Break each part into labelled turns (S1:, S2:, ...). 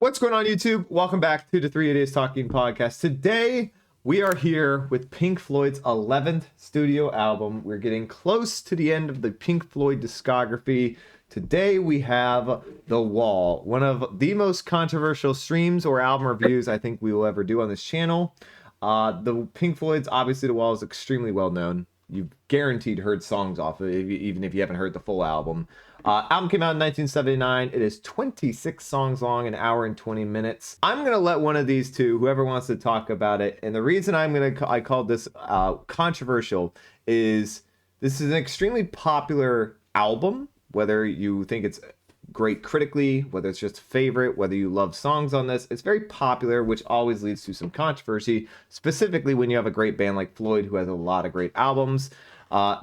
S1: What's going on, YouTube? Welcome back to the 3 Idiots Talking podcast. Today, we are here with Pink Floyd's 11th studio album. We're getting close to the end of the Pink Floyd discography. Today, we have The Wall, one of the most controversial streams or album reviews I think we will ever do on this channel. The Pink Floyd's, obviously, The Wall is extremely well known. You've guaranteed heard songs off of it, even if you haven't heard the full album. Album came out in 1979. It is 26 songs long, an hour and 20 minutes. I'm going to let one of these two, whoever wants to talk about it. And the reason I called this controversial is this is an extremely popular album, whether you think it's great critically, whether it's just a favorite, whether you love songs on this. It's very popular, which always leads to some controversy, specifically when you have a great band like Floyd, who has a lot of great albums.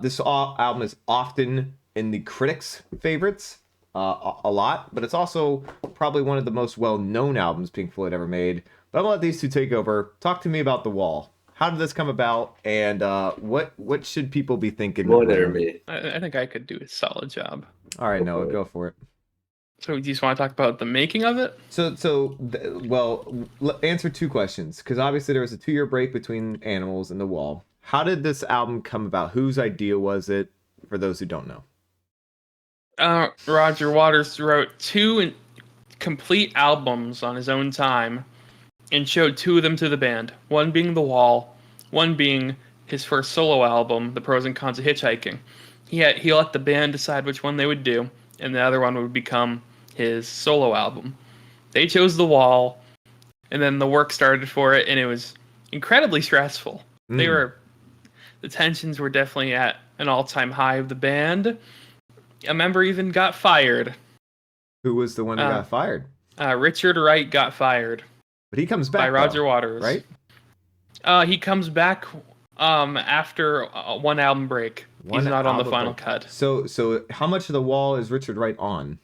S1: This album is often in the critics' favorites a lot, but it's also probably one of the most well-known albums Pink Floyd ever made. But I'm gonna let these two take over. Talk to me about The Wall. How did this come about, and what should people be thinking?
S2: More than me.
S3: I think I could do a solid job.
S1: All right, Noah, go for it.
S3: So do you just want to talk about the making of it?
S1: Answer two questions, because obviously there was a 2-year break between Animals and The Wall. How did this album come about? Whose idea was it, for those who don't know?
S3: Roger Waters wrote 2 complete albums on his own time and showed 2 of them to the band. One being The Wall, one being his first solo album, The Pros and Cons of Hitchhiking. He let the band decide which one they would do, and the other one would become his solo album. They chose The Wall, and then the work started for it, and it was incredibly stressful. The tensions were definitely at an all-time high of the band. A member even got fired.
S1: Who was the one that got fired?
S3: Richard Wright got fired.
S1: But he comes back
S3: by Roger Waters,
S1: right?
S3: He comes back after one album break. He's not on the final cut.
S1: So how much of The Wall is Richard Wright on?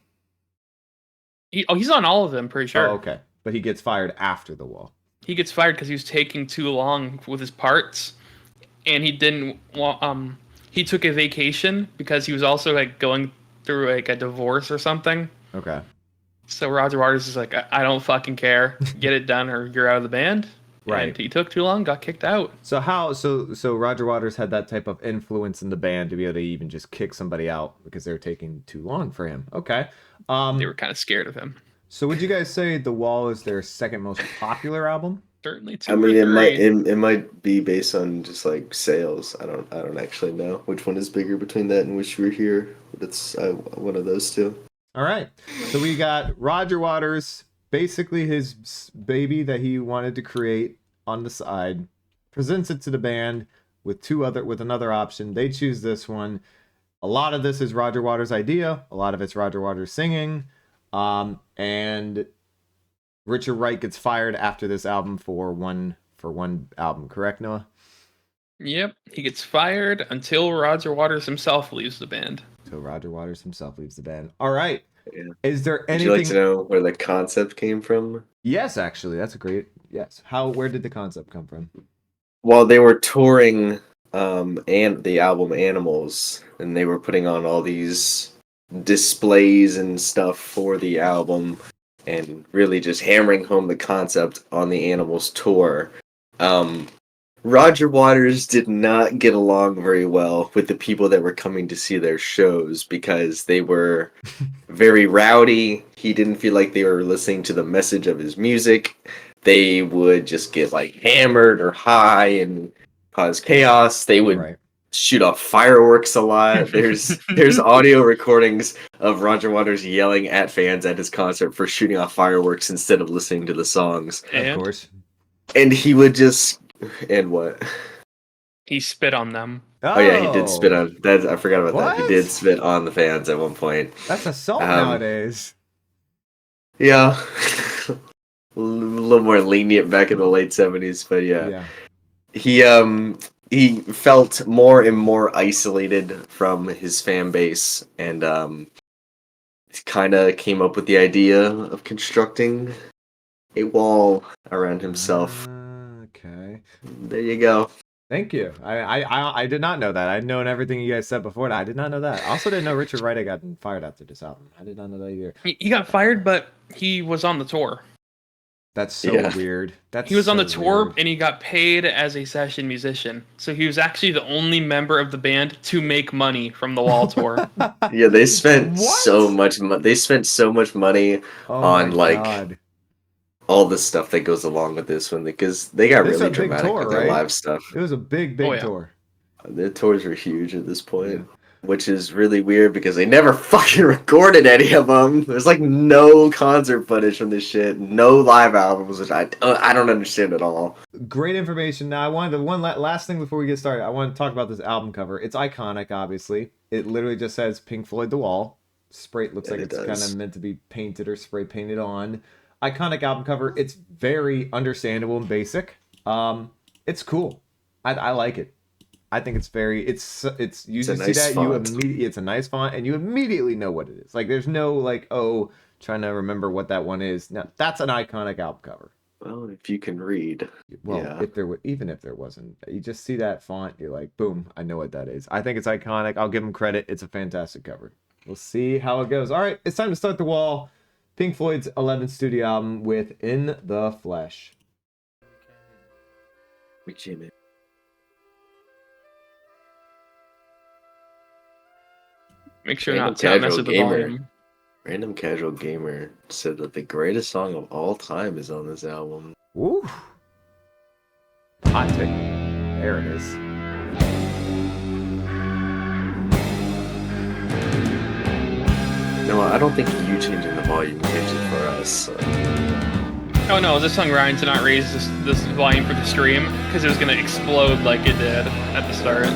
S3: He's on all of them, pretty sure.
S1: Oh, okay. But he gets fired after The Wall.
S3: He gets fired because he was taking too long with his parts, and he didn't want. He took a vacation because he was also going through a divorce or something.
S1: Okay.
S3: So Roger Waters is like, I don't fucking care. Get it done or you're out of the band.
S1: Right.
S3: And he took too long, got kicked out.
S1: So so Roger Waters had that type of influence in the band to be able to even just kick somebody out because they were taking too long for him. Okay.
S3: They were kind of scared of him.
S1: So would you guys say The Wall is their second most popular album?
S3: Certainly.
S2: I mean, it might be based on just sales. I don't actually know which one is bigger between that and Wish You Were Here. But it's one of those two.
S1: All right. So we got Roger Waters, basically his baby that he wanted to create on the side, presents it to the band with another option. They choose this one. A lot of this is Roger Waters' idea. A lot of it's Roger Waters singing. And Richard Wright gets fired after this album for one album, correct, Noah?
S3: Yep, he gets fired until Roger Waters himself leaves the band.
S1: All right.
S2: Yeah.
S1: Is there anything?
S2: Would you like to know where the concept came from?
S1: Yes, actually, that's a great yes. Where did the concept come from?
S2: Well, they were touring and the album Animals, and they were putting on all these displays and stuff for the album, and really just hammering home the concept on the Animals tour. Roger Waters did not get along very well with the people that were coming to see their shows because they were very rowdy. He didn't feel like they were listening to the message of his music. They would just get hammered or high and cause chaos. They would shoot off fireworks a lot. There's audio recordings of Roger Waters yelling at fans at his concert for shooting off fireworks instead of listening to the songs.
S1: Of course.
S2: And he would just... And what?
S3: He spit on them.
S2: Oh yeah, he did spit on that. I forgot about that. He did spit on the fans at one point.
S1: That's assault nowadays.
S2: Yeah. A little more lenient back in the late 70s, but yeah. He felt more and more isolated from his fan base, and kind of came up with the idea of constructing a wall around himself.
S1: Okay.
S2: There you go.
S1: Thank you. I did not know that. I'd known everything you guys said before. I did not know that. I also didn't know Richard Wright had gotten fired after this album. I did not know that either.
S3: He got fired, but he was on the tour.
S1: That's so
S2: Yeah.
S1: weird. That's
S3: He was on the
S1: so
S3: tour
S1: weird.
S3: and he got paid as a session musician. So he was actually the only member of the band to make money from the Wall tour.
S2: Yeah, they spent so
S1: What?
S2: much they spent so much money
S1: Oh my
S2: on like
S1: god.
S2: all the stuff that goes along with this one because they got
S1: This is
S2: really
S1: a big
S2: dramatic
S1: tour,
S2: with their
S1: right?
S2: live stuff.
S1: It was a big,
S3: Oh
S1: big
S3: yeah.
S1: tour.
S2: The tours are huge at this
S1: Yeah.
S2: point, which is really weird because they never fucking recorded any of them. There's like no concert footage from this shit, no live albums, which I don't understand at all.
S1: Great information. Now, I wanted to last thing before we get started. I want to talk about this album cover. It's iconic, obviously. It literally just says Pink Floyd The Wall. Spray looks
S2: And
S1: like
S2: it
S1: it's kind of
S2: does.
S1: meant to be painted or spray painted on. Iconic album cover. It's very understandable and basic. It's cool. I like it. I think it's very you
S2: It's a
S1: just see
S2: nice
S1: that you
S2: font.
S1: immediately it's a nice font and you immediately know what it is. Like there's no like trying to remember what that one is. No, that's an iconic album cover.
S2: Well, if you can read,
S1: Well,
S2: yeah.
S1: if there were, even if there wasn't, you just see that font, you're like, boom, I know what that is. I think it's iconic. I'll give them credit. It's a fantastic cover. We'll see how it goes. All right, it's time to start the wall. Pink Floyd's 11th studio album with In the Flesh.
S2: Jimmy.
S3: Make sure
S2: Random
S3: not to mess
S2: casual
S3: with the
S2: gamer.
S3: volume.
S2: Random Casual Gamer said that the greatest song of all time is on this album.
S1: Woo! Hot take. There it is.
S2: No, I don't think you changing the volume changed it for us. So.
S3: Oh no, I was just telling Ryan to not raise this volume for the stream because it was gonna explode like it did at the start.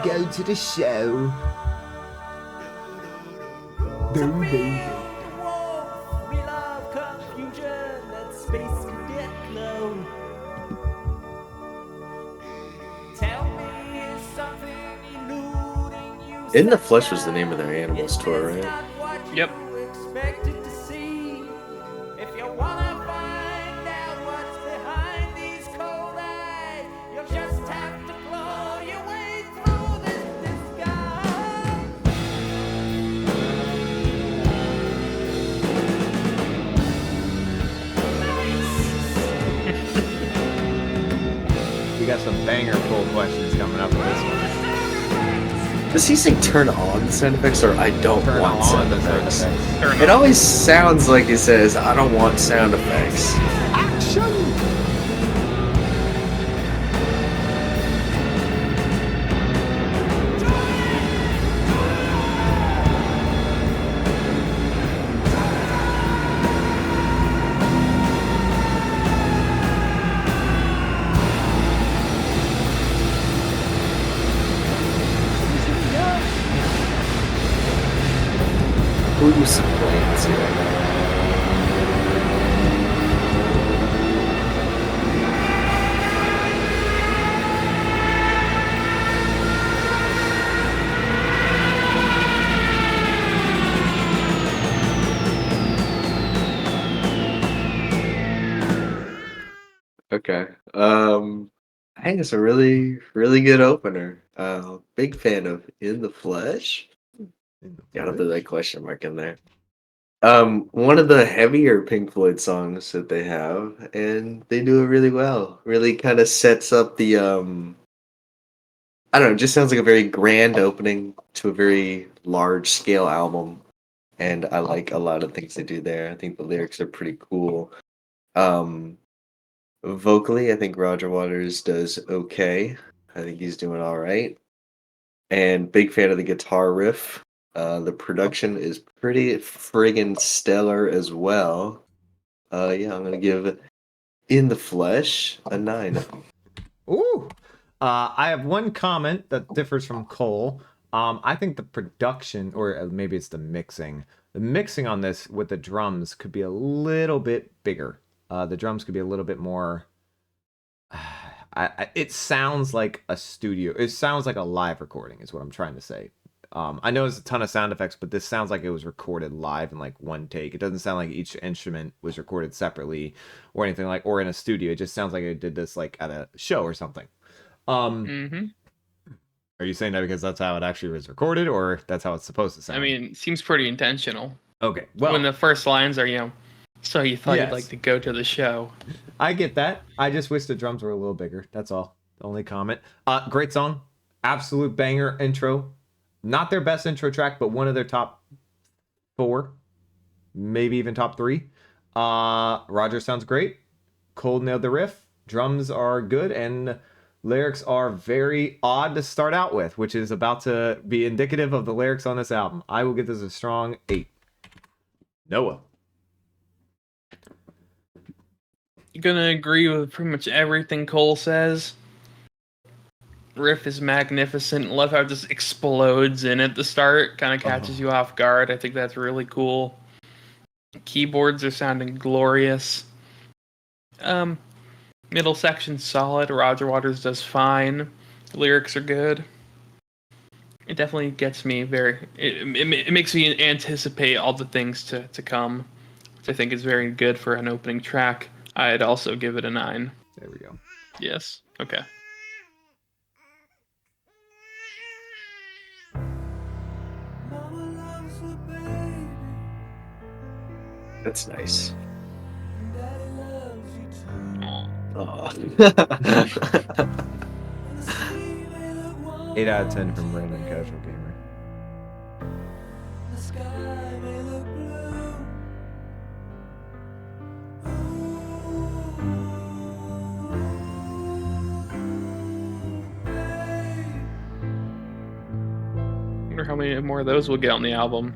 S1: Go to the show.
S2: In the Flesh was the name of their Animals tour, right?
S3: Yep.
S1: We got some banger full questions coming up with this one.
S2: Does he say turn on the sound effects or I don't
S1: Turn
S2: want
S1: on
S2: sound
S1: the sound
S2: effects?
S1: effects.
S3: Turn
S2: It
S3: on.
S2: always sounds like he says, I don't want sound effects.
S1: Action!
S2: Who's playing this here right now? Okay. I think it's a really, really good opener. Big fan of In the Flesh. Gotta put that question mark in there. One of the heavier Pink Floyd songs that they have, and they do it really well. Really kind of sets up the I don't know, it just sounds like a very grand opening to a very large scale album. and I like a lot of things they do there. I think the lyrics are pretty cool. Vocally, I think Roger Waters does okay. I think he's doing all right. And big fan of the guitar riff. The production is pretty friggin' stellar as well. Yeah, I'm gonna give In the Flesh a 9.
S1: Ooh. I have one comment that differs from Cole. I think the production, or maybe it's the mixing. The mixing on this with the drums could be a little bit bigger. The drums could be a little bit more. It sounds like a studio. It sounds like a live recording, is what I'm trying to say. I know there's a ton of sound effects, but this sounds like it was recorded live in like one take. It doesn't sound like each instrument was recorded separately or anything like, or in a studio. It just sounds like it did this like at a show or something.
S3: Mm-hmm.
S1: Are you saying that because that's how it actually was recorded, or that's how it's supposed to sound?
S3: I mean, it seems pretty intentional.
S1: Okay, well,
S3: When the first lines are, so you thought
S1: Yes.
S3: you'd like to go to the show.
S1: I get that. I just wish the drums were a little bigger. That's all. The only comment. Great song, absolute banger intro. Not their best intro track, but one of their top 4, maybe even top 3. Roger sounds great. Cole nailed the riff. Drums are good, and lyrics are very odd to start out with, which is about to be indicative of the lyrics on this album. I will give this a strong 8. Noah.
S3: Gonna agree with pretty much everything Cole says. Riff is magnificent. Love how it just explodes in at the start. Kind of catches you off guard. I think that's really cool. Keyboards are sounding glorious. Middle section solid. Roger Waters does fine. Lyrics are good. It definitely gets me it makes me anticipate all the things to come, which I think is very good for an opening track. I'd also give it a 9.
S1: There we go.
S3: Yes. Okay.
S2: That's nice. Aw.
S1: 8 out of 10 from Random Casual Gamer.
S3: I wonder how many more of those we'll get on the album.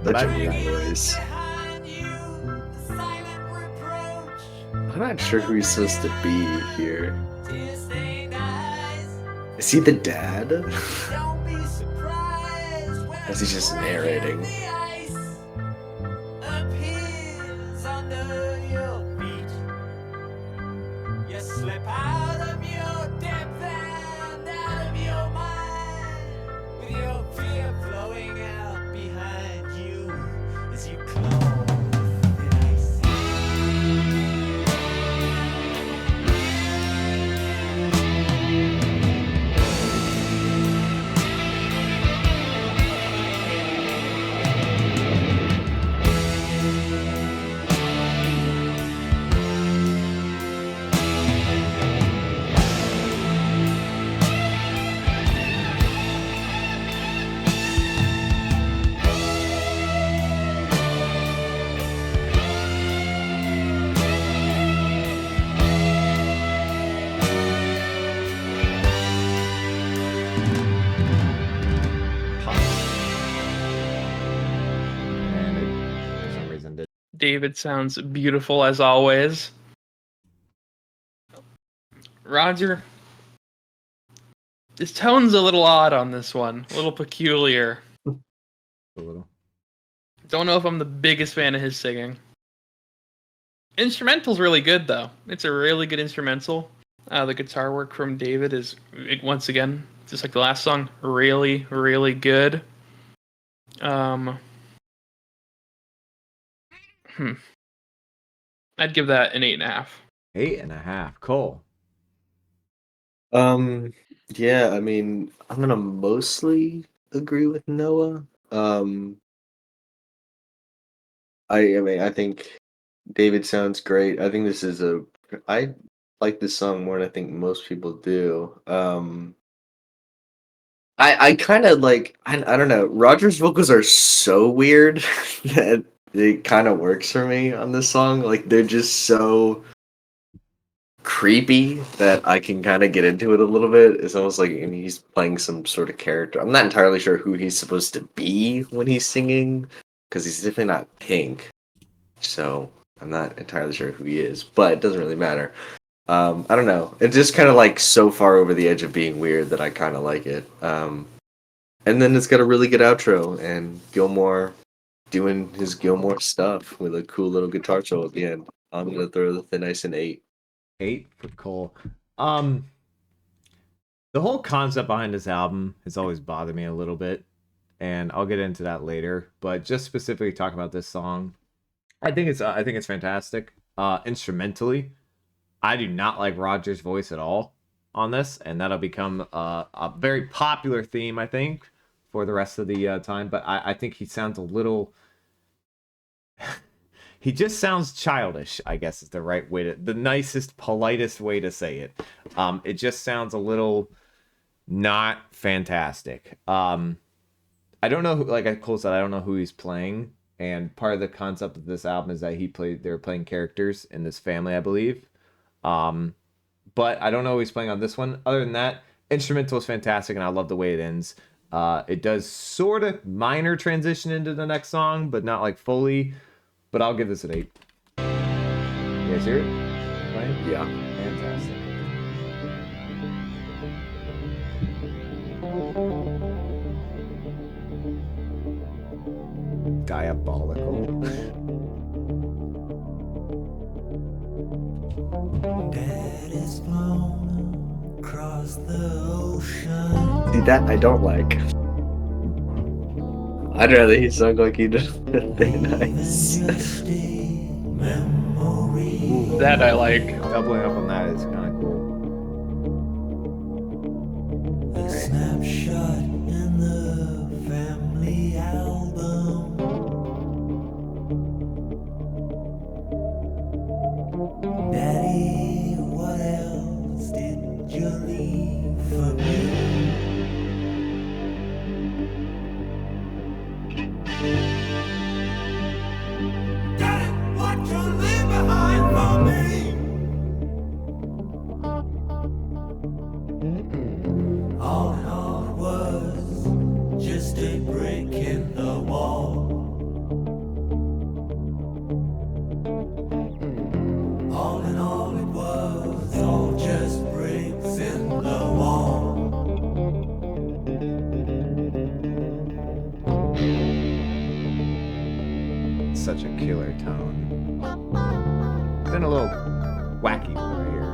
S2: Such a weird voice. I'm not sure who he's supposed to be here. Is he the dad? Is he just narrating?
S1: And it, for some reason, did.
S3: David sounds beautiful as always. Roger, his tone's a little odd on this one, a little peculiar.
S1: A little.
S3: Don't know if I'm the biggest fan of his singing. Instrumental's really good though. It's a really good instrumental. The guitar work from David is, once again, just like the last song, really, really good. Um, I'd give that an 8.5.
S1: 8.5. Cole.
S2: Yeah, I mean, I'm gonna mostly agree with Noah. I mean, I think David sounds great. I think this is I like this song more than I think most people do. I kind of like, I don't know. Roger's vocals are so weird that it kind of works for me on this song. Like, they're just so creepy that I can kind of get into it a little bit. It's almost like he's playing some sort of character. I'm not entirely sure who he's supposed to be when he's singing, because he's definitely not Pink. So I'm not entirely sure who he is, but it doesn't really matter. I don't know. It's just kind of like so far over the edge of being weird that I kind of like it. And then it's got a really good outro, and Gilmore doing his Gilmore stuff with a cool little guitar solo at the end. I'm gonna throw the Thin Ice an 8.
S1: 8 for Cole. The whole concept behind this album has always bothered me a little bit, and I'll get into that later. But just specifically talking about this song, I think it's fantastic. Instrumentally, I do not like Roger's voice at all on this, and that'll become a very popular theme, I think, for the rest of the time. But I think he sounds a little. He just sounds childish, I guess is the right way the nicest, politest way to say it. It just sounds a little not fantastic. I don't know, like Cole said, I don't know who he's playing. And part of the concept of this album is that they're playing characters in this family, I believe. But I don't know who he's playing on this one. Other than that, instrumental is fantastic, and I love the way it ends. It does sort of minor transition into the next song, but not like fully. But I'll give this an 8. You guys hear it? Right?
S2: Yeah.
S1: Fantastic. Diabolical.
S4: Dad is flown across the ocean.
S2: See, that I don't like. I'd rather he sung like he did Thin Ice.
S4: Just a memory.
S3: That I like.
S1: Doubling up on that is kind of cool.
S4: A snapshot in the family album. Daddy, what else did you leave for me? Daddy, what you leave behind for me? All in all, it was just a brick in the wall. All in all, it was all just bricks in the wall.
S1: Such a killer tone. Then a little wacky right here.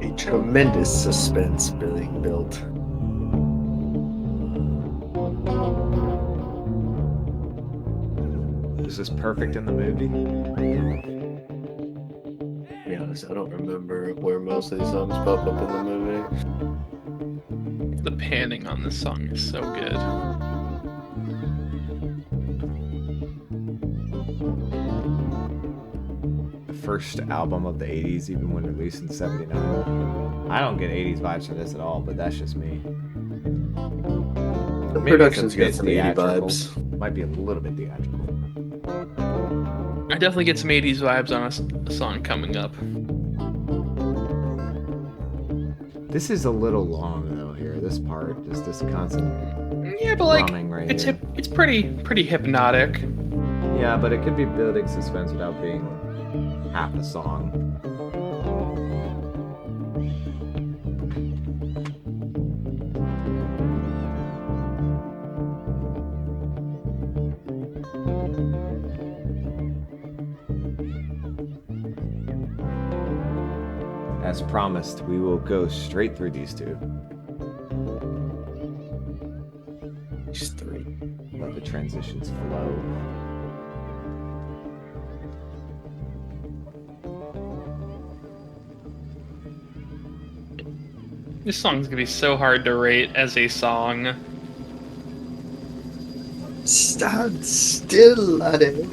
S2: A tremendous suspense being built.
S1: Is this perfect in the movie?
S2: To be honest, I don't remember where most of these songs pop up in the movie.
S3: The panning on this song is so good.
S1: The first album of the 80s, even when released in 79. I don't get 80s vibes from this at all, but that's just me.
S2: The
S1: Maybe
S2: production's
S1: it's a bit
S2: got some 80
S1: theatrical.
S2: vibes.
S1: Might be a little bit theatrical.
S3: I definitely get some 80s vibes on a song coming up.
S1: This is a little long though here. This part, just this constant
S3: Yeah, but like
S1: drumming right
S3: it's
S1: here.
S3: it's pretty hypnotic.
S1: Yeah, but it could be building suspense without being half a song. as promised, we will go straight through these two.
S2: These three.
S1: Let the transitions flow.
S3: This song's gonna be so hard to rate as a song.
S2: Stand still, laddie.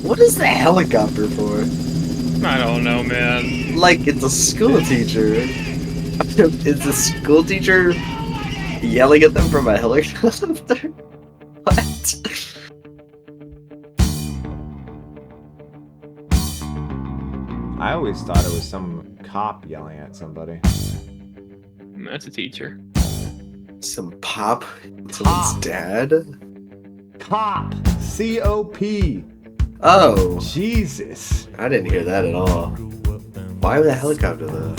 S2: What is the helicopter for?
S3: I don't know, man.
S2: Like, it's a school teacher. Is the school teacher yelling at them from a helicopter? What?
S1: I always thought it was some cop yelling at somebody.
S3: That's a teacher.
S2: Some pop? Someone's dad?
S1: Cop! C-O-P!
S2: Oh,
S1: Jesus!
S2: I didn't hear that at all. Why would a helicopter though?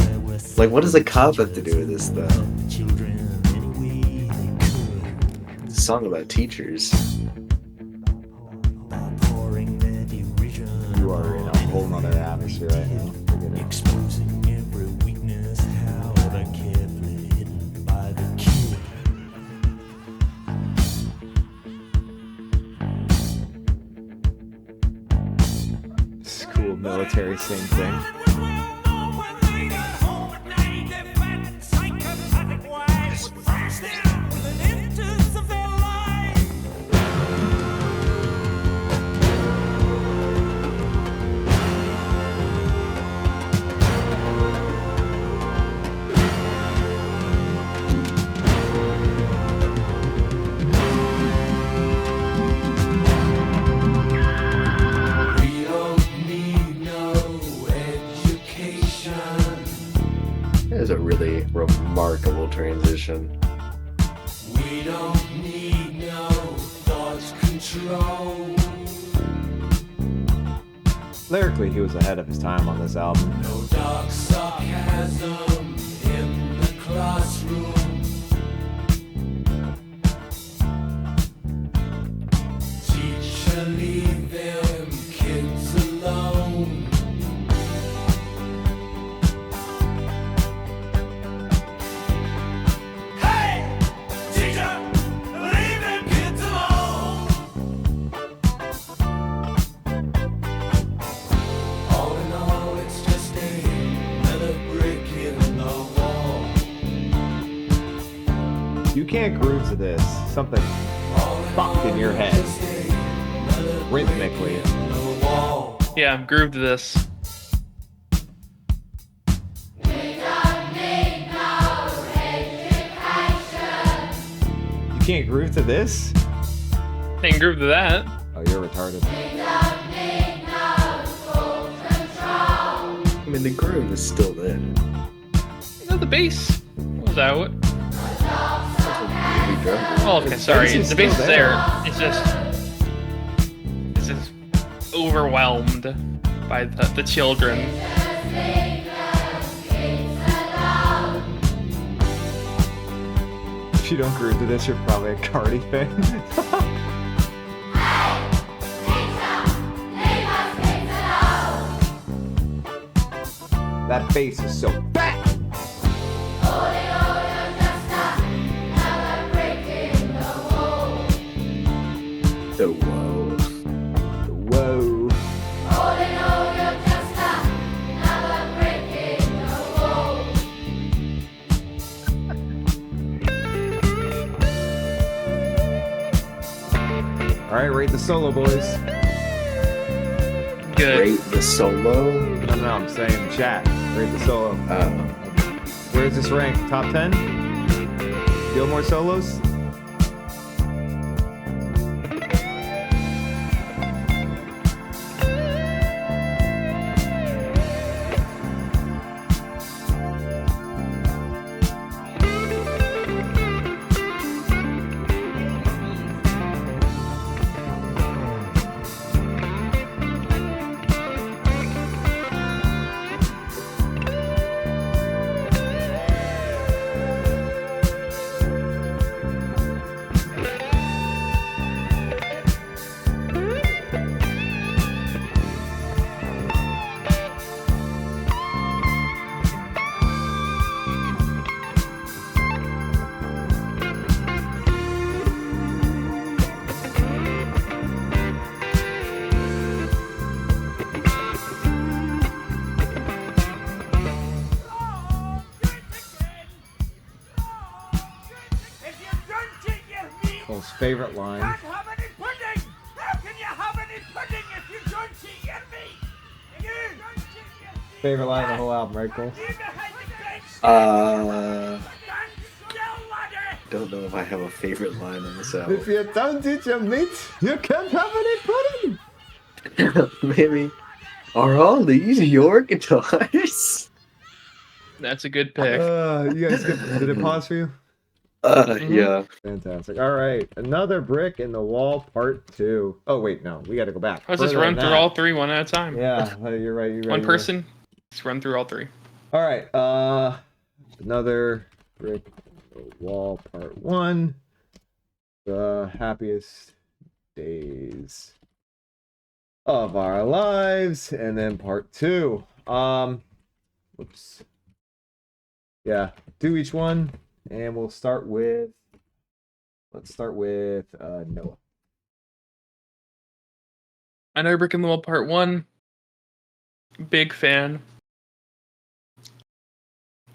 S2: Like, what does a cop have to do with this though? It's a song about teachers.
S1: You are in a whole nother atmosphere right now. Forget it.
S4: Exposing every weakness, however carefully hidden by the kid.
S1: School, military, same thing.
S4: We don't need no education.
S2: That is a really remarkable transition.
S4: We don't need no thought control.
S1: Lyrically, he was ahead of his time on this album.
S4: No dark sarcasm in the classroom. Teacher, leave them kids alone. Hey! Teacher, leave them kids alone. All in all, it's just another brick in the wall.
S1: You can't groove to this. Something fucked in your head. Rhythmically.
S3: Yeah, groove to this.
S1: You can't groove to this?
S3: They can groove to that.
S1: Oh, you're retarded.
S2: I mean, the groove is still there.
S3: You know, the bass was out.
S2: Heavy drum.
S3: Oh, okay, sorry.
S1: bass is
S3: The bass
S1: still
S3: is there. It's just overwhelmed by the children.
S1: If you don't groove to this, you're probably a Cardi fan. That bass is so fat!
S2: The whoa.
S1: Whoa. Alright, rate the solo, boys.
S3: Good.
S2: Rate the solo.
S1: No, I'm saying chat. Rate the solo. Where does this rank? Top 10? Gilmore solos? Michael's favorite line.
S4: Can't have any pudding! How can you have any pudding if you don't eat your meat? You don't eat your meat.
S1: Favorite line of the whole album, right, Cole?
S2: Don't know if I have a favorite line on this album.
S1: If you don't eat your meat, you can't have any pudding.
S2: Maybe. Are all these your guitars?
S3: That's a good pick.
S1: You guys, did it pause for you?
S2: Yeah.
S1: Fantastic. All right, another brick in the wall, part 2. Oh wait, no, we got to go back.
S3: Let's just
S1: Further
S3: run
S1: than
S3: through
S1: that.
S3: all 3 one at a time.
S1: Yeah, you're right. You're right.
S3: One
S1: you're
S3: person, just run through all 3.
S1: Right. All right. Another brick in the wall, part 1. The happiest days of our lives, and then part 2. Whoops. Yeah, do each one, and we'll start with. Let's start with Noah.
S3: Another Brick in the Wall Part 1. Big fan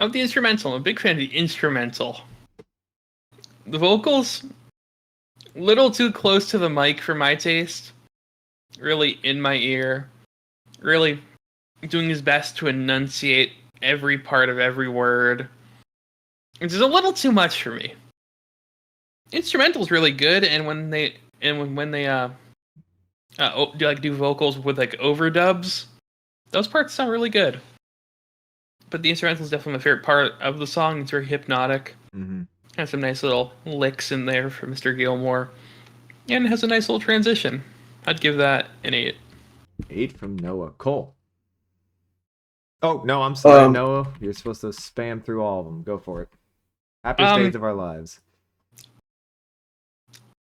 S3: of the instrumental. I'm a big fan of the instrumental. The vocals, little too close to the mic for my taste. Really in my ear. Really doing his best to enunciate every part of every word. Which is a little too much for me. Instrumental's really good, and when they do vocals with like overdubs, those parts sound really good. But the instrumental is definitely my favorite part of the song. It's very hypnotic.
S1: Mm-hmm.
S3: Has some nice little licks in there for Mr. Gilmore, and it has a nice little transition. I'd give that an 8.
S1: 8 from Noah. Cole. Oh no, I'm sorry, Noah. You're supposed to spam through all of them. Go for it. Happiest days of our lives.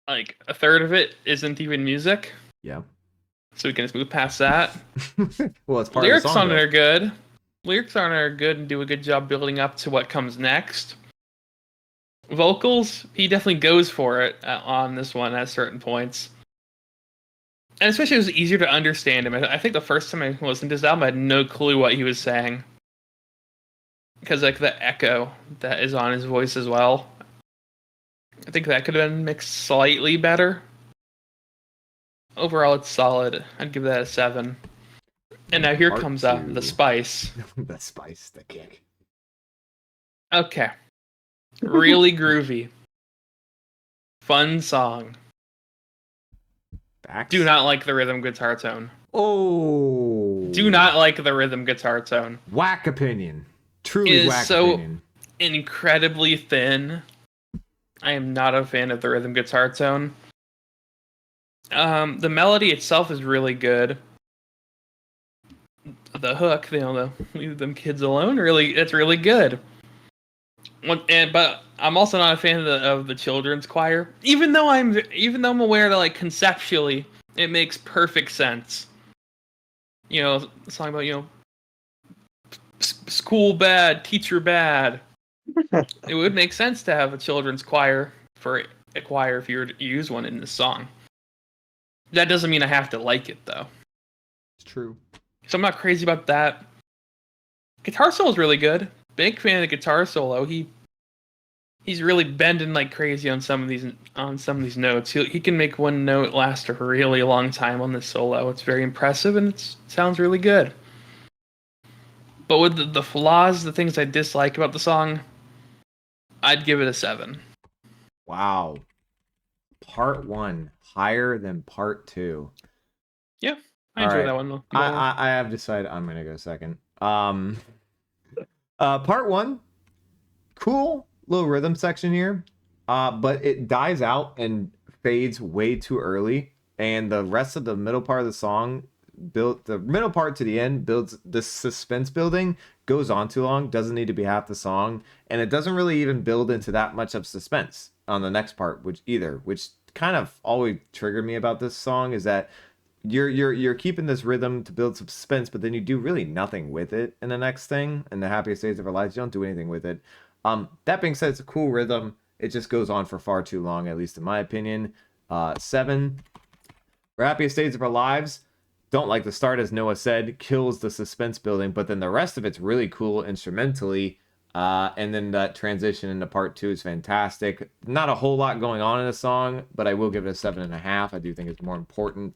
S3: Like a third of it isn't even music,
S1: Yeah.
S3: so we can just move past that.
S1: Well, it's part
S3: Lyrics
S1: of the song.
S3: on it are good. Lyrics on it are good and do a good job building up to what comes next. Vocals, he definitely goes for it on this one at certain points. And especially it was easier to understand him. I think the first time I listened to his album, I had no clue what he was saying. Because like the echo that is on his voice as well. I think that could have been mixed slightly better. Overall, it's solid. I'd give that a 7. And now here
S1: Part
S3: comes
S1: 2.
S3: the spice.
S1: The spice, the kick.
S3: Okay. Really groovy. Fun song.
S1: Backs.
S3: Do not like the rhythm guitar tone.
S1: Oh.
S3: Do not like the rhythm guitar tone.
S1: Whack opinion. Truly
S3: It is
S1: whack
S3: so
S1: opinion.
S3: incredibly thin. I am not a fan of the rhythm guitar tone. The melody itself is really good. The hook, the leave them kids alone, it's really good. But I'm also not a fan of the children's choir, even though I'm aware that like conceptually it makes perfect sense. You know, the song about school bad, teacher bad. It would make sense to have a children's choir for a choir if you were to use one in this song. That doesn't mean I have to like it though.
S1: It's true.
S3: So I'm not crazy about that. Guitar solo is really good. Big fan of the guitar solo. He's really bending like crazy on some of these notes. He can make one note last a really long time on this solo. It's very impressive and it sounds really good. But with the flaws, the things I dislike about the song, I'd give it a 7.
S1: Wow. Part 1 higher than part 2.
S3: Yeah, I enjoy
S1: Alright.
S3: that one though.
S1: I have decided I'm gonna go second. Part 1, cool little rhythm section here, but it dies out and fades way too early, and the rest of the middle part of the song the middle part to the end builds the suspense building, goes on too long, doesn't need to be half the song, and it doesn't really even build into that much of suspense on the next part, which kind of always triggered me about this song is that you're keeping this rhythm to build suspense, but then you do really nothing with it in the next thing. In the happiest days of our lives, you don't do anything with it. That being said, it's a cool rhythm. It just goes on for far too long, at least in my opinion. 7. For happiest days of our lives, don't like the start, as Noah said, kills the suspense building, but then the rest of it's really cool instrumentally. And then that transition into part 2 is fantastic. Not a whole lot going on in the song, but I will give it a 7.5. I do think it's more important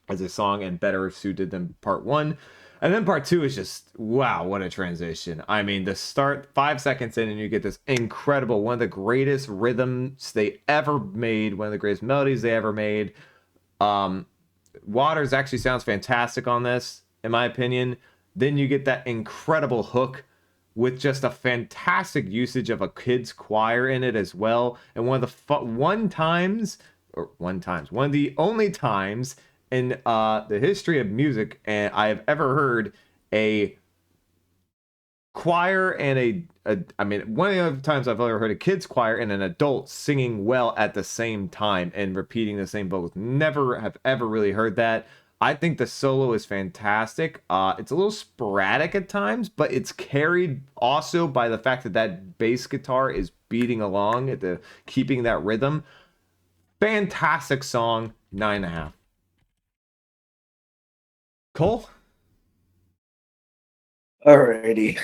S1: as a song and better suited than part 1. And then part 2 is just, wow, what a transition. I mean, the start 5 seconds in and you get this incredible, one of the greatest rhythms they ever made, one of the greatest melodies they ever made. Waters actually sounds fantastic on this, in my opinion. Then you get that incredible hook with just a fantastic usage of a kids choir in it as well. And one of the only times in the history of music and I have ever heard a choir and one of the other times I've ever heard a kids choir and an adult singing well at the same time and repeating the same vocals. Never have ever really heard that. I think the solo is fantastic. It's a little sporadic at times, but it's carried also by the fact that that bass guitar is beating along at the keeping that rhythm. Fantastic song, 9.5. Cole?
S2: Alrighty.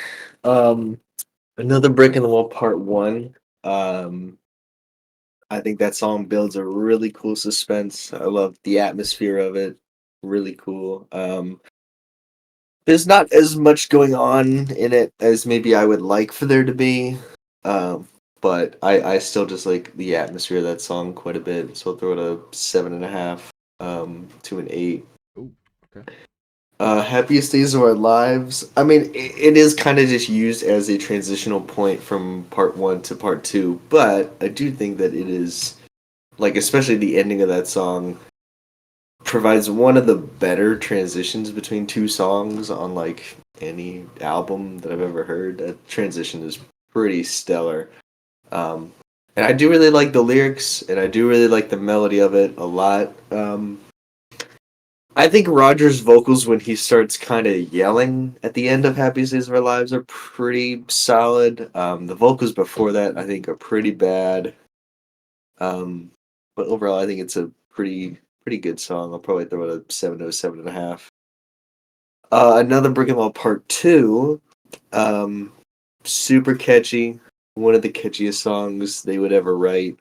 S2: Another Brick in the Wall Part 1. I think that song builds a really cool suspense. I love the atmosphere of it. Really cool. There's not as much going on in it as maybe I would like for there to be. But I still just like the atmosphere of that song quite a bit. So I'll throw it a 7.5 to an 8.
S1: Ooh, okay.
S2: Happiest Days of Our Lives. I mean, it is kind of just used as a transitional point from part 1 to part 2, but I do think that it is, like, especially the ending of that song, provides one of the better transitions between two songs on, like, any album that I've ever heard. That transition is pretty stellar. And I do really like the lyrics, and I do really like the melody of it a lot. I think Roger's vocals when he starts kind of yelling at the end of Happiest Days of Our Lives are pretty solid. The vocals before that I think are pretty bad. But overall I think it's a pretty good song. I'll probably throw it a 7 to a 7.5. Another Brick and Wall Part 2. Super catchy. One of the catchiest songs they would ever write.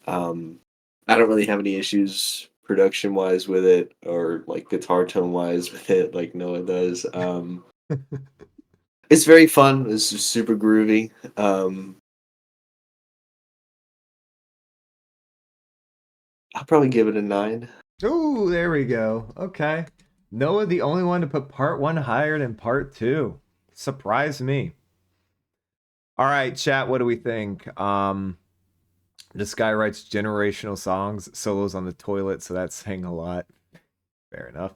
S2: I don't really have any issues production wise with it or like guitar tone wise with it like Noah does. It's very fun. It's just super groovy. I'll probably give it a 9.
S1: Ooh, there we go. Okay. Noah, the only one to put part 1 higher than part 2. Surprised me. All right, chat, what do we think? This guy writes generational songs, solos on the toilet, so that's saying a lot. Fair enough.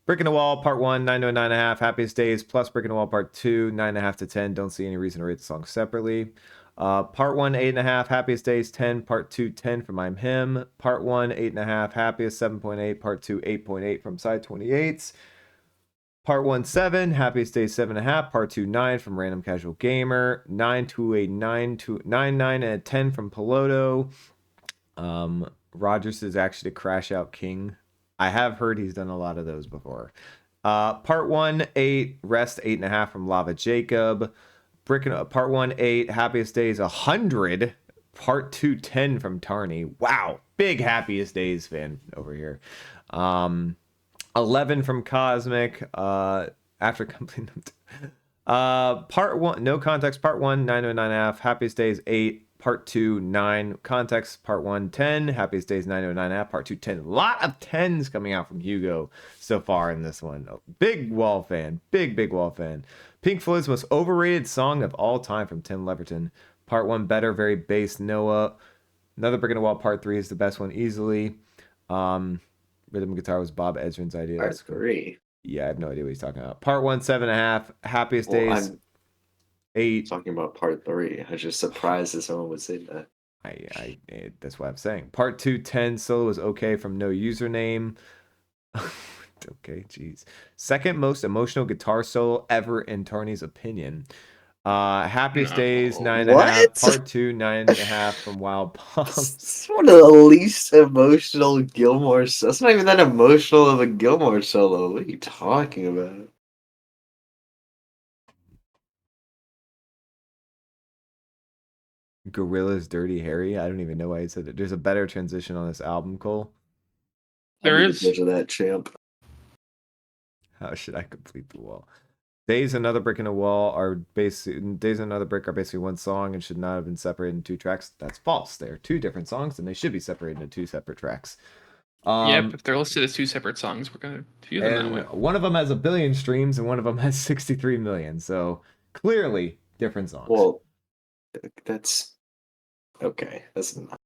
S1: Brick in the Wall, part 1, 9 to a 9.5. Happiest Days plus Brick in the Wall, part 2, 9.5 to 10. Don't see any reason to rate the song separately. Part 1, 8.5. Happiest Days, 10. Part 2, 10 from I'm Him. Part 1, 8.5. Happiest, 7.8. Part 2, 8.8 from Side 28s. Part 1, 7. Happiest Days, 7.5. Part 2, 9 from Random Casual Gamer. 9 to a 9 to 9, 9 and a 10 from Piloto. Rogers is actually the Crash Out King. I have heard he's done a lot of those before. Part 1, 8. Rest, 8.5 from Lava Jacob. Part 1, 8. Happiest Days, 100. Part 2, 10 from Tarney. Wow. Big Happiest Days fan over here. 11 from Cosmic. After completing part 1, no context. Part 1, 9 to a 9.5. Happiest Days, 8. Part 2, 9. Context. Part 1, 10. Happiest Days, 9 to a 9.5. Part 2, 10. A lot of 10s coming out from Hugo so far in this one. Big Wall fan. Big Wall fan. Pink Floyd's most overrated song of all time from Tim Leverton. Part 1, better, very bass. Noah. Another Brick in the Wall, part 3 is the best one easily. Rhythm guitar was Bob Ezrin's idea.
S2: Part 3.
S1: Yeah, I have no idea what he's talking about. Part 1, 7.5. Happiest Days,
S2: I'm
S1: 8.
S2: talking about part 3. I was just surprised that someone would say that.
S1: That's what I'm saying. Part 2, 10. Solo was okay from No Username. Okay, jeez. Second most emotional guitar solo ever in Tarney's opinion. Happiest Days, 9.5.
S2: What?
S1: Part 2, 9.5 from Wild Palms.
S2: It's one of the least emotional Gilmore. That's not even that emotional of a Gilmore solo. What are you talking about?
S1: Gorilla's Dirty Harry. I don't even know why he said it. There's a better transition on this album, Cole.
S3: There
S2: I'll be
S3: is.
S2: the judge of that, champ.
S1: How should I complete the wall? Days Another Brick in a Wall are basically Days Another Brick are basically one song and should not have been separated into 2 tracks. That's false. They are 2 different songs and they should be separated into 2 separate tracks.
S3: Yep, if they're listed as 2 separate songs, we're gonna view them that way.
S1: One of them has 1 billion streams and one of them has 63 million. So clearly different songs.
S2: Well, that's okay. That's not.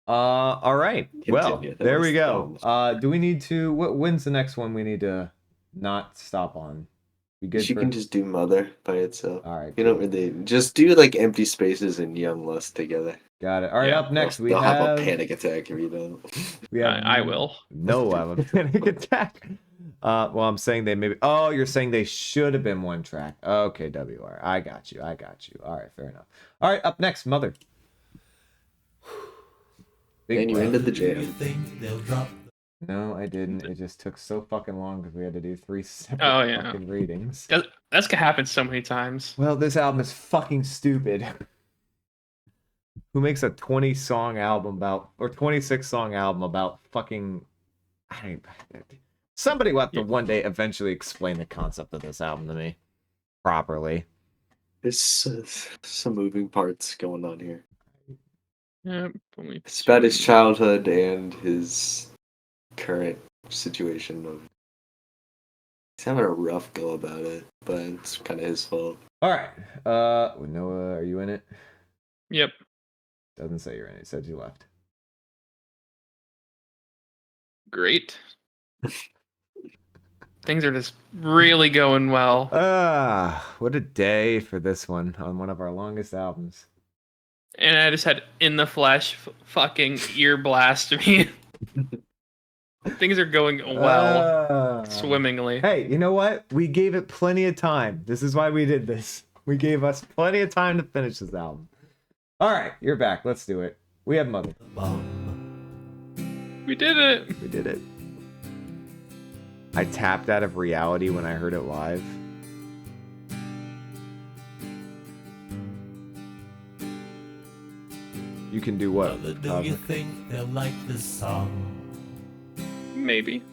S1: All right. Well,
S2: Continue. That
S1: there
S2: was
S1: we go.
S2: dumb.
S1: Do we need to? When's the next one we need to not stop on? We good?
S2: She
S1: for...
S2: can just do Mother by itself.
S1: All right.
S2: You don't really just do like Empty Spaces and Young Lust together.
S1: Got it. All right.
S3: Yeah,
S1: Up next, we
S2: They'll
S1: have
S2: a panic attack if you don't.
S1: We have
S3: I will.
S1: No, I have a panic attack. Well, I'm saying they maybe. Oh, you're saying they should have been 1 track. Okay, WR. I got you. All right, fair enough. All right, up next, Mother. Big
S2: And you
S1: breath.
S2: ended the
S4: Do you
S2: jam.
S4: think they'll drop
S1: No, I didn't. It just took so fucking long because we had to do 3 separate
S3: Oh, yeah.
S1: fucking readings.
S3: That's gonna happen so many times.
S1: Well, this album is fucking stupid. Who makes a 20-song album about, or 26-song album about fucking... Somebody will have to one day eventually explain the concept of this album to me properly.
S2: There's some moving parts going on here.
S3: Yeah,
S2: It's about his childhood and his current situation. He's having a rough go about it, but it's kind of his fault.
S1: All right. Noah, are you in it?
S3: Yep.
S1: Doesn't say you're in it. It says you left.
S3: Great. Things are just really going well.
S1: What a day for this one on one of our longest albums.
S3: And I just had In the Flesh fucking ear blast me. Things are going well, swimmingly.
S1: Hey, you know what? We gave it plenty of time. This is why we did this. We gave us plenty of time to finish this album. All right, you're back. Let's do it. We have Mother.
S4: the bomb?
S3: We did it.
S1: We did it. I tapped out of reality when I heard it live. You can do what?
S4: Mother, do you think they'll like this song?
S3: Maybe.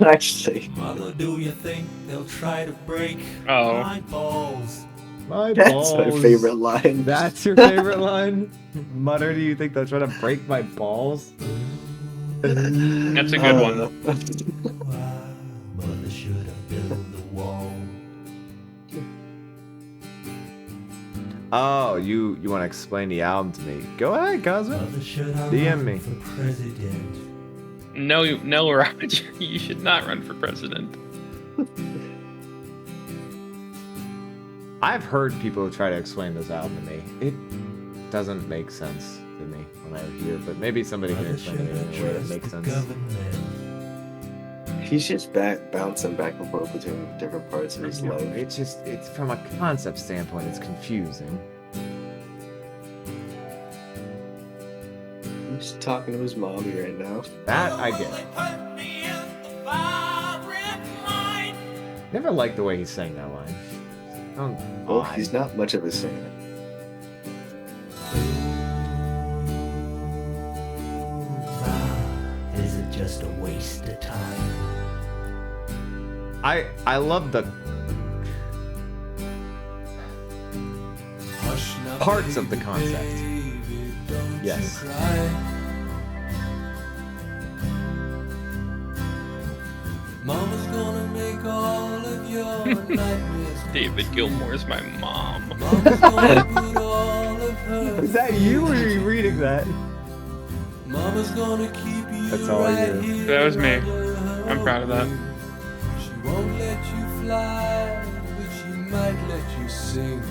S2: Actually,
S4: Mother, do you think they'll try to break
S3: Oh.
S4: my balls?
S1: My
S2: that's
S1: balls.
S2: my favorite line.
S1: That's your favorite line? Mutter, do you think they'll try to break my balls?
S3: That's a good one.
S4: Why, Mother should have built the wall.
S1: Oh, you want to explain the album to me? Go ahead, Cosmo.
S4: Mother should have
S1: DM
S4: run
S1: me.
S4: for president.
S3: No, Roger. You should not run for president.
S1: I've heard people try to explain this album to me. It doesn't make sense to me when I hear it, but maybe somebody can
S4: Mother
S1: explain
S4: should
S1: it in a way that
S4: address
S1: makes
S4: the
S1: sense.
S4: government.
S2: He's just bouncing back and forth between different parts of his
S1: No,
S2: life.
S1: it's from a concept standpoint, it's confusing.
S2: He's talking to his mommy right now.
S1: That I get. Never liked the way he sang that line.
S2: Well, he's not much of a singer.
S4: Is it just a waste of time?
S1: I love the
S4: Hush now,
S1: parts of the
S4: baby,
S1: concept.
S4: baby, don't
S1: Yes.
S4: you cry. Mama's gonna make all of your nightmares come
S3: David
S4: true.
S3: Gilmour's my mom.
S4: Mama's gonna put all of her
S1: Is that you or are you reading that?
S4: Mama's gonna keep you
S1: That's all
S4: right
S1: you.
S4: here
S3: That was me.
S4: under her
S3: I'm proud of that.
S4: wing. She won't let you fly, but she might let you sing.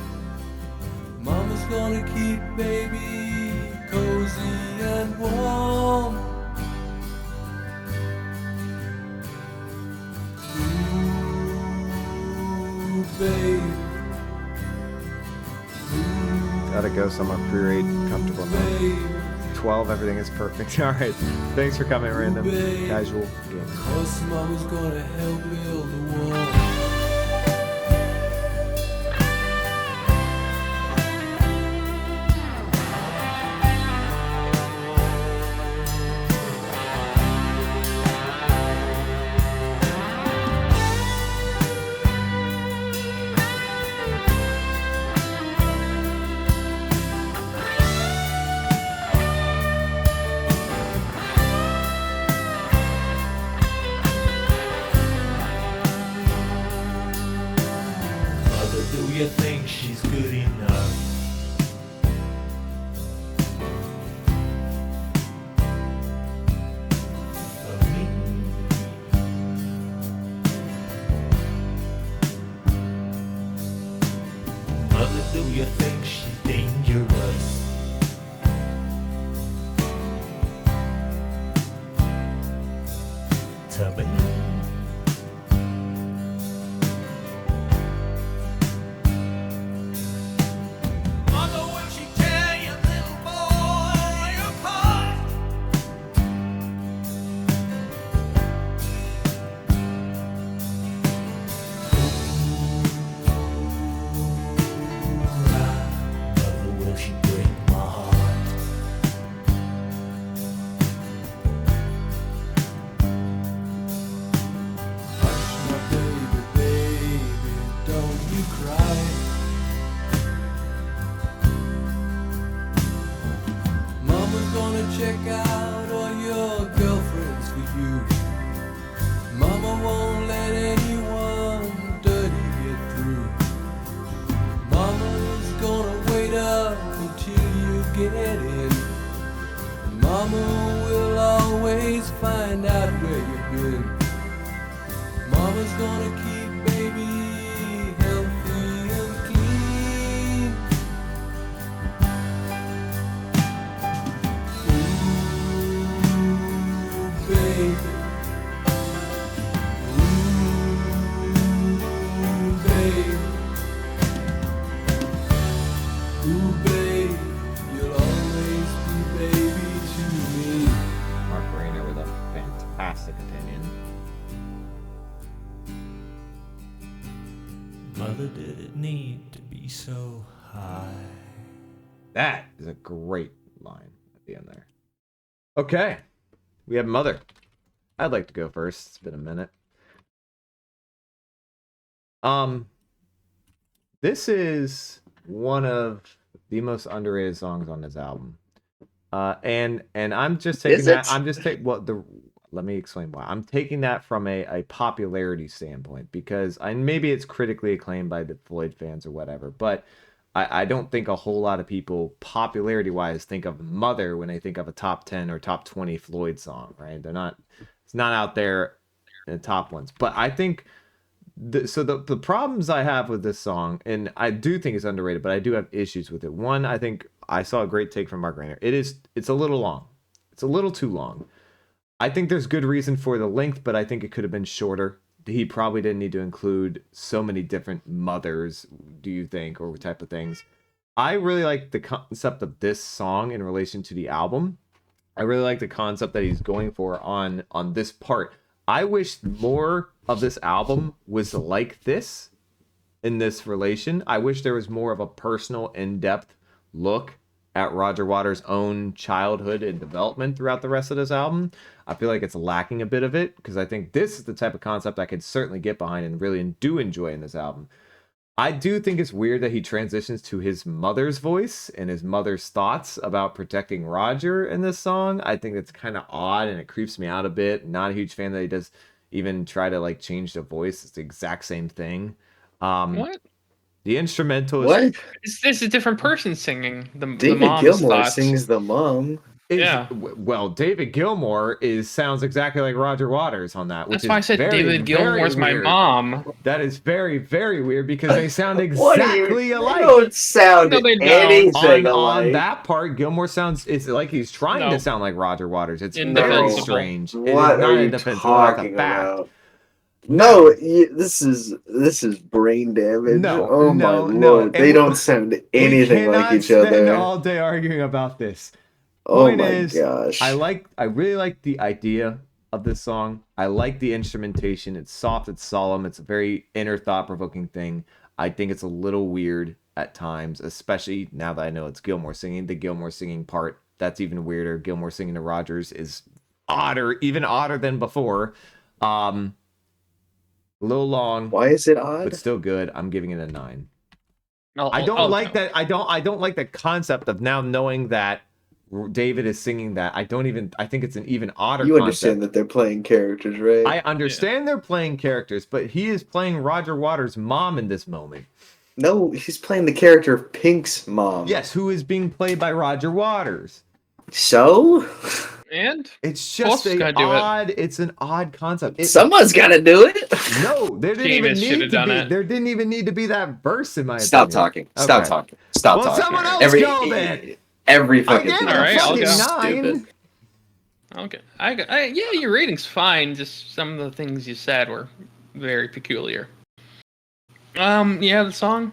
S4: Mama's gonna keep baby cozy and warm. Ooh, babe.
S1: Gotta go somewhere pre-read, comfortable now.
S4: Babe.
S1: 12, everything is perfect. All right. Thanks for coming, Random Casual Gamer.
S4: Cause mama's gonna help build the wall. Do you think she's good enough? For me? Mother, do you think she's dangerous? To me? Check out all your girlfriends for you. Mama won't let anyone dirty get through. Mama's gonna wait up until you get in. Mama will always find out where you've been. Mama's gonna keep baby healthy and clean. Baby, ooh, baby, you'll always be baby to me.
S1: Mark Rayner with a fantastic opinion.
S4: Mother, did it need to be so high?
S1: That is a great line at the end there. Okay. We have Mother. I'd like to go first. It's been a minute. This is one of the most underrated songs on this album. And I'm just taking
S2: Is
S1: that.
S2: it?
S1: I'm just taking let me explain why. I'm taking that from a popularity standpoint because maybe it's critically acclaimed by the Floyd fans or whatever, but I don't think a whole lot of people, popularity-wise, think of Mother when they think of a top 10 or top 20 Floyd song, right? It's not out there in the top ones. But I think, the problems I have with this song, and I do think it's underrated, but I do have issues with it. One, I think I saw a great take from Mark Rayner. It's a little long. It's a little too long. I think there's good reason for the length, but I think it could have been shorter. He probably didn't need to include so many different mothers, do you think, or type of things. I really like the concept of this song in relation to the album. I really like the concept that he's going for on this part. I wish more of this album was like this in this relation. I wish there was more of a personal, in-depth look at Roger Waters' own childhood and development throughout the rest of this album. I feel like it's lacking a bit of it because I think this is the type of concept I could certainly get behind and really do enjoy in this album. I do think it's weird that he transitions to his mother's voice and his mother's thoughts about protecting Roger in this song. I think that's kind of odd and it creeps me out a bit. Not a huge fan that he does even try to like change the voice. It's the exact same thing.
S3: What?
S1: The instrumental is
S2: What?
S3: It's a different person singing the
S2: David
S3: mom's
S2: Gilmour
S3: thoughts.
S2: sings the mom.
S3: Yeah.
S1: Well, David Gilmour sounds exactly like Roger Waters on that. Which
S3: That's why I said David Gilmour's my mom.
S1: That is very, very weird because they sound
S2: What
S1: exactly
S2: They
S1: alike.
S2: don't sound
S3: No, they don't.
S2: anything
S1: On
S2: alike.
S1: that part, Gilmour sounds, it's like he's trying to sound like Roger Waters. It's very
S3: Indefensible.
S1: strange. It is
S2: What
S1: not
S2: are you
S1: indefensible, that's a
S2: talking
S1: fact.
S2: about? No, this is brain damage.
S1: No,
S2: oh
S1: no,
S2: my
S1: no.
S2: lord, they don't sound anything like each
S1: We cannot spend
S2: other.
S1: all day arguing about this.
S2: Oh
S1: Point
S2: my
S1: is,
S2: gosh.
S1: I really like the idea of this song. I like the instrumentation. It's soft, it's solemn, it's a very inner thought-provoking thing. I think it's a little weird at times, especially now that I know it's Gilmore singing. The Gilmore singing part, that's even weirder. Gilmore singing to Rogers is odder, even odder than before. A little long,
S2: Why is it odd?
S1: but still good. I'm giving it a 9.
S3: I'll,
S1: I don't
S3: I'll
S1: like
S3: go.
S1: that. I don't like the concept of now knowing that David is singing that. I think it's an even odder
S2: You
S1: concept.
S2: understand that they're playing characters, right?
S1: I understand they're playing characters, but he is playing Roger Waters' mom in this moment.
S2: No, he's playing the character of Pink's mom.
S1: Yes, who is being played by Roger Waters.
S2: So?
S3: And
S1: It's
S3: Who else
S1: just
S3: is gonna do it?
S1: it's an odd concept.
S2: Someone's gotta do it!
S1: No, there didn't even
S3: Davis
S1: need
S3: should've
S1: to
S3: done
S1: be.
S3: it.
S1: There didn't even need to be that verse in my
S2: Stop
S1: opinion.
S2: talking. Stop
S1: Okay.
S2: talking. Stop
S1: Well,
S2: talking.
S1: someone else go then.
S2: Every
S1: I
S2: fucking
S1: gave
S2: time.
S1: it a
S3: Alright, I'll
S1: fucking
S3: go.
S1: 9.
S3: okay, yeah, your rating's fine. Just some of the things you said were very peculiar. Yeah, the song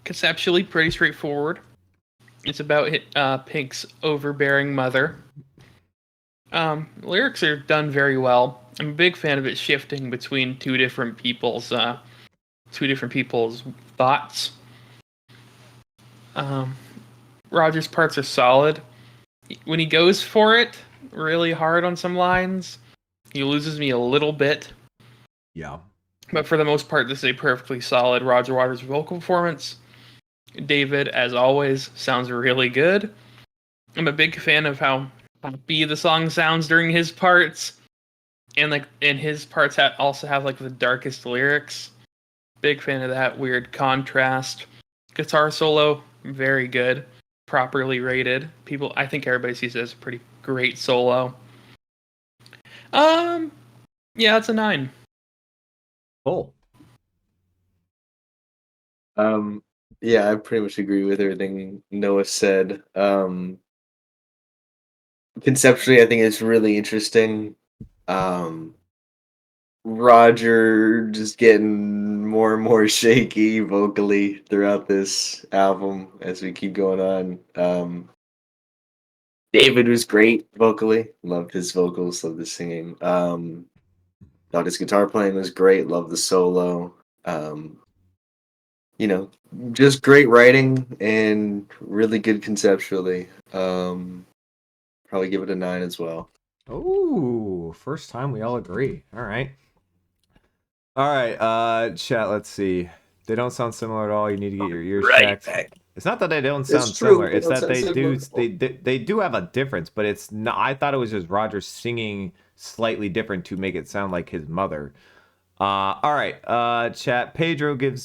S3: conceptually pretty straightforward. It's about Pink's overbearing mother. Lyrics are done very well. I'm a big fan of it shifting between two different people's thoughts. Roger's parts are solid. When he goes for it really hard on some lines, he loses me a little bit.
S1: Yeah.
S3: But for the most part, this is a perfectly solid Roger Waters vocal performance. David, as always, sounds really good. I'm a big fan of how happy the song sounds during his parts, and his parts also have like the darkest lyrics. Big fan of that weird contrast. Guitar solo, very good, properly rated. I think everybody sees it as a pretty great solo. Yeah, it's a 9.
S1: Cool.
S2: Yeah, I pretty much agree with everything Noah said. Conceptually, I think it's really interesting. Roger just getting more and more shaky vocally throughout this album as we keep going on. David was great vocally. Loved his vocals, loved his singing. Thought his guitar playing was great, loved the solo. Just great writing and really good conceptually. Probably give it a 9 as well.
S1: Oh, first time we all agree. All right. Chat, let's see. They don't sound similar at all. You need to get your ears checked. It's not that they don't sound
S2: true,
S1: similar.
S2: they
S1: It's
S2: don't
S1: that
S2: sound
S1: they do have a difference, but it's not. I thought it was just Roger singing slightly different to make it sound like his mother. All right. Chat. Pedro just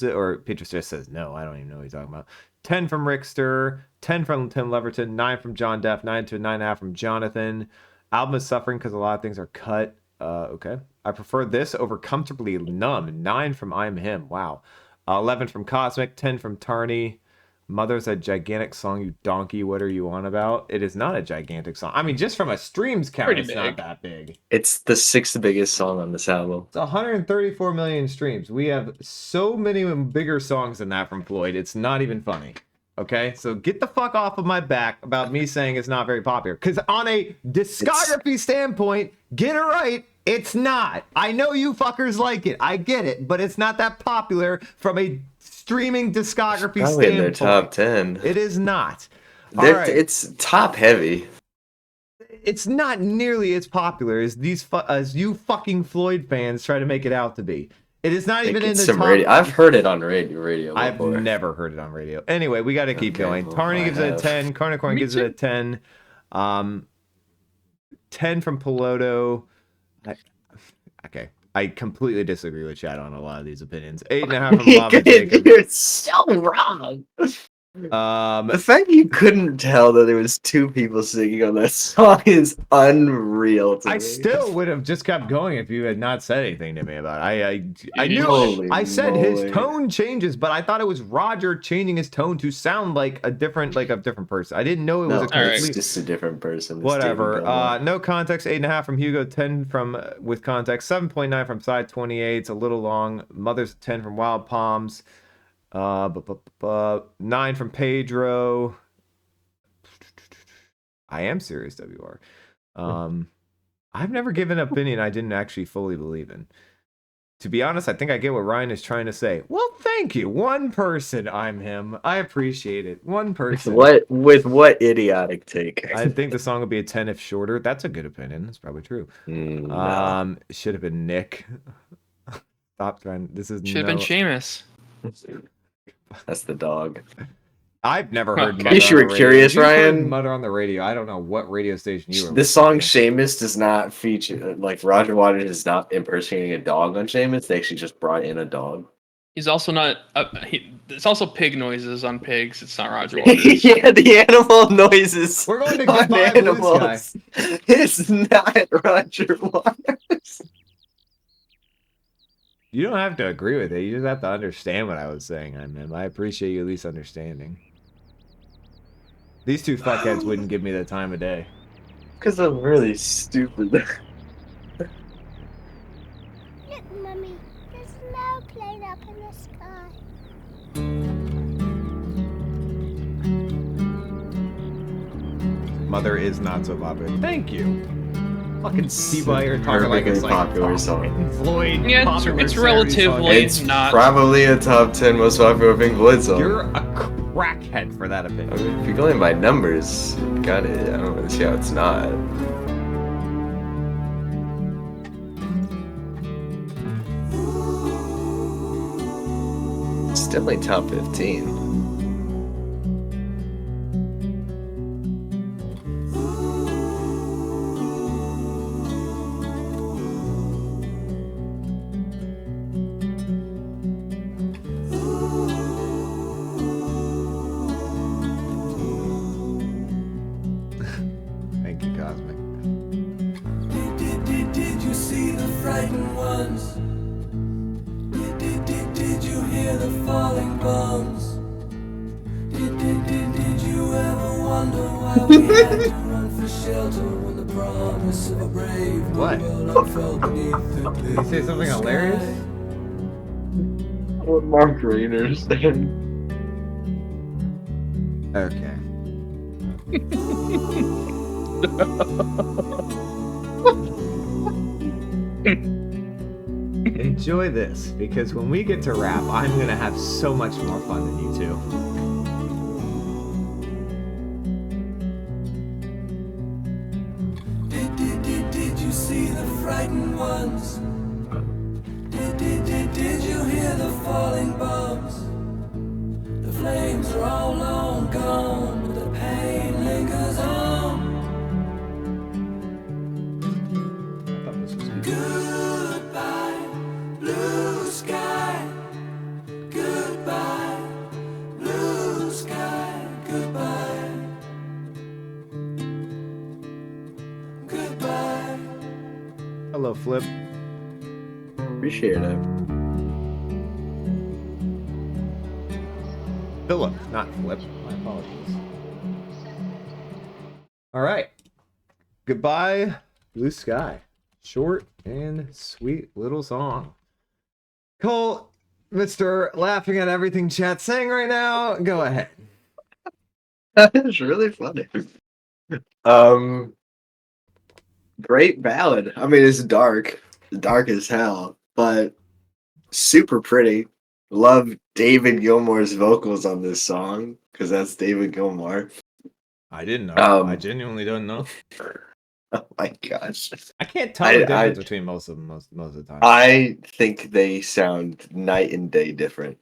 S1: says no. I don't even know what he's talking about. 10 from Rickster, 10 from Tim Leverton, 9 from John Deff, 9 to 9.5 from Jonathan. Album is suffering because a lot of things are cut. Okay. I prefer this over Comfortably Numb. 9 from I'm Him. Wow. 11 from Cosmic, 10 from Tarney. Mother's a gigantic song, you donkey. What are you on about? It is not a gigantic song. I mean, just from a streams count,
S3: Pretty
S1: it's
S3: big.
S1: not that big.
S2: It's the 6th biggest song on this album.
S1: It's 134 million streams. We have so many bigger songs than that from Floyd. It's not even funny. Okay, so get the fuck off of my back about me saying it's not very popular. Because on a discography standpoint, get it right, it's not. I know you fuckers like it. I get it, but it's not that popular from a streaming discography
S2: Probably in
S1: standpoint.
S2: their top 10.
S1: It is not. All right.
S2: It's top heavy.
S1: It's not nearly as popular as as you fucking Floyd fans try to make it out to be. It is not even in the top.
S2: I've heard it on radio
S1: I've
S2: before.
S1: never heard it on radio. Anyway, we got to keep going.
S2: well,
S1: Tarney
S2: I
S1: gives it a
S2: have.
S1: 10. Carnicorn gives it a 10. 10 from Piloto. Okay. I completely disagree with Chad on a lot of these opinions. 8.5 from Lava Jacob.
S2: You're so wrong. The fact you couldn't tell that there was 2 people singing on that song is unreal to me.
S1: I still would have just kept going if you had not said anything to me about it. I knew.
S2: Holy
S1: I said
S2: moly.
S1: his tone changes, but I thought it was Roger changing his tone to sound like a different person. I didn't know it was a complete.
S2: It's just a different person. It's
S1: Whatever.
S2: David Gilmour.
S1: No context. 8.5 from Hugo. 10 from with context. 7.9 from Side 28. It's a little long. Mother's 10 from Wild Palms. 9 from Pedro. I am serious, WR. I've never given an opinion I didn't actually fully believe in. To be honest, I think I get what Ryan is trying to say. Well, thank you. One person, I'm him. I appreciate it. One person.
S2: With what idiotic take?
S1: I think the song would be a 10 if shorter. That's a good opinion. That's probably true.
S2: No.
S1: It should have been Nick. Stop trying. This is
S3: Should have been Seamus.
S2: That's the dog.
S1: I've never heard
S3: Okay.
S1: Mother
S2: You
S1: on the
S2: were
S1: radio.
S2: curious,
S1: You heard
S2: Ryan?
S1: Mother on the radio. I don't know what radio station you were.
S2: The song
S1: listening
S2: Seamus does not feature, like, Roger Waters is not impersonating a dog on Seamus. They actually just brought in a dog.
S3: He's also not. It's also pig noises on pigs. It's not Roger Waters.
S2: Yeah, the animal noises.
S1: We're going to
S2: on
S1: Goodbye Blue Sky.
S2: animals. It's not Roger Waters.
S1: You don't have to agree with it. You just have to understand what I was saying. I appreciate you at least understanding. These two fuckheads wouldn't give me the time of day.
S2: Because I'm really stupid.
S5: Look, Mummy, there's no plane up in the sky.
S1: Mother is not so popular. Thank you. Fucking T-Buyer talking like it's like
S2: popular song.
S1: Floyd.
S3: Yeah,
S1: popular
S3: it's
S1: Saturday
S3: relatively-
S1: song.
S2: It's
S3: not-
S2: probably a top 10 most popular Pink Floyd song.
S1: You're a crackhead for that
S2: I
S1: opinion.
S2: mean, if you're going by numbers, got it. I don't really see how it's not. It's definitely top 15.
S1: Thank you, Cosmic.
S4: Did you see the frightened ones? Did you hear the falling bombs? Did you ever wonder why we had to run for shelter when the promise of a brave new
S1: What?
S4: world unfurled beneath the
S1: Did you say something hilarious?
S2: What Mark Rayner said.
S1: Okay. Enjoy this, because when we get to rap, I'm gonna have so much more fun than you two.
S4: Did you see the frightened ones? Did you hear the falling bombs? The flames are all long gone, but the pain lingers on.
S1: I thought this was good.
S4: Goodbye, blue sky. Goodbye, blue sky. Goodbye. Goodbye.
S1: Hello, Flip.
S2: Appreciate it.
S1: Philip, not Flip. My apologies. All right. Goodbye, Blue Sky. Short and sweet little song. Cole, Mr. Laughing at everything chat's saying right now, go ahead.
S2: That is really funny. Great ballad. I mean, it's dark as hell, but super pretty. Love David Gilmour's vocals on this song because that's David Gilmour.
S1: I didn't know. I
S2: Um,
S1: genuinely don't know.
S2: Oh my gosh.
S1: I can't tell the difference between most of them most of the time.
S2: I think they sound night and day different.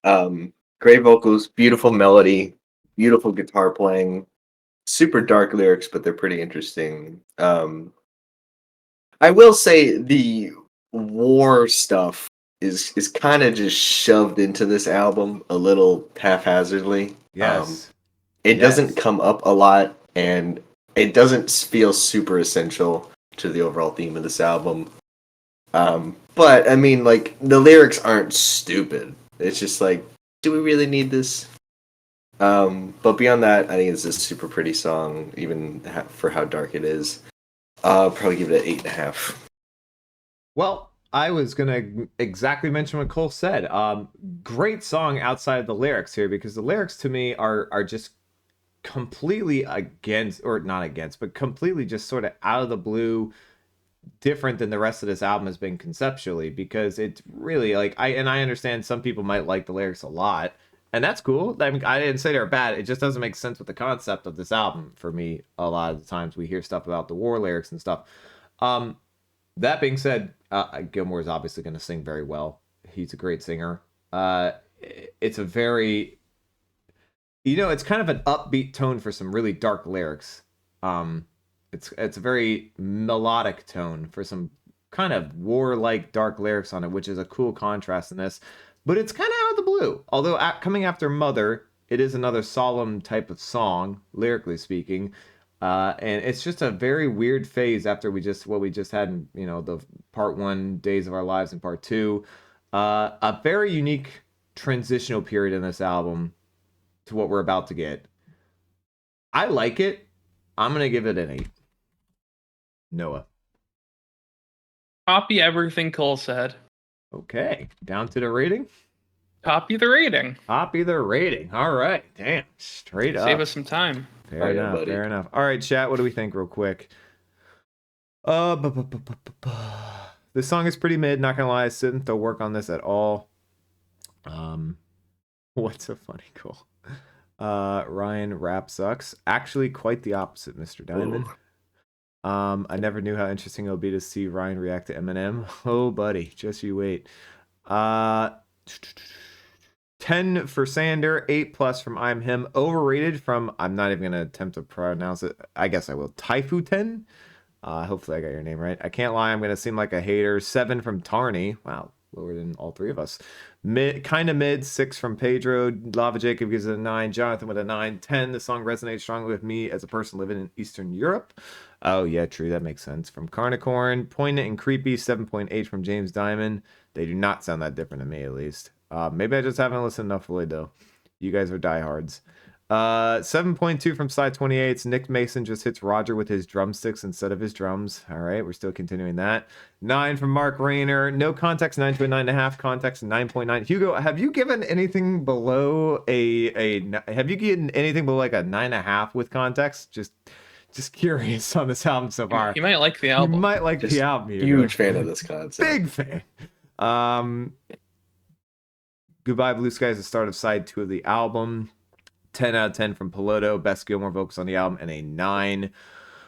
S2: Great vocals, beautiful melody, beautiful guitar playing, super dark lyrics, but they're pretty interesting. I will say the war stuff is kind of just shoved into this album a little haphazardly.
S1: Yes.
S2: It
S1: Yes.
S2: doesn't come up a lot, and it doesn't feel super essential to the overall theme of this album. But I mean, like, the lyrics aren't stupid. It's just like, do we really need this? But beyond that, I think it's a super pretty song, even for how dark it is. I'll probably give it an 8.5.
S1: Well, I was gonna exactly mention what Cole said. Great song outside of the lyrics here, because the lyrics to me are just completely against, or not against, but completely just sort of out of the blue, different than the rest of this album has been conceptually, because it's really like I understand some people might like the lyrics a lot, and that's cool. I mean, I didn't say they're bad. It just doesn't make sense with the concept of this album for me. A lot of the times we hear stuff about the war lyrics and stuff. That being said, Gilmore is obviously going to sing very well. He's a great singer. It's a very, it's kind of an upbeat tone for some really dark lyrics. It's a very melodic tone for some kind of warlike dark lyrics on it, which is a cool contrast in this. But it's kind of out of the blue. Although coming after Mother, it is another solemn type of song, lyrically speaking. And it's just a very weird phase after we just had in, the part 1, Days of Our Lives, and part 2. A very unique transitional period in this album to what we're about to get. I like it. I'm going to give it an 8. Noah.
S3: Copy everything Cole said.
S1: Okay, down to the rating.
S3: Copy the rating.
S1: Copy the rating. All right, damn, straight up.
S3: Save us some time.
S1: Fair enough.
S2: Buddy.
S1: Fair enough. All right, chat. What do we think, real quick? This song is pretty mid. Not gonna lie, I didn't throw work on this at all. What's so funny, Cole? Ryan rap sucks. Actually, quite the opposite, Mr. Diamond.
S2: Ooh.
S1: I never knew how interesting it would be to see Ryan react to Eminem. Oh, buddy, just you wait. 10 for Sander, 8+ from I'm Him. Overrated from, I'm not even going to attempt to pronounce it. I guess I will. Taifu10? Hopefully I got your name right. I can't lie, I'm going to seem like a hater. 7 from Tarney. Wow, lower than all three of us. Kind of mid. 6 from Pedro. Lava Jacob gives it a 9. Jonathan with a 9. 10. The song resonates strongly with me as a person living in Eastern Europe. Oh, yeah, true. That makes sense. From Carnicorn. Poignant and creepy. 7.8 from James Diamond. They do not sound that different to me, at least. Maybe I just haven't listened enough Floyd, though. You guys are diehards. 7.2 from Side 28's. Nick Mason just hits Roger with his drumsticks instead of his drums. All right, we're still continuing that. 9 from Mark Rayner. No context, 9 to a 9.5. Context, 9.9. Hugo, have you given anything below have you given anything below like a 9.5 with context? Just curious on this album so far.
S3: You might like the album.
S1: You might like the album. Hugo.
S2: Huge fan of this concept.
S1: Big fan. Goodbye Blue Sky is the start of side 2 of the album. 10 out of 10 from Piloto. Best Gilmore vocals on the album. And a 9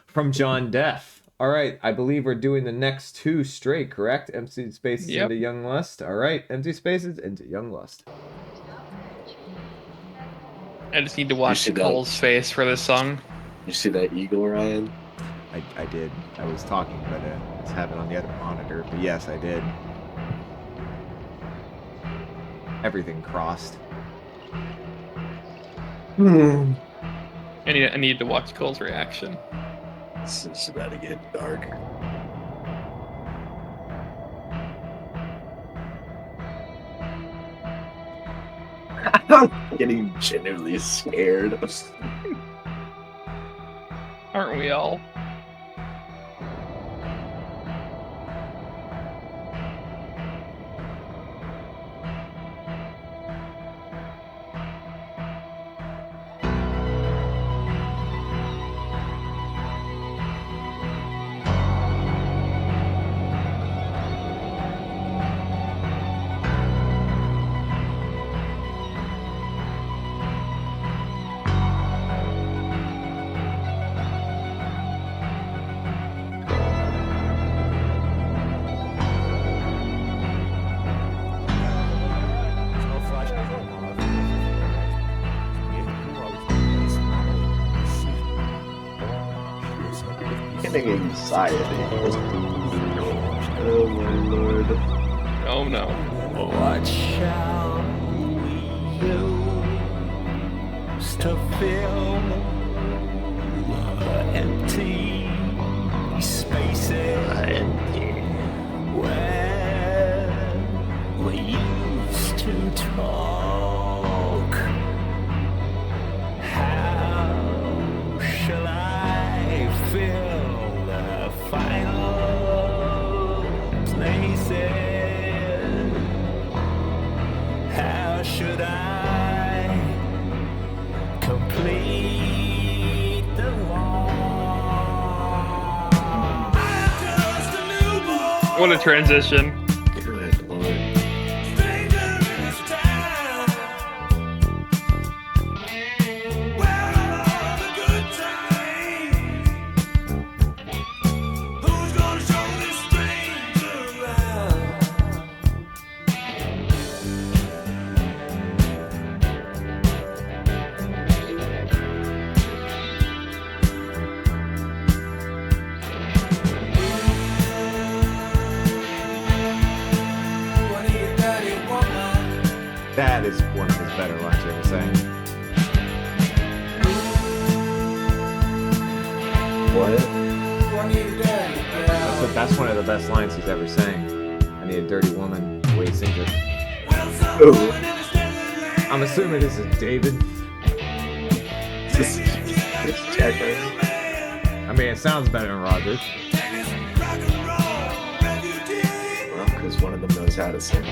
S1: from John Deff. All right. I believe we're doing the next 2 straight, correct? Empty Spaces into Young Lust. All right. Empty Spaces into Young Lust.
S3: I just need to watch Cole's face for this song.
S2: You see that eagle, Ryan?
S1: I did. I was talking, but I was having it on the other monitor. But yes, I did. Everything crossed.
S3: I need to watch Cole's reaction.
S2: It's about to get dark. I'm getting genuinely scared.
S3: Aren't we all?
S2: Getting anxiety. Oh my lord.
S3: Oh no.
S4: What shall we use to fill the empty spaces where we used to talk? How shall I fill the final places? How should I complete
S3: What a transition.
S2: Good lord.
S1: That is one of his better lines you ever sang.
S2: What?
S1: That's one of the best lines he's ever sang. I need a dirty woman. The way he sings it.
S2: Ooh.
S1: I'm assuming this is David.
S2: It's Jagger.
S1: I mean, it sounds better than Roger.
S2: Well, because one of them knows how to sing.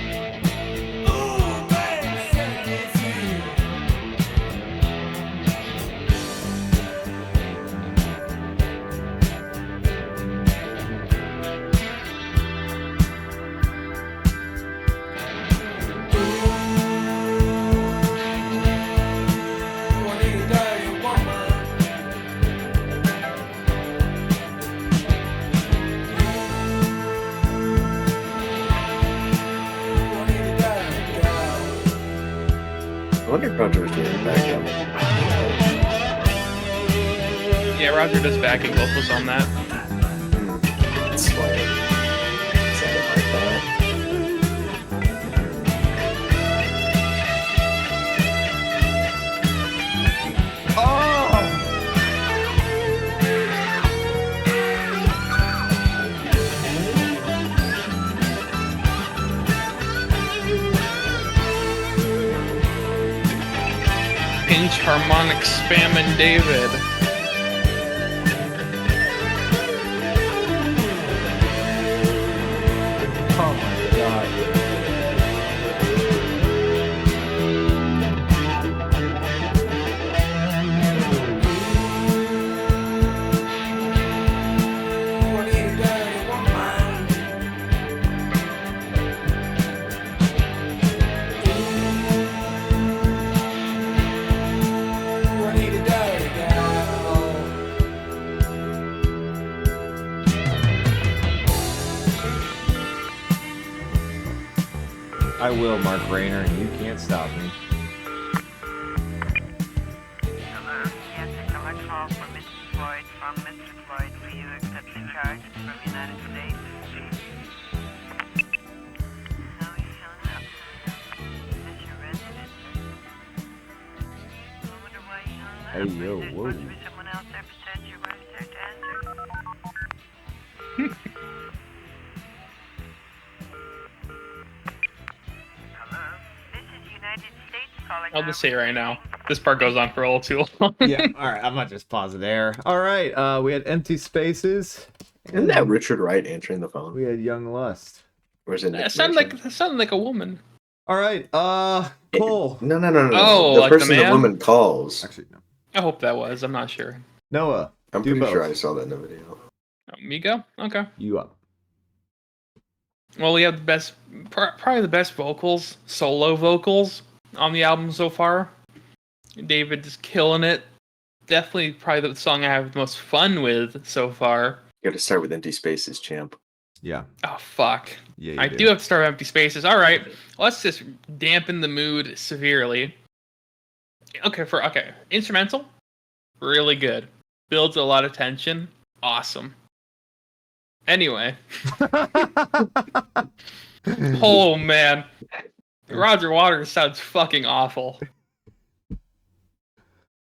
S2: I wonder if Roger was doing backup.
S3: Yeah, Roger does backing vocals on that.
S2: It's like something like that.
S3: Pinch harmonic spamming David.
S1: Oh my god. I will, Mark Rayner, and you can't stop me.
S6: Hello, yes, I collect call from Mrs. Floyd. From Mr. Floyd, will you accept the charge from the United States? No, you hung up. Is this your residence? I wonder why you hung up.
S1: Hey, yo,
S6: Is there
S1: whoa.
S6: supposed to be someone else there besides your wife there to answer? Hello, this is United States calling.
S3: I'll just say it right now. This part goes on for a little too long.
S1: Yeah, alright, I might just pause it there. Alright, we had empty spaces.
S2: Isn't that Richard Wright answering the phone?
S1: We had Young Lust.
S2: Or is it Nick
S3: That sounded
S2: Mason?
S3: like that sounded like a woman.
S1: Alright, Cole.
S2: No.
S3: Oh,
S2: the
S3: like the
S2: person the
S3: man?
S2: woman calls.
S1: Actually, no.
S3: I hope that was. I'm not sure.
S1: Noah,
S2: I'm
S1: do
S2: pretty
S1: both.
S2: sure I saw that in the video.
S3: Oh, Migo? Okay.
S1: You up.
S3: Well, we have the best, probably the best vocals, solo vocals on the album so far. David is killing it. Definitely, probably the song I have the most fun with so far.
S2: You gotta start with Empty Spaces, champ.
S1: Yeah.
S3: Oh fuck!
S1: Yeah, you
S3: I do have to start with Empty Spaces. All right, let's just dampen the mood severely. Okay, instrumental, really good. Builds a lot of tension. Awesome. Anyway, oh man, Roger Waters sounds fucking awful.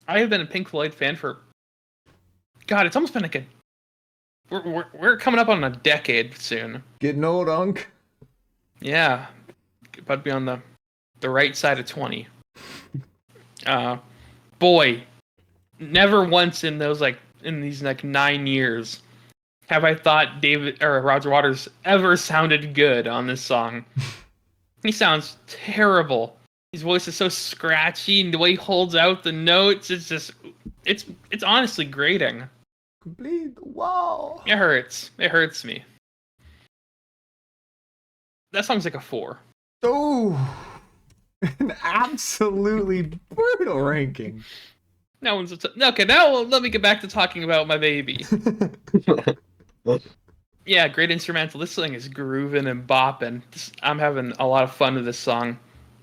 S3: I have been a Pink Floyd fan for, God, it's almost been like we're coming up on a decade soon.
S1: Getting old, Unc.
S3: Yeah, about to be on the right side of 20. Boy, never once in these 9 years have I thought David or Roger Waters ever sounded good on this song. He sounds terrible. His voice is so scratchy, and the way he holds out the notes, it's honestly grating.
S1: Complete the wall.
S3: It hurts. It hurts me. That song's like a 4.
S1: Oh, an absolutely brutal ranking.
S3: That one's okay. Now let me get back to talking about my baby. Yeah, great instrumental. This thing is grooving and bopping. I'm having a lot of fun with this song.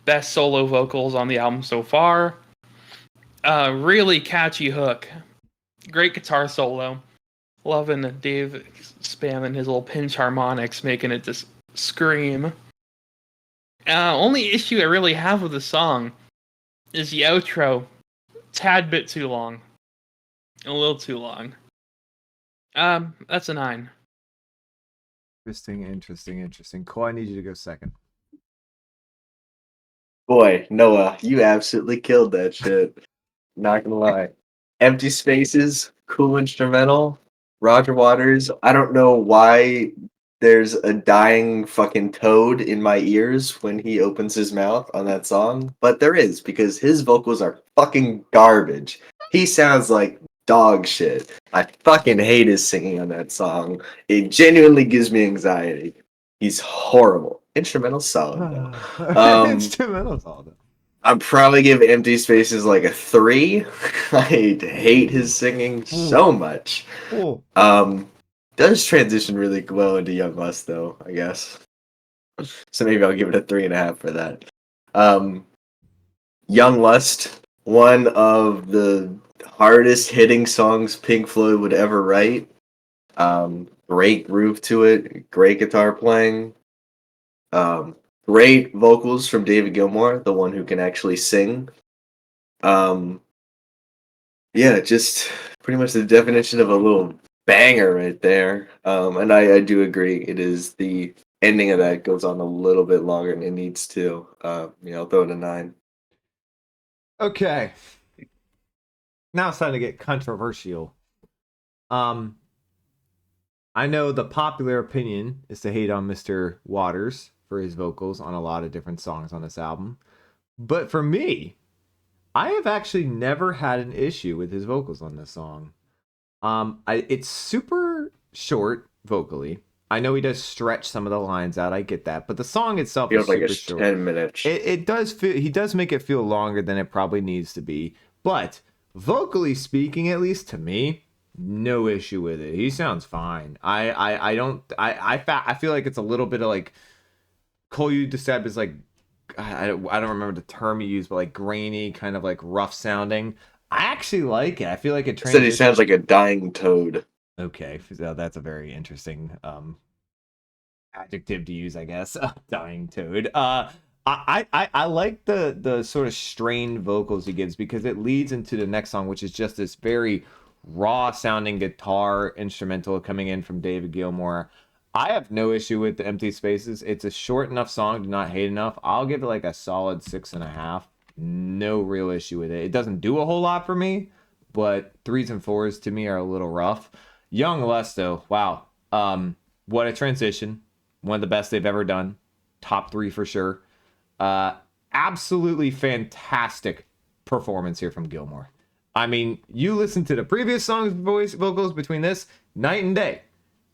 S3: Best solo vocals on the album so far. Really catchy hook. Great guitar solo. Loving Dave spamming his little pinch harmonics, making it just scream. Only issue I really have with the song is the outro. Tad bit too long. A little too long. That's a 9.
S1: Interesting. Cole, I need you to go second.
S2: Boy, Noah, you absolutely killed that shit. Not gonna lie. Empty Spaces, cool instrumental. Roger Waters, I don't know why there's a dying fucking toad in my ears when he opens his mouth on that song, but there is because his vocals are fucking garbage. He sounds like dog shit. I fucking hate his singing on that song. It genuinely gives me anxiety. He's horrible. Instrumental solid though.
S1: Instrumental solid.
S2: I'd probably give Empty Spaces like a 3. I hate his singing so much.
S1: Cool.
S2: Does transition really well into Young Lust though, I guess. So maybe I'll give it a 3.5 for that. Young Lust, one of the hardest hitting songs Pink Floyd would ever write. Great groove to it, great guitar playing. Great vocals from David Gilmour, the one who can actually sing. Yeah, just pretty much the definition of a little banger right there. And I do agree. It is the ending of that goes on a little bit longer than it needs to. I'll throw it a 9.
S1: Okay. Now it's time to get controversial. I know the popular opinion is to hate on Mr. Waters for his vocals on a lot of different songs on this album. But for me, I have actually never had an issue with his vocals on this song. It's super short vocally. I know he does stretch some of the lines out. I get that, but the song itself
S2: Feels
S1: is
S2: like
S1: super
S2: it's
S1: short.
S2: 10 minutes.
S1: It does feel, he does make it feel longer than it probably needs to be, but vocally speaking, at least to me, no issue with it. He sounds fine. I feel like it's a little bit of like Cole, you described as like I don't remember the term you used, but like grainy, kind of like rough sounding. I actually like it. I feel like it
S2: Said he
S1: transitions.
S2: sounds like a dying toad.
S1: Okay, so that's a very interesting adjective to use, I guess. Dying toad. I like the sort of strained vocals he gives because it leads into the next song, which is just this very raw sounding guitar instrumental coming in from David Gilmour. I have no issue with the Empty Spaces. It's a short enough song to not hate enough. I'll give it like a solid 6.5. No real issue with it. It doesn't do a whole lot for me, but 3s and 4s to me are a little rough. Young Lust though, wow. What a transition. One of the best they've ever done. Top 3 for sure. Absolutely fantastic performance here from Gilmour. I mean, you listen to the previous song's vocals between this, night and day.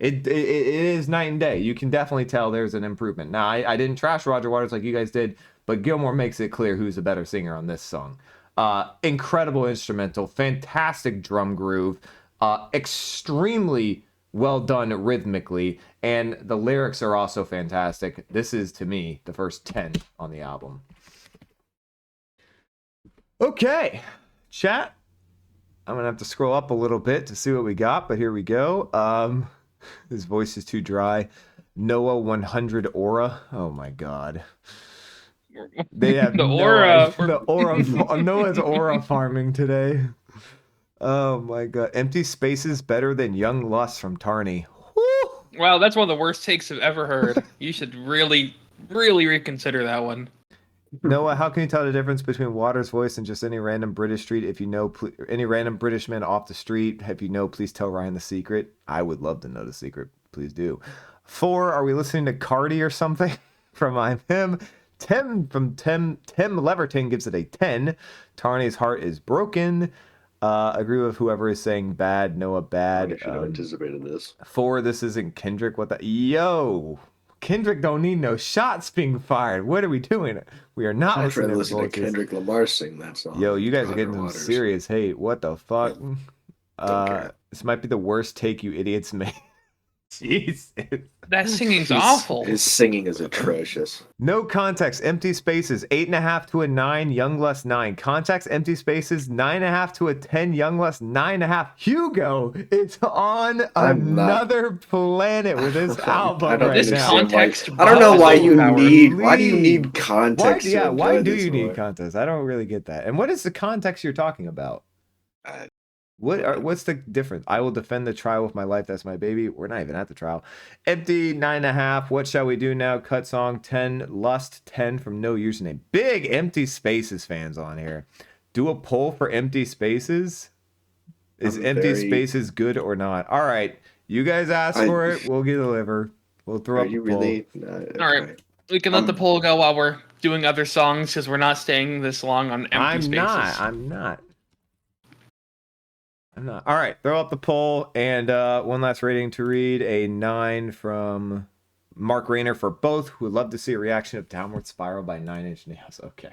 S1: It is night and day. You can definitely tell there's an improvement. Now, I didn't trash Roger Waters like you guys did, but Gilmour makes it clear who's a better singer on this song. Incredible instrumental, fantastic drum groove, extremely well done rhythmically, and the lyrics are also fantastic. This is, to me, the first 10 on the album. Okay, chat. I'm going to have to scroll up a little bit to see what we got, but here we go. His voice is too dry. Noah 100 Aura. Oh my god. They have
S3: The
S1: no
S3: aura.
S1: idea. The aura. Noah's aura farming today. Oh my god. Empty Spaces better than Young Lust from Tarney. Woo!
S3: Wow, that's one of the worst takes I've ever heard. You should really, really reconsider that one.
S1: Noah, how can you tell the difference between Waters' voice and just any random British street? If you know any random British man off the street, if you know, please tell Ryan the secret. I would love to know the secret. Please do. 4, are we listening to Cardi or something? From I'm Him. 10 from Tim Leverton gives it a 10. Tarney's heart is broken. Agree with whoever is saying bad. Noah bad.
S2: I should have anticipated this.
S1: 4, this isn't Kendrick. What the? Yo! Kendrick don't need no shots being fired. What are we doing? We are not
S2: I'm trying to
S1: listening
S2: listen to Kendrick Lamar sing that song.
S1: Yo, you guys are
S2: Roger
S1: getting some
S2: Waters.
S1: serious hate. What the fuck?
S2: Don't care.
S1: This might be the worst take you idiots made. Jesus.
S3: That singing's
S2: His-
S3: awful.
S2: His singing is atrocious.
S1: No context, empty spaces, 8.5 to a 9, Young Less 9. Context, empty spaces, 9.5 to a 10, Young Less 9.5. Hugo is on
S2: I'm not-
S1: another planet with this album
S2: I don't
S1: right
S3: This
S1: now.
S3: context
S2: I don't know
S3: is
S2: why you
S3: overpowered.
S2: need. Why do you
S1: Please.
S2: need context? to
S1: Why
S2: enjoy
S1: do
S2: this
S1: you need
S2: more?
S1: context? I don't really get that. And what is the context you're talking about?
S2: I-
S1: What's the difference? I will defend the trial with my life. That's my baby. We're not even at the trial. Empty 9.5. What shall we do now? Cut song 10. Lust 10 from no username. Big Empty Spaces fans on here. Do a poll for Empty Spaces. Is
S2: I'm
S1: Empty
S2: very-
S1: Spaces good or not? All right, you guys ask for it. We'll deliver. We'll throw
S2: Are
S1: up
S2: you
S1: a poll.
S2: really?
S3: All right. We can let the poll go while we're doing other songs because we're not staying this long on empty spaces.
S1: I'm not. All right, throw up the poll and one last rating to read. A 9 from Mark Rayner for both, who would love to see a reaction of Downward Spiral by 9 Inch Nails. Okay.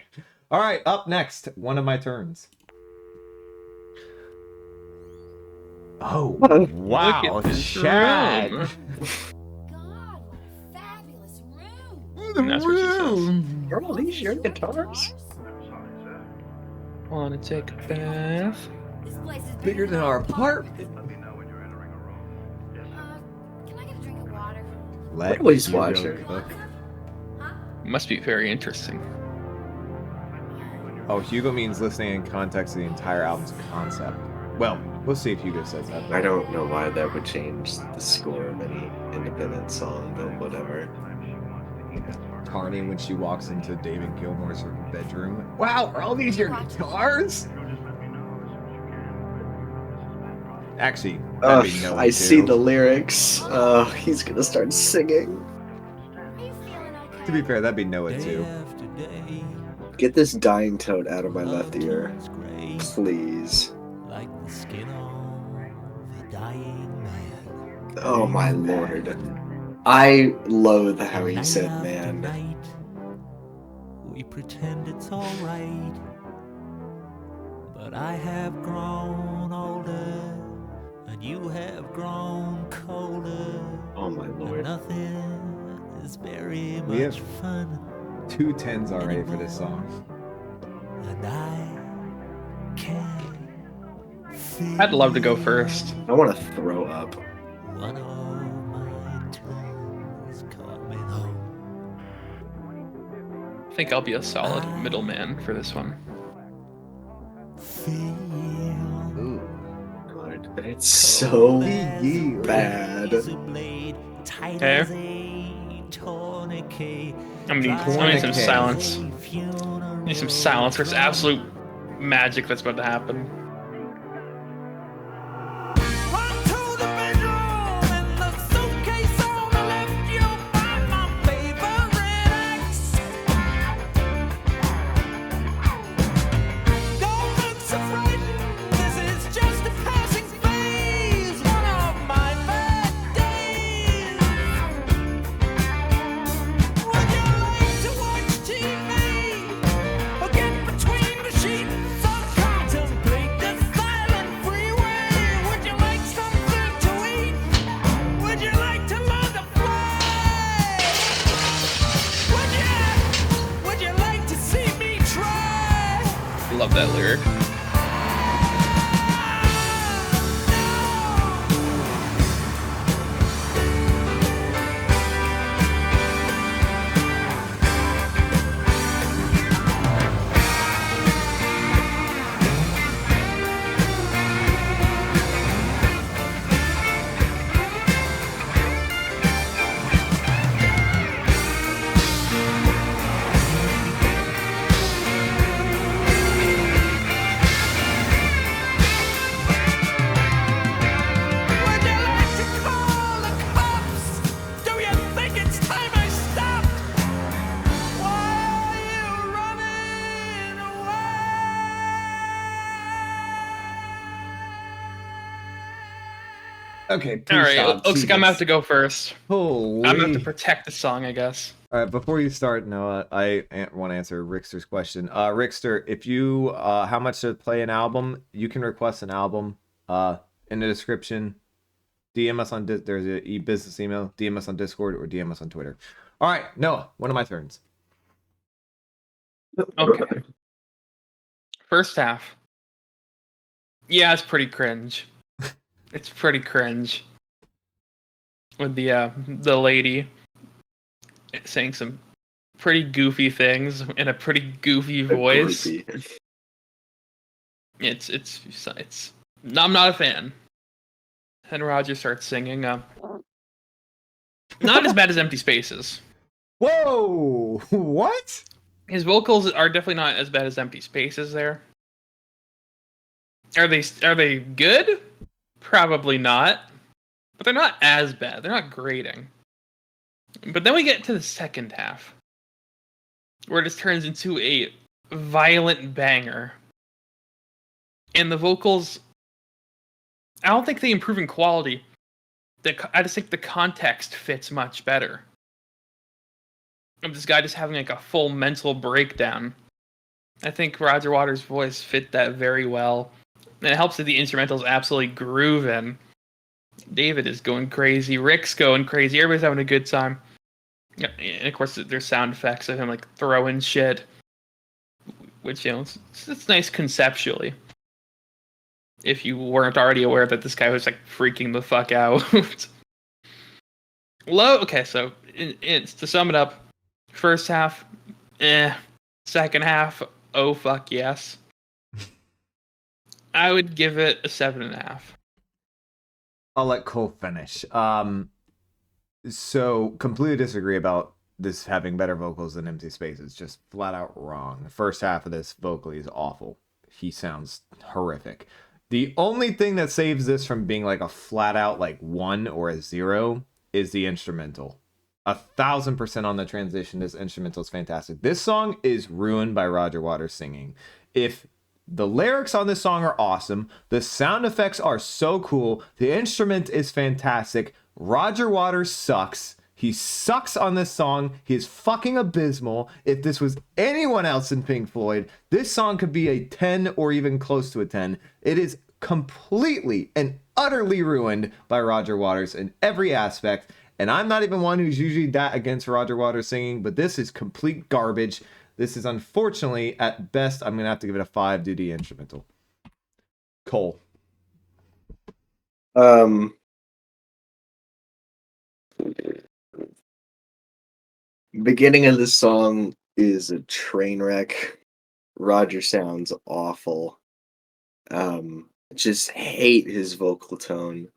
S1: All right, up next, one of my turns. Oh, wow,
S3: Look at this
S1: Chad.
S3: room.
S7: God, what a fabulous room!
S3: And that's what she says.
S2: Are all these your guitars?
S3: Want to take a bath?
S7: This place is
S1: Bigger than our apartment.
S7: Can I get a drink of water?
S1: Let
S2: What are we
S1: Hugo
S2: watching?
S1: cook.
S3: Must be very interesting.
S1: Oh, Hugo means listening in context of the entire album's concept. Well, we'll see if Hugo says that.
S2: I don't know why that would change the score of any independent song, but whatever.
S1: Tarney when she walks into David Gilmour's bedroom. Wow, are all these your guitars? Actually, that'd be no
S2: I see the lyrics. He's gonna start singing.
S7: Are you feeling okay?
S1: To be fair, that'd be Noah too.
S2: Get this dying toad out of my left ear, please.
S8: Like the skin of a dying man.
S2: Oh my lord. I loathe how he said man.
S8: Night, we pretend it's alright. But I have grown older, and you have grown colder.
S2: Oh my
S8: And
S2: lord.
S8: nothing is very
S1: We
S8: much
S1: have-
S8: fun.
S1: 2 10s already for this song.
S8: And I can feel
S3: I'd love to go first.
S2: I want to throw up.
S8: one of my toes coming home.
S3: I think I'll be a solid middleman for this one.
S8: Feel
S2: God, it's so bad.
S3: Okay. I need some silence. I need some silence. There's absolute magic that's about to happen.
S8: Run to the bedroom and the suitcase on the left, you'll find my favorite ex. Don't look so frightened, this is just a passing phase, one of my bad days. Would you like to watch TV or get between the sheets or contemplate the silent freeway? Would you like something to eat? Would you like to learn to fly? Would you like to see me try?
S3: Love that lyric.
S1: Okay, please
S3: All right,
S1: stop.
S3: looks like I'm gonna have to
S1: Jesus.
S3: go first.
S1: Holy.
S3: I'm gonna have to protect the song, I guess.
S1: All right, before you start, Noah, I want to answer Rickster's question. Rickster, if you how much to play an album, you can request an album in the description. DM us on there's a e-business email, DM us on Discord, or DM us on Twitter. All right, Noah, one of my turns.
S3: Okay. First half. Yeah, it's pretty cringe. It's pretty cringe. With the lady saying some pretty goofy things in a pretty goofy voice. It's no, I'm not a fan. And Roger starts singing. Not as bad as Empty Spaces.
S1: Whoa! What?
S3: His vocals are definitely not as bad as Empty Spaces. There. Are they good? Probably not. But they're not as bad. They're not grating. But then we get to the second half, where it just turns into a violent banger. And the vocals, I don't think they improve in quality. I just think the context fits much better. Of this guy just having like a full mental breakdown. I think Roger Waters' voice fit that very well. And it helps that the instrumental's absolutely grooving. David is going crazy. Rick's going crazy. Everybody's having a good time. And of course, there's sound effects of him like throwing shit, which it's nice conceptually. If you weren't already aware that this guy was like freaking the fuck out. Okay, so it's to sum it up, first half, second half, oh fuck yes. I would give it a 7.5.
S1: I'll let Cole finish. So completely disagree about this having better vocals than Empty Spaces. Just flat out wrong. The first half of this vocally is awful. He sounds horrific. The only thing that saves this from being like a flat out like 1 or a 0 is the instrumental. 1,000% on the transition. This instrumental is fantastic. This song is ruined by Roger Waters singing. If the lyrics on this song are awesome, the sound effects are so cool, the instrument is fantastic, Roger Waters sucks. He sucks on this song. He is fucking abysmal. If this was anyone else in Pink Floyd, this song could be a 10 or even close to a 10. It is completely and utterly ruined by Roger Waters in every aspect. And I'm not even one who's usually that against Roger Waters singing, but this is complete garbage. This is unfortunately, at best, I'm going to have to give it a 5 due to the instrumental. Cole.
S2: Beginning of the song is a train wreck. Roger sounds awful. Just hate his vocal tone.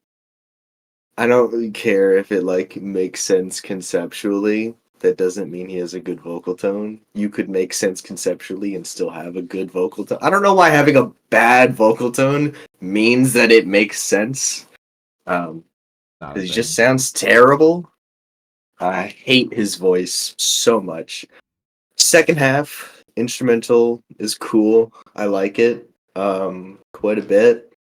S2: I don't really care if it like makes sense conceptually. That doesn't mean he has a good vocal tone. You could make sense conceptually and still have a good vocal tone. I don't know why having a bad vocal tone means that it makes sense. He just sounds terrible. I hate his voice so much. Second half, instrumental is cool. I like it quite a bit.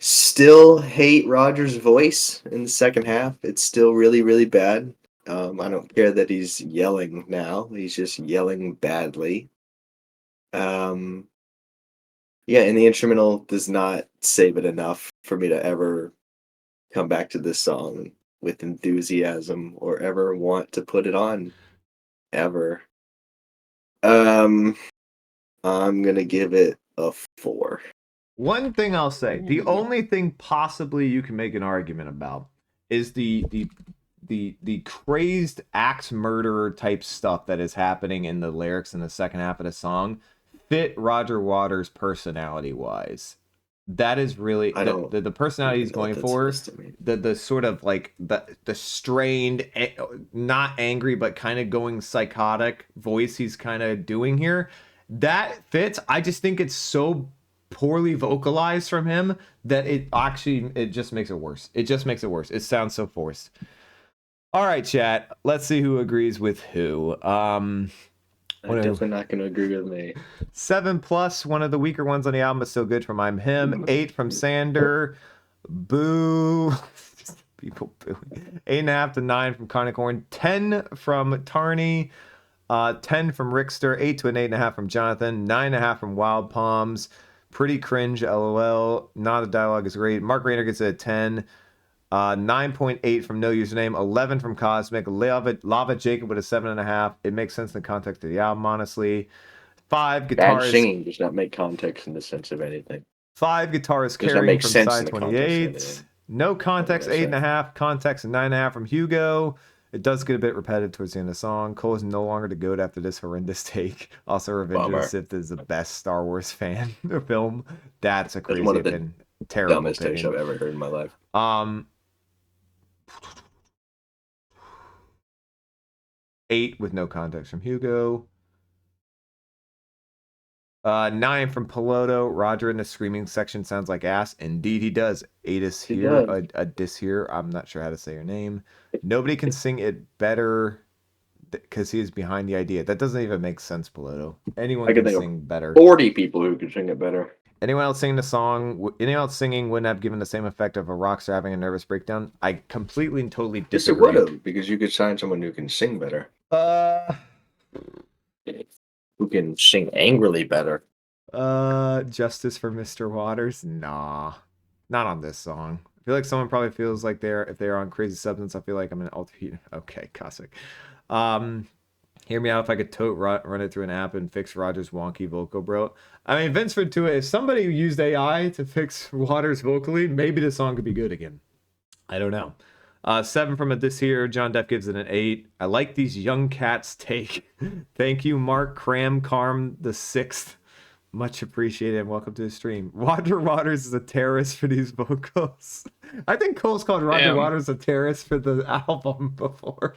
S2: Still hate Roger's voice in the second half. It's still really, really bad. I don't care that he's yelling now. He's just yelling badly. Yeah, and the instrumental does not save it enough for me to ever come back to this song with enthusiasm or ever want to put it on. Ever. I'm gonna give it a 4.
S1: One thing I'll say, the only thing possibly you can make an argument about is the crazed axe murderer type stuff that is happening in the lyrics in the second half of the song fit Roger Waters personality wise. That is really the personality he's going for. The sort of like the strained, not angry but kind of going psychotic voice he's kind of doing here. That fits. I just think it's so poorly vocalized from him that it just makes it worse. It just makes it worse. It sounds so forced. All right, chat. Let's see who agrees with who.
S2: I'm definitely not going to agree with me.
S1: 7+, one of the weaker ones on the album, but still good from I'm Him. 8 from Sander. Boo. People booing. 8.5 to 9 from Conicorn. 10 from Tarney. 10 from Rickster. 8 to an 8.5 from Jonathan. 9.5 from Wild Palms. Pretty cringe, LOL. Not a dialogue is great. Mark Rayner gets it at 10. 9.8 from No Username. 11 from Cosmic. Lava Jacob with a 7.5. It makes sense in the context of the album, honestly. 5
S2: Bad
S1: guitars.
S2: singing does not make context in the sense of anything.
S1: 5 guitars
S2: Does that
S1: carrying
S2: make
S1: from
S2: sense in
S1: side
S2: the context of
S1: 28.
S2: anything?
S1: No context,
S2: What did I say?
S1: 8.5. Context, 9.5 from Hugo. It does get a bit repetitive towards the end of the song. Cole is no longer the GOAT after this horrendous take. Also, Revenge of the
S2: Bummer.
S1: Sith is the best Star Wars fan film. That's a crazy
S2: one of the
S1: opinion. Terrible
S2: Dumbest takes
S1: opinion.
S2: I've ever heard in my life.
S1: 8 with no context from Hugo. 9 from Piloto. Roger in the screaming section sounds like ass. Indeed, he does. 8 is
S2: He
S1: here.
S2: does.
S1: A diss here. I'm not sure how to say your name. Nobody can sing it better because he is behind the idea. That doesn't even make sense, Piloto. Anyone
S2: I
S1: can
S2: can think of
S1: sing better.
S2: 40 people who could sing it better.
S1: Anyone else singing the song, anyone else singing wouldn't have given the same effect of a rock star having a nervous breakdown. I completely and totally
S2: Yes, it
S1: disagree.
S2: would have, because you could sign someone who can sing better. Who can sing angrily better.
S1: Justice for Mr. Waters? Nah. Not on this song. I feel like someone probably feels like if they're on Crazy Substance, I feel like I'm an alter. Okay, Cossack. Hear me out if I could run it through an app and fix Roger's wonky vocal, bro. I mean, Vince Ventura, if somebody used AI to fix Waters vocally, maybe the song could be good again. I don't know. 7 from a this here. John Depp gives it an 8. I like these young cats take. Thank you, Mark Cram Carm the 6th. Much appreciated and welcome to the stream. Roger Waters is a terrorist for these vocals. I think Cole's called Roger
S3: Damn.
S1: Waters a terrorist for the album before.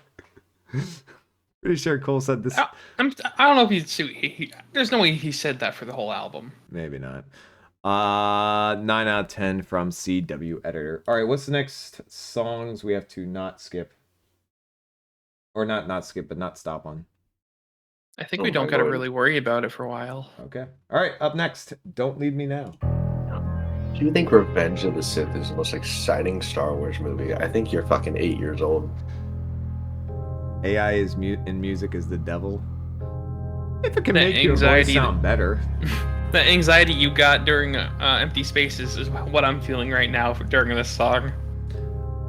S1: Pretty sure Cole said this.
S3: I don't know if he there's no way he said that for the whole album.
S1: Maybe not. 9 out of 10 from CW Editor. All right, what's the next songs we have to not skip? Or not skip, but not stop on.
S3: I think
S2: Oh
S3: we don't
S2: my
S3: got to
S2: Lord.
S3: really worry about it for a while.
S1: Okay. All right, up next, Don't Leave Me Now.
S2: Do you think Revenge of the Sith is the most exciting Star Wars movie? I think you're fucking 8 years old.
S1: AI is in music is the devil. If it can
S3: The
S1: make your voice
S3: anxiety
S1: sound better.
S3: The anxiety you got during Empty Spaces is what I'm feeling right now during this song.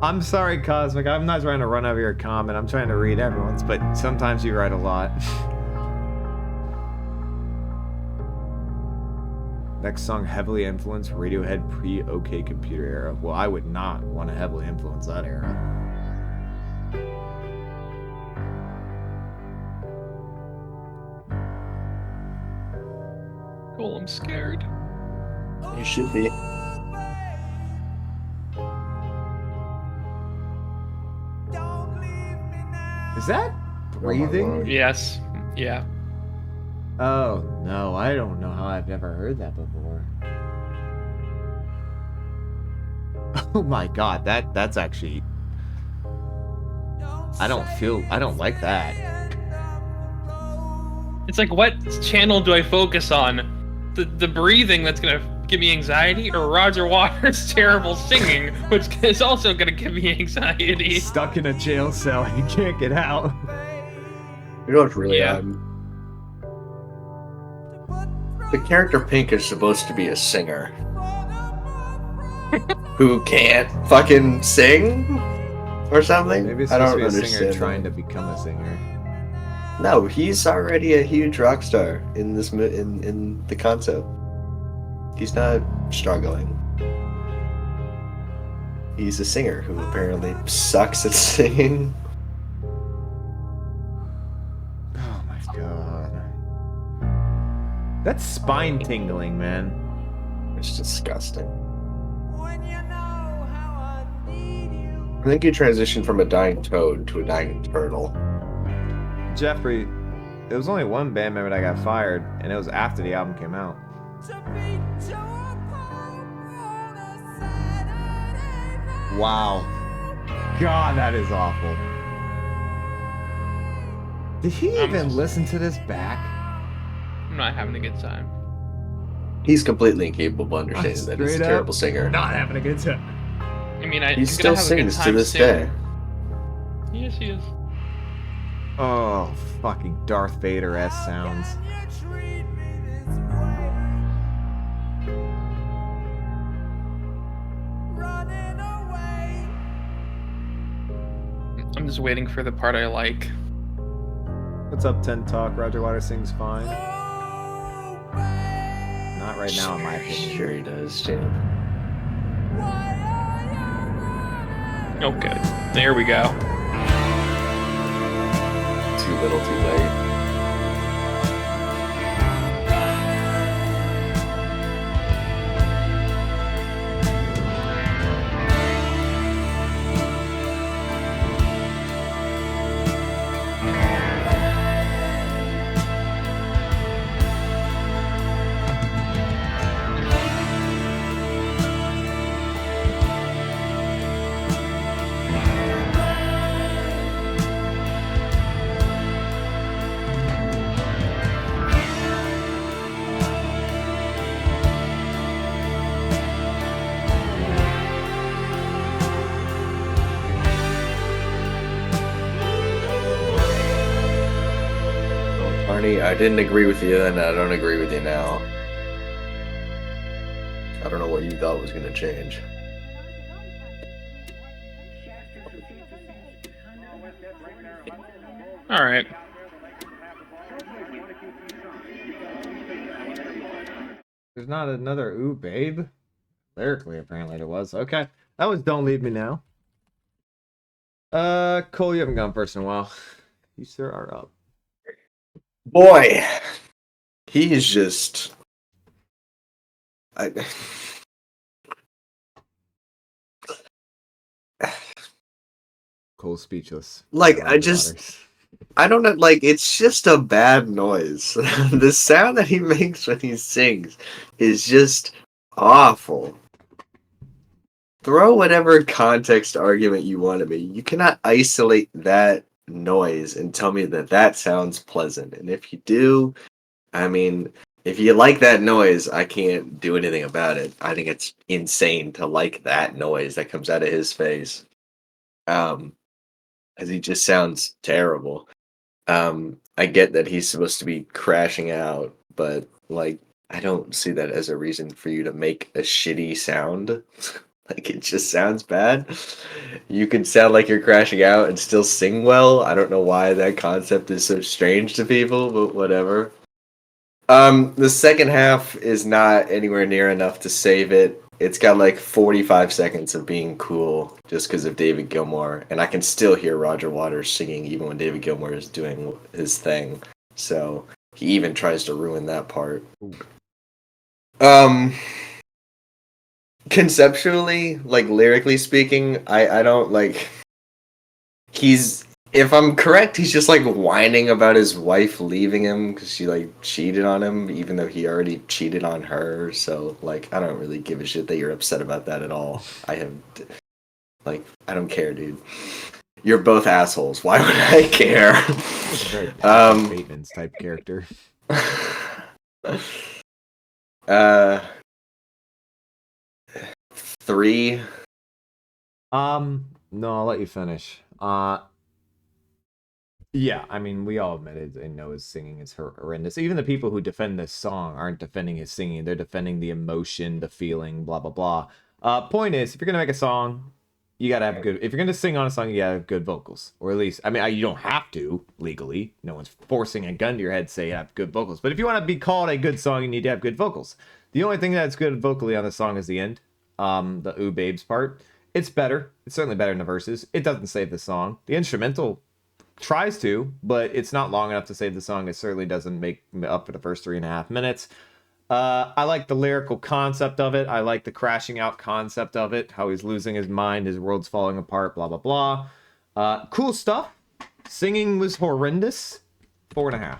S1: I'm sorry, Cosmic. I'm not trying to run over your comment. I'm trying to read everyone's, but sometimes you write a lot. Next song, heavily influenced Radiohead pre-OK Computer era. Well, I would not want to heavily influence that era.
S3: Cool, I'm scared.
S2: You should be.
S1: Is that breathing?
S3: Yes. Yeah.
S1: Oh, no. I don't know how I've never heard that before. Oh my god, that's actually... I don't like that.
S3: It's like, what channel do I focus on? The breathing that's gonna give me anxiety, or Roger Waters' terrible singing, which is also gonna give me anxiety?
S1: Stuck in a jail cell, you can't get out.
S2: You know what's really
S3: Yeah.
S2: odd? The character Pink is supposed to be a singer. Who can't fucking sing? Or something?
S1: Maybe it's
S2: I
S1: supposed
S2: don't
S1: to be a singer
S2: understand.
S1: trying to become a singer.
S2: No, he's already a huge rock star in this in the concept. He's not struggling. He's a singer who apparently sucks at singing.
S1: Oh my god. That's spine tingling, man.
S2: It's disgusting. I think he transitioned from a dying toad to a dying turtle.
S1: Jeffrey, there was only one band member that got fired, and it was after the album came out. Wow. God, that is awful. Did he even listen to this back?
S3: I'm not having a good time.
S2: He's completely incapable of understanding that he's a
S1: Straight up
S2: terrible singer.
S1: Not having a good time.
S3: I mean,
S2: He
S3: he's
S2: still
S3: gonna have a good
S2: sings to
S3: time
S2: this
S3: soon.
S2: day.
S3: Yes, he is.
S1: Oh, fucking Darth Vader-esque sounds.
S3: I'm just waiting for the part I like.
S1: What's up, 10 Talk? Roger Waters sings fine. Not right now, in my opinion.
S2: Sure he does, too.
S3: Okay, there we go.
S2: Too little, too late. Arnie, I didn't agree with you then, I don't agree with you now. I don't know what you thought was gonna change.
S3: All right.
S1: There's not another ooh, babe. Lyrically, apparently there was. Okay. That was Don't Leave Me Now. Cole, you haven't gone first in a while. You sir are up.
S2: Boy, he is just.
S1: Cole's speechless.
S2: Like,
S1: Roger
S2: I just.
S1: Waters.
S2: I don't know, like, it's just a bad noise. The sound that he makes when he sings is just awful. Throw whatever context argument you want at me. You cannot isolate that noise and tell me that that sounds pleasant. And if you do, I mean, if you like that noise, I can't do anything about it. I think it's insane to like that noise that comes out of his face. As he just sounds terrible. I get that he's supposed to be crashing out, but like I don't see that as a reason for you to make a shitty sound. Like it just sounds bad. You can sound like you're crashing out and still sing well. I don't know why that concept is so strange to people, but whatever. The second half is not anywhere near enough to save it. It's got like 45 seconds of being cool just because of David Gilmour, and I can still hear Roger Waters singing even when David Gilmour is doing his thing. So he even tries to ruin that part. Conceptually, like lyrically speaking, I don't like. He's, if I'm correct, he's just like whining about his wife leaving him because she like cheated on him, even though he already cheated on her. So like, I don't really give a shit that you're upset about that at all. I don't care, dude. You're both assholes. Why would I care?
S1: Very Bateman's type character.
S2: 3.
S1: No, I'll let you finish. Yeah, I mean, we all admitted and know his singing is horrendous. Even the people who defend this song aren't defending his singing. They're defending the emotion, the feeling, blah, blah, blah. Point is, if you're going to make a song, you got to have good... If you're going to sing on a song, you got to have good vocals. Or at least, I mean, you don't have to, legally. No one's forcing a gun to your head to say you have good vocals. But if you want to be called a good song, you need to have good vocals. The only thing that's good vocally on the song is the end. The Ooh Babes part. It's better. It's certainly better than the verses. It doesn't save the song. The instrumental tries to, but it's not long enough to save the song. It certainly doesn't make up for the first 3.5 minutes. I like the lyrical concept of it. I like the crashing out concept of it. How he's losing his mind, his world's falling apart, blah, blah, blah. Cool stuff. Singing was horrendous. 4.5.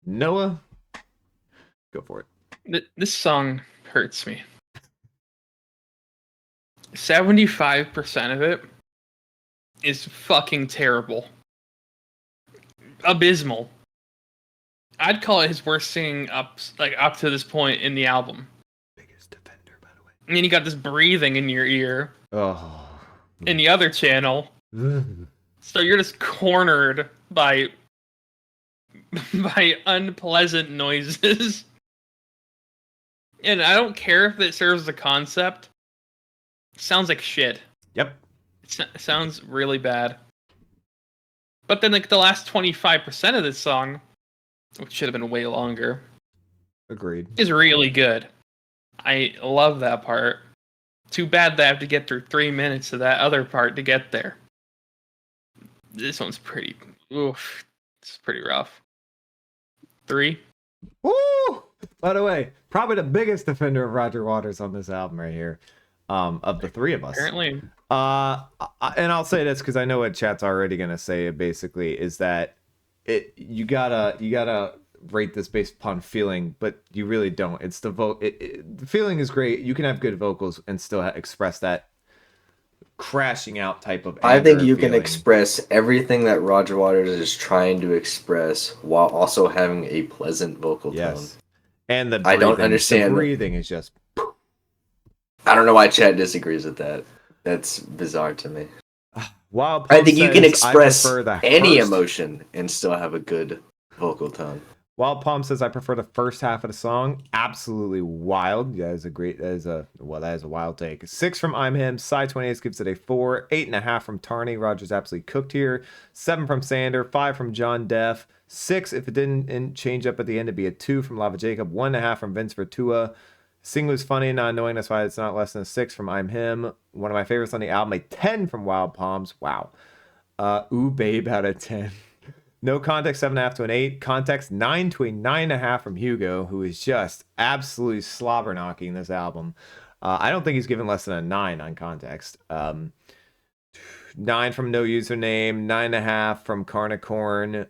S1: Noah, go for it.
S3: This song hurts me. 75% of it is fucking terrible. Abysmal. I'd call it his worst singing up to this point in the album.
S1: Biggest defender, by the way.
S3: I mean, you got this breathing in your ear.
S1: Oh.
S3: in the other channel. So you're just cornered by unpleasant noises. And I don't care if it serves the concept. It sounds like shit.
S1: Yep.
S3: It sounds really bad. But then like the last 25% of this song, which should have been way longer,
S1: Agreed.
S3: is really good. I love that part. Too bad that I have to get through 3 minutes of that other part to get there. This one's pretty. Oof. It's pretty rough. 3.
S1: Woo! By the way, probably the biggest defender of Roger Waters on this album right here, of the three of us.
S3: Apparently.
S1: And I'll say this because I know what chat's already gonna say. Basically, is that you gotta rate this based upon feeling, but you really don't. It's the the feeling is great. You can have good vocals and still express that crashing out type of.
S2: I think
S1: anger
S2: you can
S1: feeling.
S2: express everything that Roger Waters is trying to express while also having a pleasant vocal tone.
S1: Yes, and the
S2: I don't
S1: breathing-
S2: understand.
S1: The breathing is just.
S2: I don't know why Chad disagrees with that. That's bizarre to me.
S1: Wild
S2: I
S1: Pump
S2: think you can
S1: says, "I
S2: express
S1: prefer the
S2: any
S1: first-"
S2: emotion and still have a good vocal tone.
S1: Wild Palm says, "I prefer the first half of the song." Absolutely wild. Yeah, that is a wild take. 6 from I'm Him. Side 28 gives it a 4. 8.5 from Tarney. Roger's absolutely cooked here. 7 from Sander. 5 from John Deff. 6, if it didn't change up at the end, it'd be a 2 from Lava Jacob. 1.5 from Vince Vertua. Sing was funny, not annoying. That's why it's not less than a 6 from I'm Him. One of my favorites on the album, a 10 from Wild Palms. Wow. Ooh Babe out of 10. No Context, 7.5 to an 8. Context, 9 to a 9.5 from Hugo, who is just absolutely slobber knocking this album. I don't think he's given less than a 9 on Context. 9 from No Username, 9.5 from Carnicorn.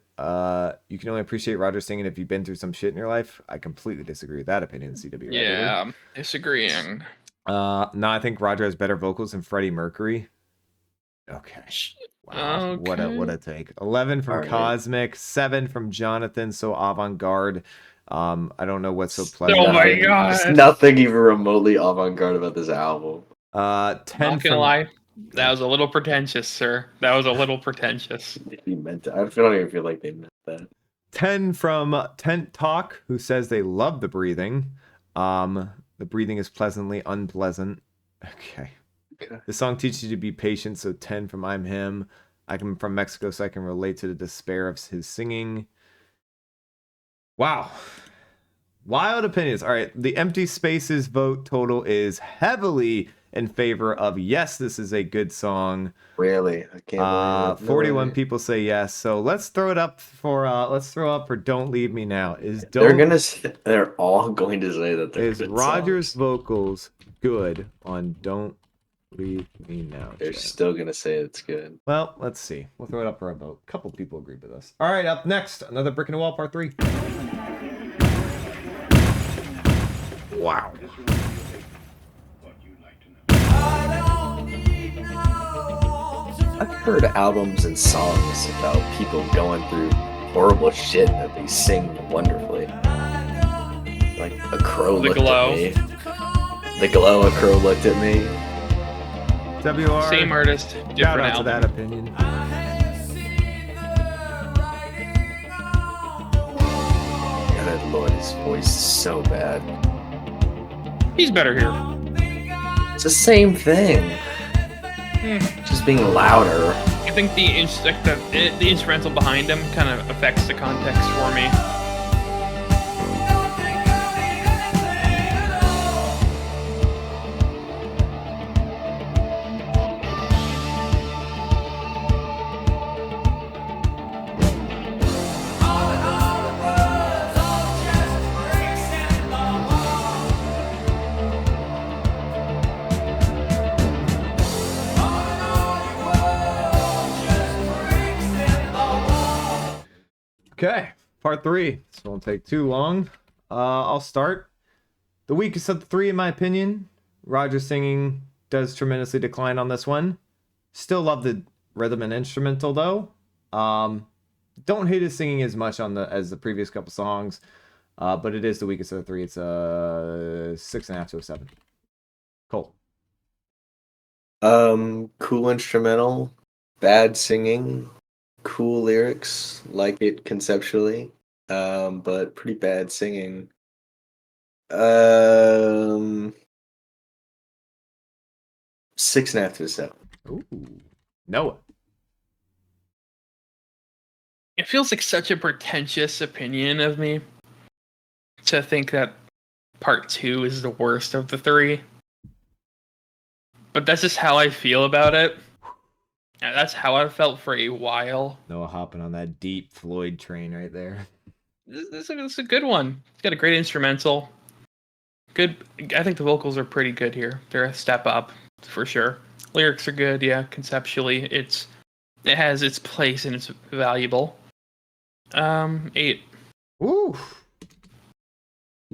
S1: You can only appreciate Roger singing if you've been through some shit in your life. I completely disagree with that opinion, CW.
S3: Yeah, disagreeing.
S1: No, I think Roger has better vocals than Freddie Mercury. Okay. Wow,
S3: Okay.
S1: what a take. 11 from
S2: All right.
S1: Cosmic, 7 from Jonathan, so avant-garde. I don't know what's so pleasant.
S3: Oh my
S2: There's
S3: god.
S2: nothing even remotely avant-garde about this album.
S1: 10
S3: Not
S1: from
S3: gonna lie. That was a little pretentious, sir. That was a little pretentious.
S2: He meant to. I don't even feel like they meant that.
S1: 10 from Tent Talk, who says they love the breathing. The breathing is pleasantly unpleasant. Okay. The song teaches you to be patient, so 10 from I'm Him. I'm from Mexico, so I can relate to the despair of his singing. Wow. Wild opinions. All right, the Empty Spaces vote total is heavily in favor of yes, this is a good song.
S2: Really? I can't believe it.
S1: 41
S2: way.
S1: people say yes. So let's throw up for Don't Leave Me Now.
S2: They're all going to say that they're
S1: Is
S2: good
S1: Roger's
S2: songs.
S1: vocals good on Don't Leave Me Now?
S2: They're
S1: Chad?
S2: still gonna say it's good.
S1: Well, let's see. We'll throw it up for a vote. A couple people agree with us. All right, up next, another Brick in the Wall Part 3. Wow.
S2: I've heard albums and songs about people going through horrible shit that they sing wonderfully. Like A Crow
S3: The
S2: Looked
S3: Glow.
S2: at Me. The Glow, A Crow Looked at Me.
S1: WR.
S3: Same artist,
S1: Shout
S3: different
S1: out to
S3: album.
S1: that opinion.
S2: God, Lord, his voice is so bad.
S3: He's better here.
S2: It's the same thing. Just being louder.
S3: I think the instrumental behind him kind of affects the context for me.
S1: Okay, part 3. This won't take too long. I'll start. The weakest of the 3, in my opinion. Roger singing does tremendously decline on this one. Still love the rhythm and instrumental though. Don't hate his singing as much as the previous couple songs, but it is the weakest of the 3. It's a 6.5 to a 7. Cool.
S2: Cool instrumental, bad singing, cool lyrics, like it conceptually, but pretty bad singing. Um, 6.5 to 7.
S1: Ooh. Noah.
S3: It feels like such a pretentious opinion of me to think that part 2 is the worst of the 3. But that's just how I feel about it. And that's how I felt for a while.
S1: Noah hopping on that deep Floyd train right there.
S3: This is a good one. It's got a great instrumental. Good. I think the vocals are pretty good here. They're a step up for sure. Lyrics are good. Yeah, conceptually, it has its place and it's valuable. 8.
S1: Woo.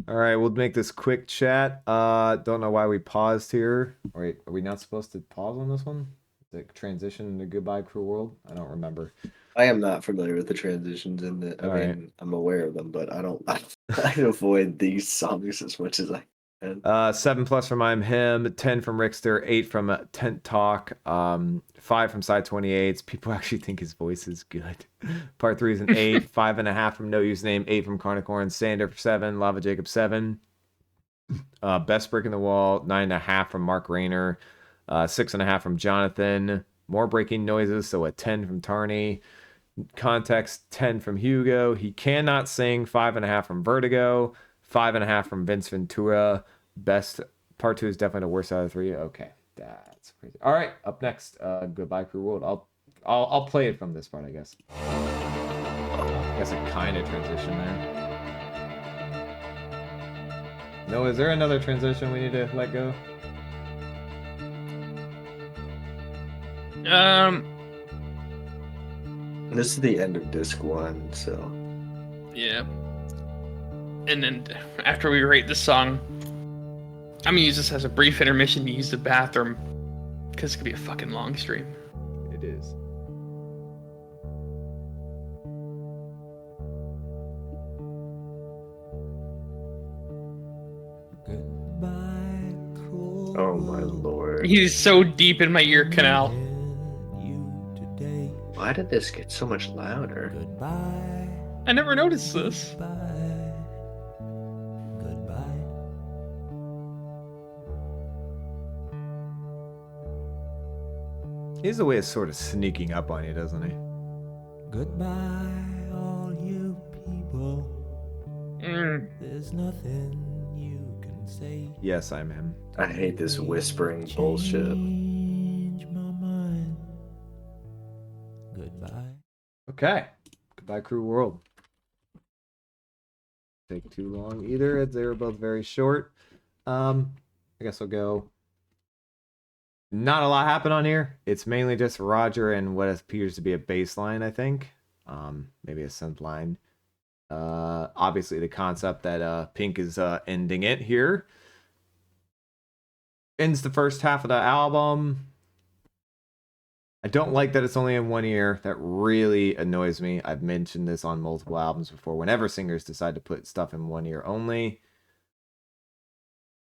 S1: All right, we'll make this quick chat. Don't know why we paused here. Wait, are we not supposed to pause on this one? The transition into Goodbye Cruel World? I don't remember.
S2: I am not familiar with the transitions in it. I
S1: Alright.
S2: mean, I'm aware of them, but I don't. I avoid these songs as much as I can.
S1: 7+ from I'm Him, 10 from Rickster, 8 from Tent Talk, 5 from Side 28s. People actually think his voice is good. Part 3 is an 8, 5.5 from No Username, 8 from Carnicorn, Sander for 7, Lava Jacob 7. Best Brick in the Wall, 9.5 from Mark Rayner, 6.5 from Jonathan. More breaking noises, so a 10 from Tarney. Context, 10 from Hugo. He cannot sing, 5.5 from Vertigo, 5.5 from Vince Ventura. Best part 2 is definitely the worst out of the 3. Okay, that's crazy. All right, up next, Goodbye Cruel World. I'll play it from this part, I guess. I guess a kind of transition there. No, is there another transition we need to let go?
S2: This is the end of disc 1, so.
S3: Yeah. And then after we rate this song, I'm gonna use this as a brief intermission to use the bathroom because it could be a fucking long stream.
S1: It is.
S4: Goodbye, cruel
S2: Oh my lord.
S3: He's so deep in my ear canal.
S4: you today.
S2: Why did this get so much louder?
S4: Goodbye,
S3: I never noticed this.
S4: goodbye, goodbye.
S1: He has a way of sort of sneaking up on you, doesn't he?
S4: Goodbye, all you people. There's nothing you can say.
S1: Yes, I'm him.
S2: I hate this whispering bullshit.
S4: Change my mind. Goodbye.
S1: Okay. Goodbye, Cruel World. Take too long either, as they were both very short. I guess I'll go. Not a lot happened on here. It's mainly just Roger and what appears to be a bass line, I think. Maybe a synth line. Obviously the concept that Pink is ending it here. Ends the first half of the album. I don't like that it's only in one ear. That really annoys me. I've mentioned this on multiple albums before. Whenever singers decide to put stuff in one ear only.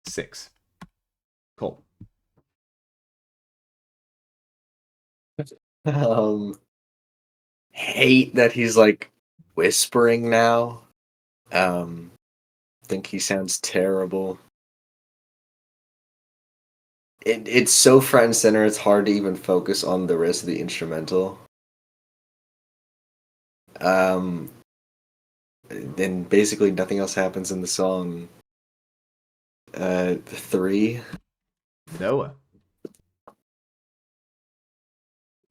S1: 6. Cool.
S2: Hate that he's like whispering now. Think he sounds terrible. It's so front and center, it's hard to even focus on the rest of the instrumental. Then basically nothing else happens in the song. 3.
S1: Noah.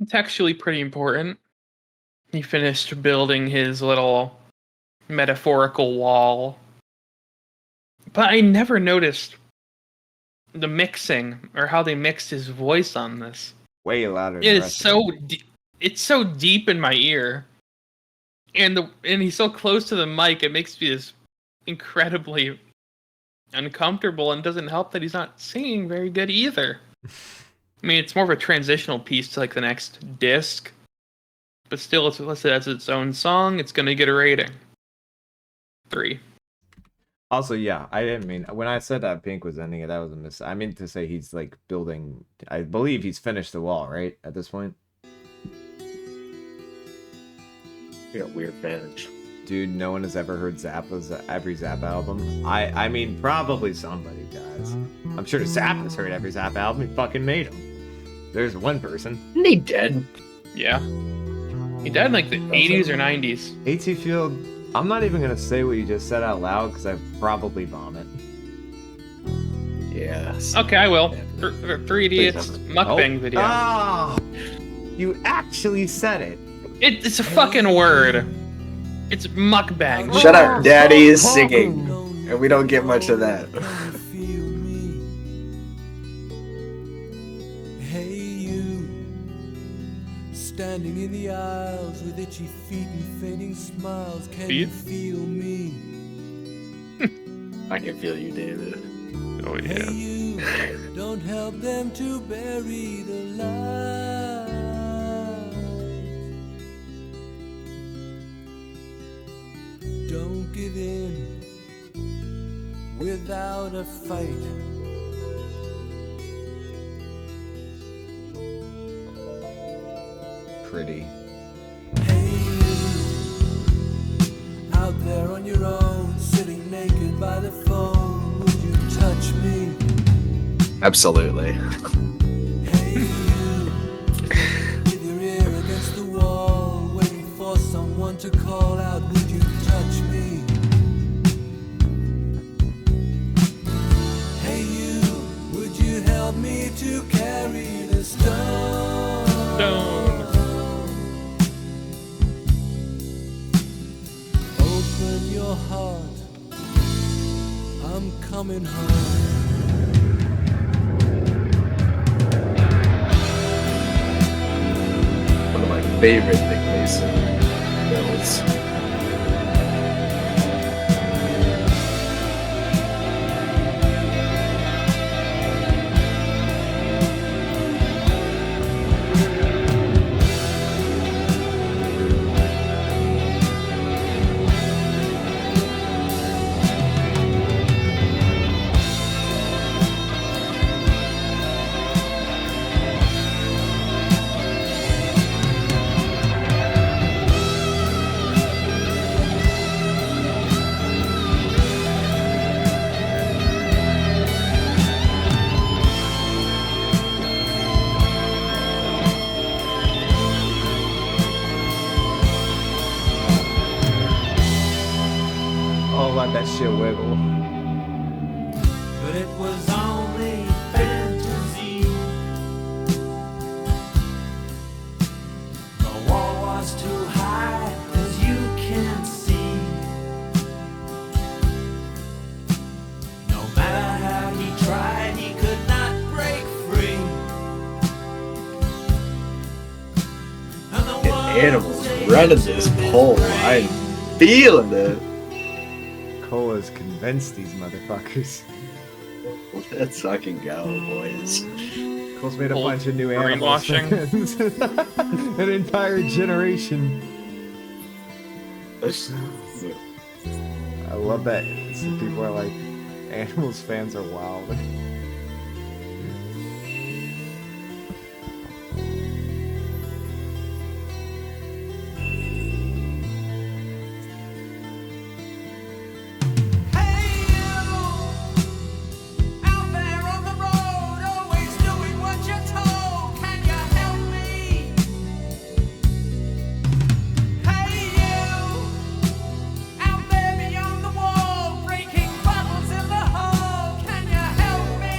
S3: It's actually pretty important. He finished building his little metaphorical wall. But I never noticed the mixing or how they mixed his voice on this.
S1: Way louder than
S3: It
S1: the
S3: is
S1: rest
S3: so
S1: of it.
S3: it's so deep in my ear. And he's so close to the mic, it makes me just incredibly uncomfortable, and doesn't help that he's not singing very good either. I mean, it's more of a transitional piece to like the next disc, but still, it's listed as its own song. It's gonna get a rating 3.
S1: Also, yeah, I didn't mean when I said that Pink was ending it. That was a miss. I meant to say he's like building. I believe he's finished the wall, right? At this point,
S2: You got weird advantage.
S1: dude. No one has ever heard Zappa's every Zappa album. I mean, probably somebody, guys. I'm sure Zappa's heard every Zappa album. He fucking made them. There's one person.
S2: Isn't he dead?
S3: Yeah. He died in like the 80s or 90s.
S1: AT Field. I'm not even gonna say what you just said out loud because I probably vomit.
S2: Yeah.
S3: Okay, I will. Three Idiots
S2: Please
S3: mukbang video.
S1: Ah, you actually said it.
S3: It's a fucking word. It's mukbang.
S2: Shut up, Daddy is singing, and we don't get much of that.
S4: Can you feel me? Hey you, standing in the aisles with itchy feet and fading smiles. Can you
S3: Feet?
S4: feel me?
S2: I can feel you, David.
S3: Oh
S4: Hey
S3: yeah.
S4: you, don't help them to bury the light. Don't give in without a fight.
S1: Pretty.
S4: Hey you, out there on your own, sitting naked by the phone, would you touch me?
S2: Absolutely.
S4: Hey you, with your ear against the wall, waiting for someone to call out, would you touch me? Hey you, would you help me to carry the stone? Open your heart, I'm coming home.
S2: One of my favorite Nick Mason builds.
S1: Oh, let that shit wiggle.
S4: But it was only fantasy. The wall was too high, as you can see. No matter how he tried, he could not break free. And the
S2: Animals running this pole. I'm feeling it.
S1: Cola's convinced these motherfuckers.
S2: Let's fucking go, boys.
S1: Cole's made a
S3: Cold
S1: bunch of new animals.
S3: brainwashing.
S1: An entire generation. I love that some people are like, animals fans are wild.
S4: Hey you, out there on the road, always doing what you're told. Can you help me? Hey you, out there beyond the wall, breaking bottles in the hall. Can you help me?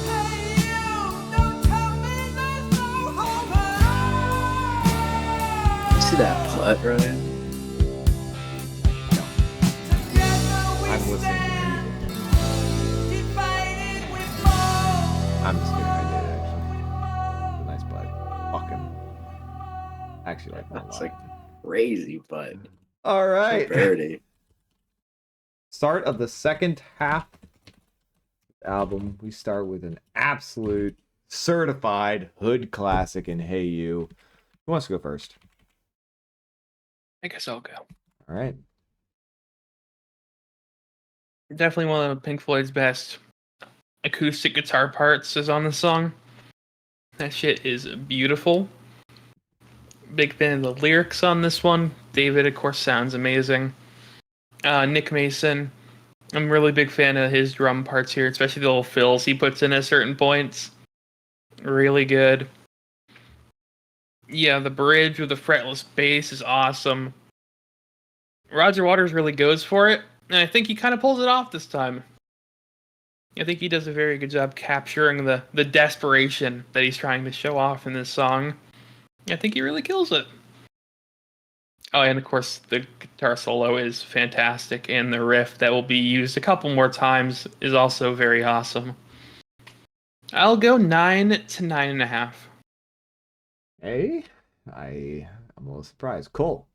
S4: Hey you, don't tell me there's no hope at all.
S2: You see that putt, Ryan?
S1: I'm listening to music. I'm just kidding. I did actually. It's a nice play. Fucking. I actually like that a
S2: That's
S1: lot.
S2: like crazy, but
S1: All right.
S2: birdie.
S1: Start of the second half album. We start with an absolute certified hood classic in Hey You. Who wants to go first?
S3: I guess I'll go.
S1: All right.
S3: Definitely one of Pink Floyd's best acoustic guitar parts is on the song. That shit is beautiful. Big fan of the lyrics on this one. David, of course, sounds amazing. Nick Mason, I'm a really big fan of his drum parts here, especially the little fills he puts in at certain points. Really good. Yeah, the bridge with the fretless bass is awesome. Roger Waters really goes for it, and I think he kind of pulls it off this time. I think he does a very good job capturing the desperation that he's trying to show off in this song. I think he really kills it. Oh, and of course, the guitar solo is fantastic, and the riff that will be used a couple more times is also very awesome. I'll go 9 to 9.5.
S1: Hey, I'm a little surprised. Cole.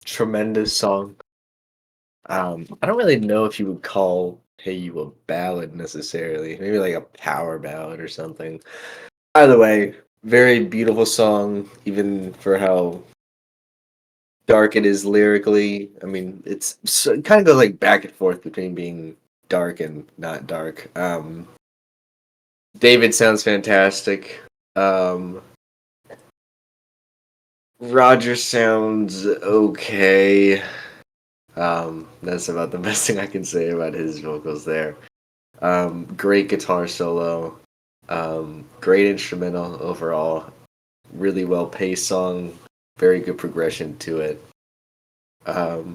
S2: Tremendous song. I don't really know if you would call Hey You a ballad necessarily. Maybe like a power ballad or something. Either way, very beautiful song, even for how dark it is lyrically. I mean, it kind of goes like back and forth between being dark and not dark. David sounds fantastic. Roger sounds okay. That's about the best thing I can say about his vocals there. Great guitar solo. Great instrumental overall. Really well paced song. Very good progression to it. I'll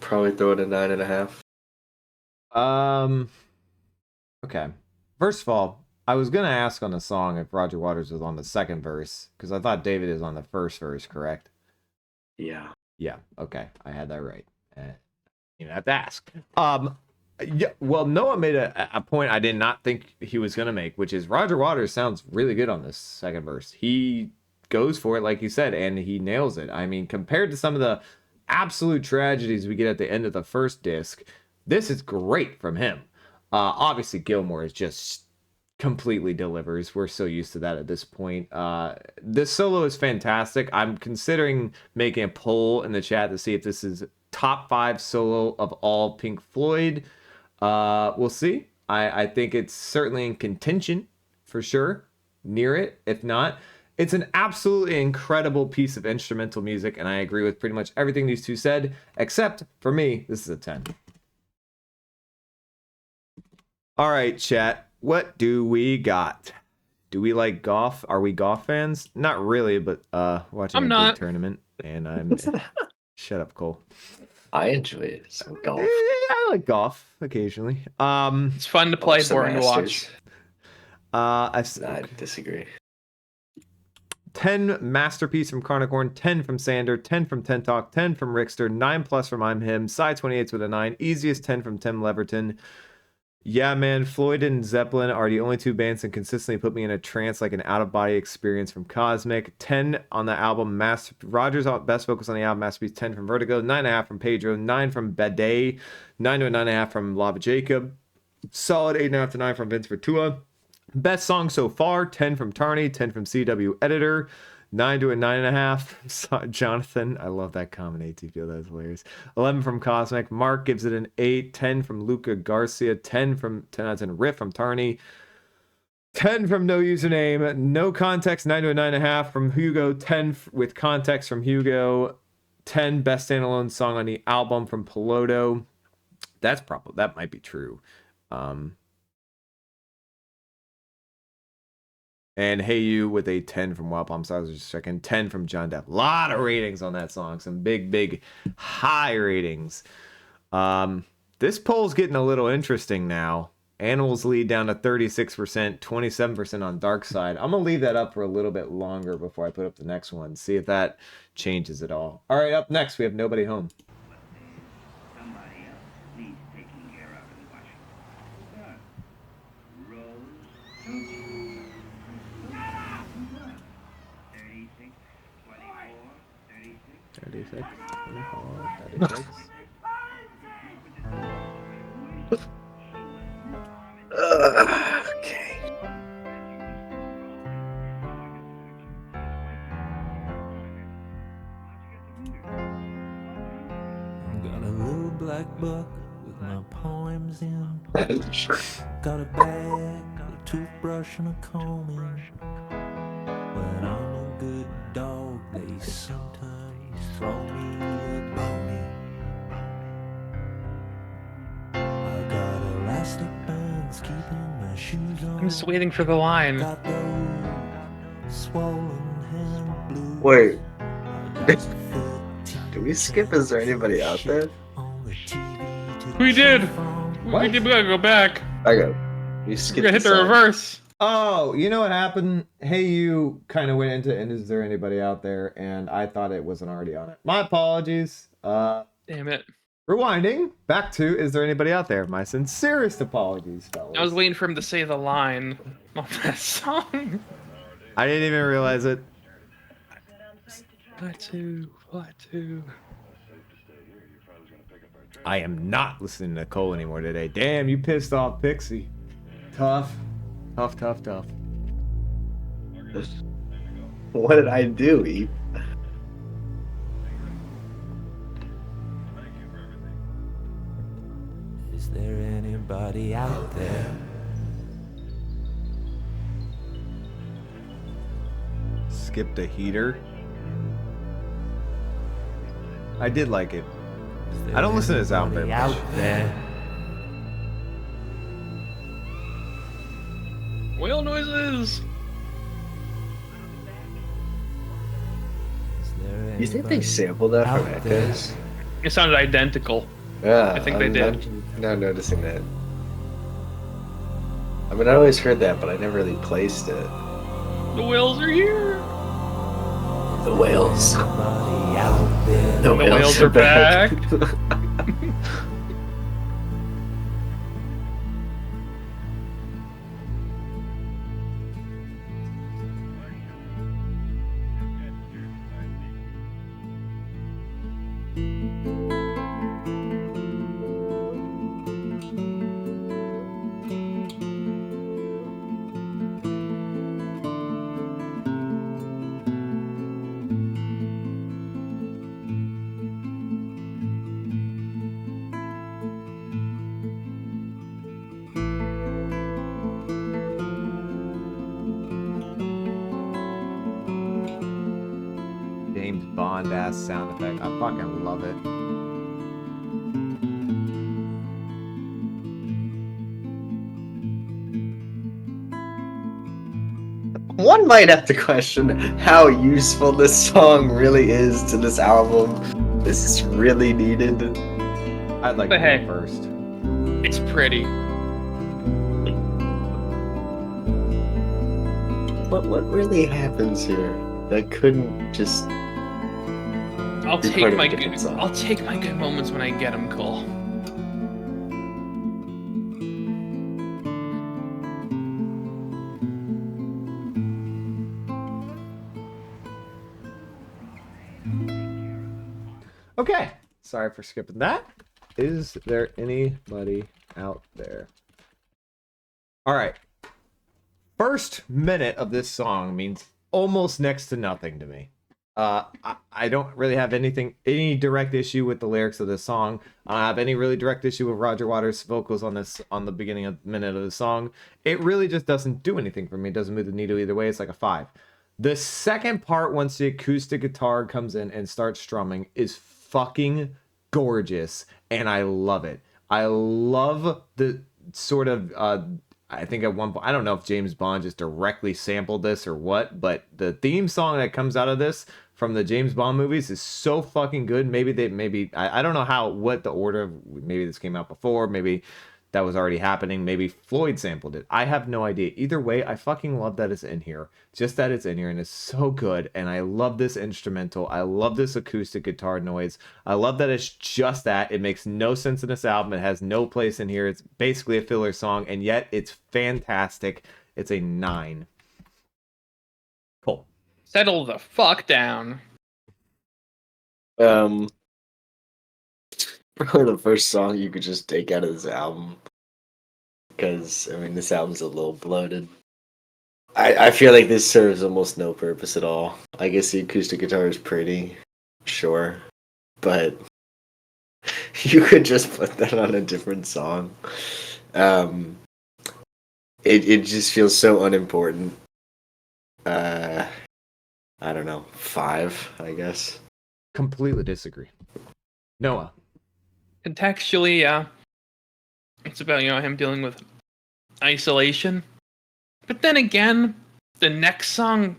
S2: probably throw it a 9.5.
S1: Okay. First of all, I was gonna ask on the song if Roger Waters was on the second verse because I thought David is on the first verse, correct?
S2: Yeah.
S1: Yeah. Okay, I had that right. You have to ask. Yeah. Well, Noah made a point I did not think he was gonna make, which is Roger Waters sounds really good on this second verse. He goes for it, like you said, and he nails it. I mean, compared to some of the absolute tragedies we get at the end of the first disc, this is great from him. Obviously, Gilmore is just completely delivers. We're so used to that at this point. This solo is fantastic. I'm considering making a poll in the chat to see if this is top 5 solo of all Pink Floyd. We'll see. I think it's certainly in contention for sure, near it. If not, it's an absolutely incredible piece of instrumental music, and I agree with pretty much everything these two said, except for me, this is a 10. All right, chat. What do we got? Do we like golf? Are we golf fans? Not really, but watching
S3: I'm
S1: a
S3: not.
S1: big tournament, and I'm shut up, Cole.
S2: I enjoy some golf.
S1: I like golf occasionally.
S3: It's fun to play, boring to watch.
S2: I disagree.
S1: 10 masterpiece from Carnicorn, 10 from Sander, 10 from Ten Talk, 10 from Rickster, 9+ from I'm Him, side 28s with a 9, easiest 10 from Tim Leverton. Yeah, man, Floyd and Zeppelin are the only two bands that consistently put me in a trance like an out-of-body experience from Cosmic. 10 on the album, Roger's best vocals on the album, Masterpiece. 10 from Vertigo, 9.5 from Pedro, 9 from Bidet, 9 to a 9.5 from Lava Jacob. Solid 8.5 to 9 from Vince Vertua. Best song so far, 10 from Tarney, 10 from CW Editor, 9 to a 9.5. Jonathan, I love that comment. AT feel that's hilarious. 11 from Cosmic. Mark gives it an 8. 10 from Luca Garcia. 10 out of 10 Riff from Tarney. 10 from No Username. No Context. 9 to a 9.5 from Hugo. 10 with Context from Hugo. 10 best standalone song on the album from Piloto. That might be true. And Hey You with a 10 from Wild Palm Stars, just checking. 10 from John Depp. A lot of ratings on that song. Some big, high ratings. This poll's getting a little interesting now. Animals lead down to 36%, 27% on Dark Side. I'm going to leave that up for a little bit longer before I put up the next one. See if that changes at all. All right, up next, we have Nobody Home.
S9: Somebody else needs taking care of in Washington. Rose, 36, 24, 36.
S1: 36.
S2: Okay.
S4: black book with my poems in. Got a bag, a toothbrush, and a comb in. When I'm a good dog, they sometimes throw me a bone. I got elastic bands keeping my shoes on.
S3: I'm just waiting for the line.
S4: Got those swollen hand blues.
S2: Wait,
S4: I got 13
S2: did we skip? Is there anybody out there?
S4: on the TV to
S3: We did.
S4: choose from.
S3: We gotta go back.
S2: I got. We
S3: We
S2: skipped
S3: gotta hit the
S2: song.
S3: reverse.
S1: Oh, you know what happened? Hey, you kind of went into, and is there anybody out there? And I thought it wasn't already on it. My apologies.
S3: Damn it.
S1: Rewinding back to, is there anybody out there? My sincerest apologies, fellas.
S3: I was waiting for him to say the line on that song.
S1: I didn't even realize it.
S3: Flat two.
S1: I am not listening to Cole anymore today. Damn, you pissed off Pixie. Tough. Tough.
S2: What did I do, Eve?
S4: Is there anybody out there?
S1: Skipped a heater. I did like it.
S4: Is there
S1: I don't listen to this album very
S4: anybody
S1: much.
S4: out there?
S3: Whale noises.
S4: Is there
S2: You think they
S4: anybody
S2: sampled that from
S4: out there?
S2: Echoes?
S3: It sounded identical.
S2: Yeah,
S3: I think they did.
S2: I'm now noticing that. I mean, I always heard that, but I never really placed it.
S3: The whales are here.
S2: The whales.
S4: Anybody out there?
S2: The
S3: whales are back.
S1: James Bond ass sound effect. I fucking love it.
S2: One might have to question how useful this song really is to this album. This is really needed.
S1: I'd like
S3: But
S1: to
S3: hey.
S1: go first.
S3: It's pretty.
S2: But what really happens here that couldn't just...
S3: I'll
S2: Be part
S3: take
S2: of
S3: my
S2: a different
S3: good.
S2: song.
S3: I'll take my good moments when I get them, Cole.
S1: Okay. Sorry for skipping that. Is there anybody out there? All right. First minute of this song means almost next to nothing to me. I don't really have any direct issue with the lyrics of this song. I don't have any really direct issue with Roger Waters' vocals on the beginning of minute of the song. It really just doesn't do anything for me. It doesn't move the needle either way. It's like a 5. The second part, once the acoustic guitar comes in and starts strumming, is fucking gorgeous, and I love it. I love the sort of I think at one point, I don't know if James Bond just directly sampled this or what, but the theme song that comes out of this from the James Bond movies is so fucking good. I don't know what the order of, maybe this came out before, maybe that was already happening, maybe Floyd sampled it. I have no idea. Either way, I fucking love that it's in here. Just that it's in here, and it's so good, and I love this instrumental. I love this acoustic guitar noise. I love that it's just that. It makes no sense in this album. It has no place in here. It's basically a filler song, and yet it's fantastic. It's a 9. Cool.
S3: Settle the fuck down.
S2: Probably the first song you could just take out of this album. Because, I mean, this album's a little bloated. I feel like this serves almost no purpose at all. I guess the acoustic guitar is pretty, sure. But You could just put that on a different song. It just feels so unimportant. I don't know, 5, I guess.
S1: Completely disagree. Noah.
S3: Contextually, yeah. It's about, him dealing with isolation. But then again, the next song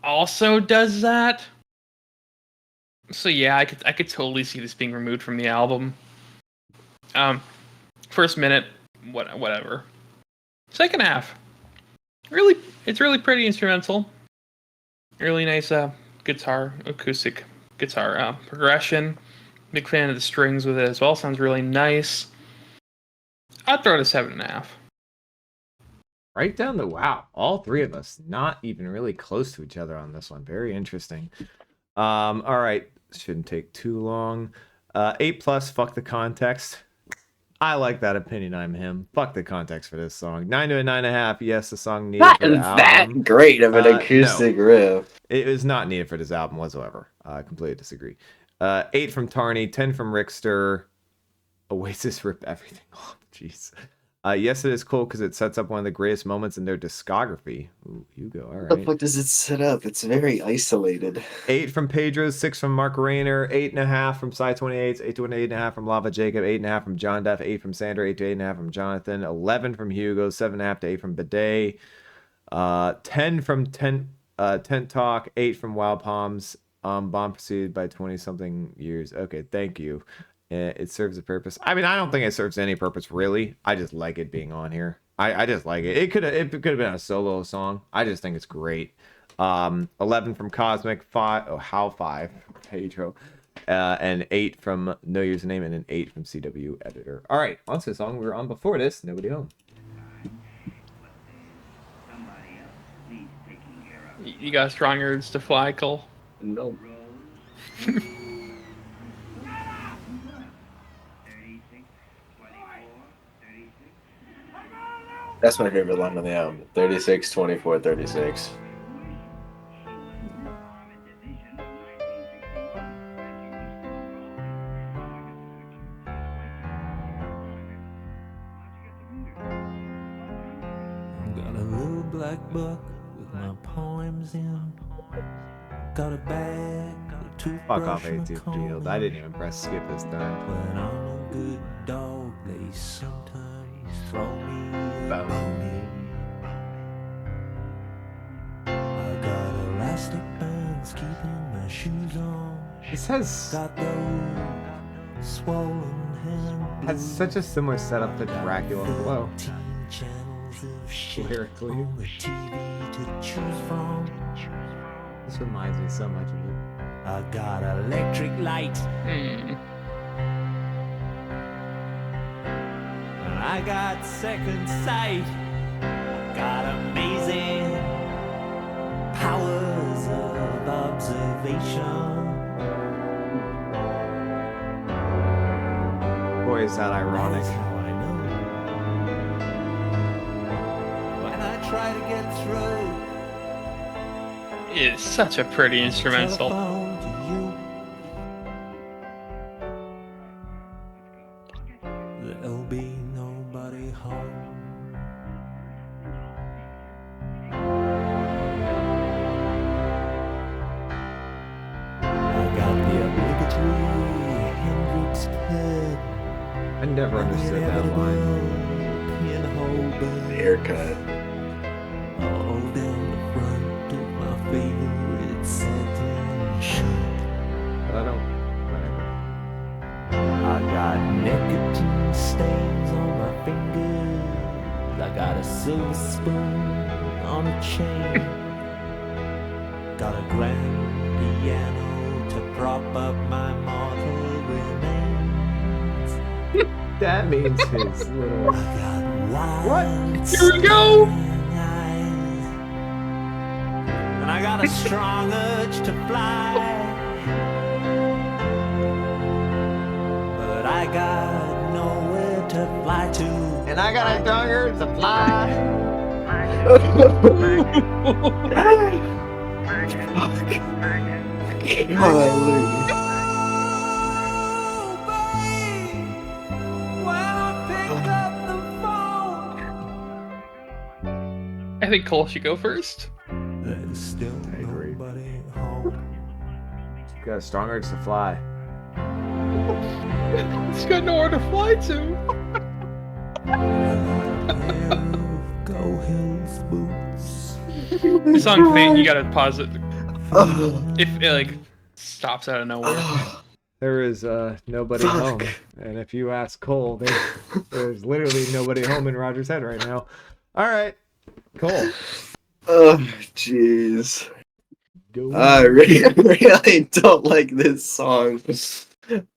S3: also does that. So yeah, I could totally see this being removed from the album. First minute, whatever. Second half, it's really pretty instrumental. Really nice acoustic guitar progression. Big fan of the strings with it as well. Sounds really nice. I'd throw it a 7.5.
S1: Right down the wow. All three of us not even really close to each other on this one. Very interesting. All right. Shouldn't take too long. 8+, fuck the context. I like that opinion. I'm him. Fuck the context for this song. 9 to a 9.5. Yes, the song needed
S2: Not
S1: for the
S2: that
S1: album.
S2: great of an acoustic riff.
S1: It was not needed for this album whatsoever. I completely disagree. 8 from Tarney, 10 from Rickster. Oasis rip everything off. Jeez. Yes, it is cool because it sets up one of the greatest moments in their discography. Ooh, Hugo, all right.
S2: What the fuck does it set up? It's very isolated. 8
S1: from Pedro, 6 from Mark Rayner, 8.5 from Side 28, 8 to an 8.5 from Lava Jacob, 8.5 from John Duff, 8 from Sandra, 8 to 8.5 from Jonathan, 11 from Hugo, 7.5 to 8 from Bidet, 10 from Tent Talk, 8 from Wild Palms. Bomb preceded by 20-something years. Okay, thank you. It serves a purpose. I mean, I don't think it serves any purpose really. I just like it being on here. I just like it. It could have been a solo song. I just think it's great. 11 from Cosmic, 5 Pedro, and 8 from No Username, and an 8 from CW Editor. All right, on to the song we were on before this. Nobody Home.
S3: You got strong urge to fly, Cole?
S2: No. That's my favorite line on the album. 36, 24, 36.
S4: Got a little black book with my poems in. Got a bag, got a toothbrush.
S1: Fuck off,
S4: and a
S1: 18th
S4: comb.
S1: Field. I didn't even press skip this time.
S4: When I'm a good dog, they sometimes throw me a bone. I got elastic bands keeping my shoes on.
S1: This has
S4: Got those swollen hand
S1: has such a similar setup to Dracula Flow.
S4: 13 channels of shit
S1: Lyrically.
S4: on the TV to choose from.
S1: This reminds me so much of it.
S4: I got electric light and I got second sight. I got amazing powers of observation.
S1: Boy, is that ironic.
S4: That's how I know. When I try to get through,
S3: It's such a pretty instrumental.
S4: telephone to you. There'll be nobody home. I got the obligatory Hendrix pit.
S1: I never understood that line.
S2: The haircut.
S4: All down the front of my favorite satin shirt.
S1: But I don't. Whatever.
S4: I got nicotine stains on my fingers. I got a silver spoon on a chain. Got a grand piano to prop up my mortal remains.
S1: That means his little.
S4: I got wild
S3: Here we go.
S4: eyes. And I got a strong urge to fly. But I got nowhere to fly to.
S1: And I got a dogger to fly.
S2: Hallelujah.
S4: Oh, babe,
S3: think Cole should go first.
S4: There's still
S1: I agree.
S4: nobody home.
S1: Got a strong urge to fly.
S3: He's got nowhere to fly to.
S4: Pair of Go Hills boots.
S3: The song thing, you gotta pause it.
S2: Oh,
S3: If it like stops out of nowhere.
S1: There is nobody
S2: Fuck.
S1: home, and if you ask Cole, there's literally nobody home in Roger's head right now. All right, Cole.
S2: oh, jeez.
S1: Go.
S2: I really don't like this song.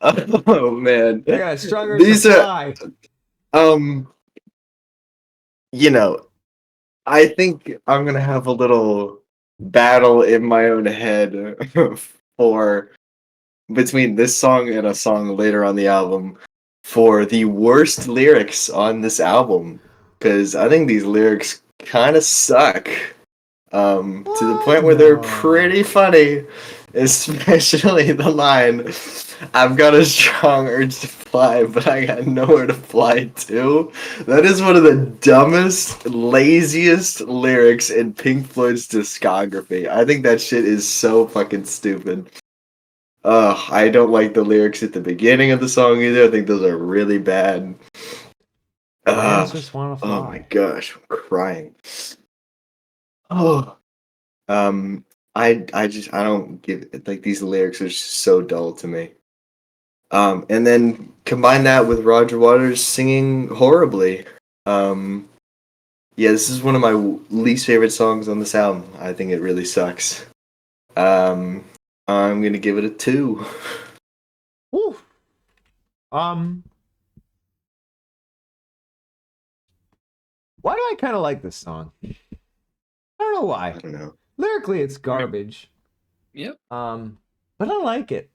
S2: Oh man.
S1: I got a strong urge
S2: These
S1: to
S2: are
S1: fly.
S2: you know, I think I'm gonna have a little battle in my own head for between this song and a song later on the album for the worst lyrics on this album, because I think these lyrics kind of suck. To the point where they're
S1: No.
S2: pretty funny, especially the line, "I've got a strong urge to fly, but I got nowhere to fly to." That is one of the dumbest, laziest lyrics in Pink Floyd's discography. I think that shit is so fucking stupid. I don't like the lyrics at the beginning of the song either. I think those are really bad.
S1: Fans just want to fly.
S2: Oh my gosh, I'm crying. Oh, I don't give like these lyrics are just so dull to me. And then combine that with Roger Waters singing horribly. Yeah, this is one of my least favorite songs on this album. I think it really sucks. I'm gonna give it a 2.
S1: Woo. Why do I kind of like this song? I don't know
S2: I
S1: why.
S2: don't know.
S1: Lyrically, it's garbage.
S3: Yep.
S1: But I like it.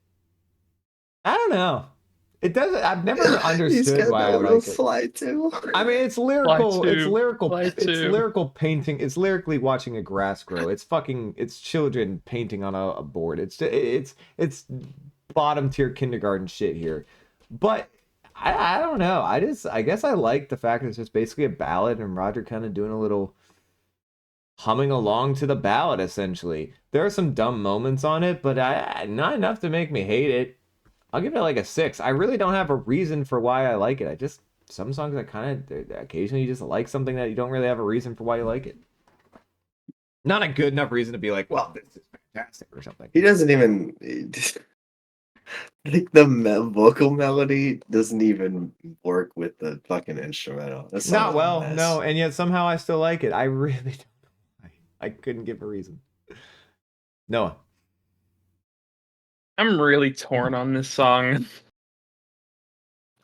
S1: I don't know. It doesn't. I've never
S2: He's
S1: understood
S2: got
S1: why I
S2: nowhere to
S1: like it.
S2: fly to.
S1: I mean, it's lyrical.
S3: Fly
S1: It's
S3: too.
S1: lyrical.
S3: Fly
S1: It's
S3: too.
S1: lyrical painting. It's lyrically watching a grass grow. It's fucking. It's children painting on a board. It's bottom tier kindergarten shit here. But I don't know. I guess I like the fact that it's just basically a ballad and Roger kind of doing a little humming along to the ballad. Essentially, there are some dumb moments on it, but not enough to make me hate it. I'll give it like a 6. I really don't have a reason for why I like it. I just some songs I kind of occasionally you just like something that you don't really have a reason for why you like it. Not a good enough reason to be like, well, this is fantastic or something.
S2: He doesn't even like the vocal melody doesn't even work with the fucking instrumental. That song
S1: Not
S2: is a
S1: well,
S2: mess.
S1: no, and yet somehow I still like it. I really don't know why. I couldn't give a reason. Noah.
S3: I'm really torn on this song.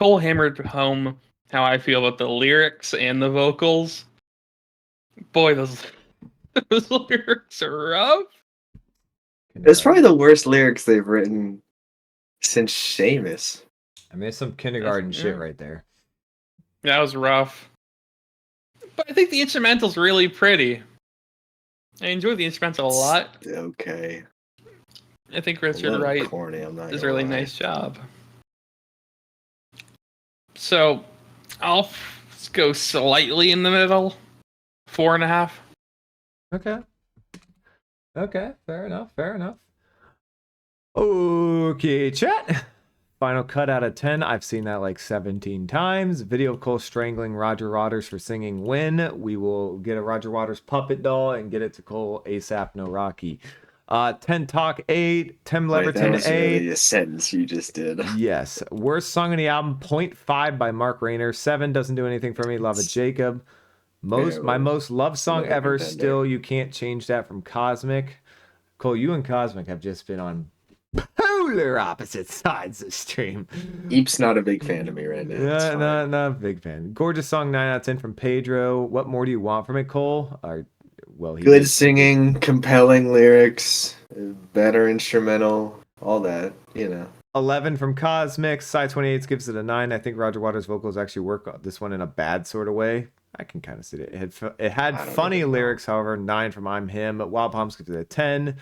S3: Cole hammered home how I feel about the lyrics and the vocals. Boy, those lyrics are rough.
S2: It's probably the worst lyrics they've written since Seamus.
S1: I mean, it's some kindergarten
S3: Yeah.
S1: shit right there.
S3: That was rough. But I think the instrumental's really pretty. I enjoy the instrumental a lot.
S2: Okay.
S3: I think
S2: A
S3: Richard
S2: little
S3: Wright
S2: corny, I'm not
S3: does a
S2: gonna
S3: really
S2: lie.
S3: nice job. So I'll go slightly in the middle. 4.5.
S1: Okay. Okay, fair enough, fair enough. Okay, chat. Final cut out of 10. I've seen that like 17 times. Video of Cole strangling Roger Waters for singing When. We will get a Roger Waters puppet doll and get it to Cole ASAP, no Rocky. 10 Talk 8. Tim
S2: Wait, that
S1: Leverton
S2: was
S1: 8.
S2: really a sentence you just did.
S1: Yes. Worst song on the album, 0.5 by Mark Rayner. 7 doesn't do anything for me. Love it, Jacob. My most loved song
S2: another
S1: ever.
S2: contender.
S1: Still, you can't change that from Cosmic. Cole, you and Cosmic have just been on polar opposite sides of the stream.
S2: Eep's not a big fan of me right now. It's fine.
S1: Not a big fan. Gorgeous song, 9 out of 10 from Pedro. What more do you want from it, Cole? Well, he
S2: Good
S1: did-
S2: singing, compelling lyrics, better instrumental, all that, you know.
S1: 11 from Cosmic. Side 28 gives it a 9. I think Roger Waters' vocals actually work on this one in a bad sort of way. I can kind of see it. It had
S2: I don't
S1: funny
S2: really know.
S1: lyrics, however. 9 from I'm Him. Wild Palms gives it a 10.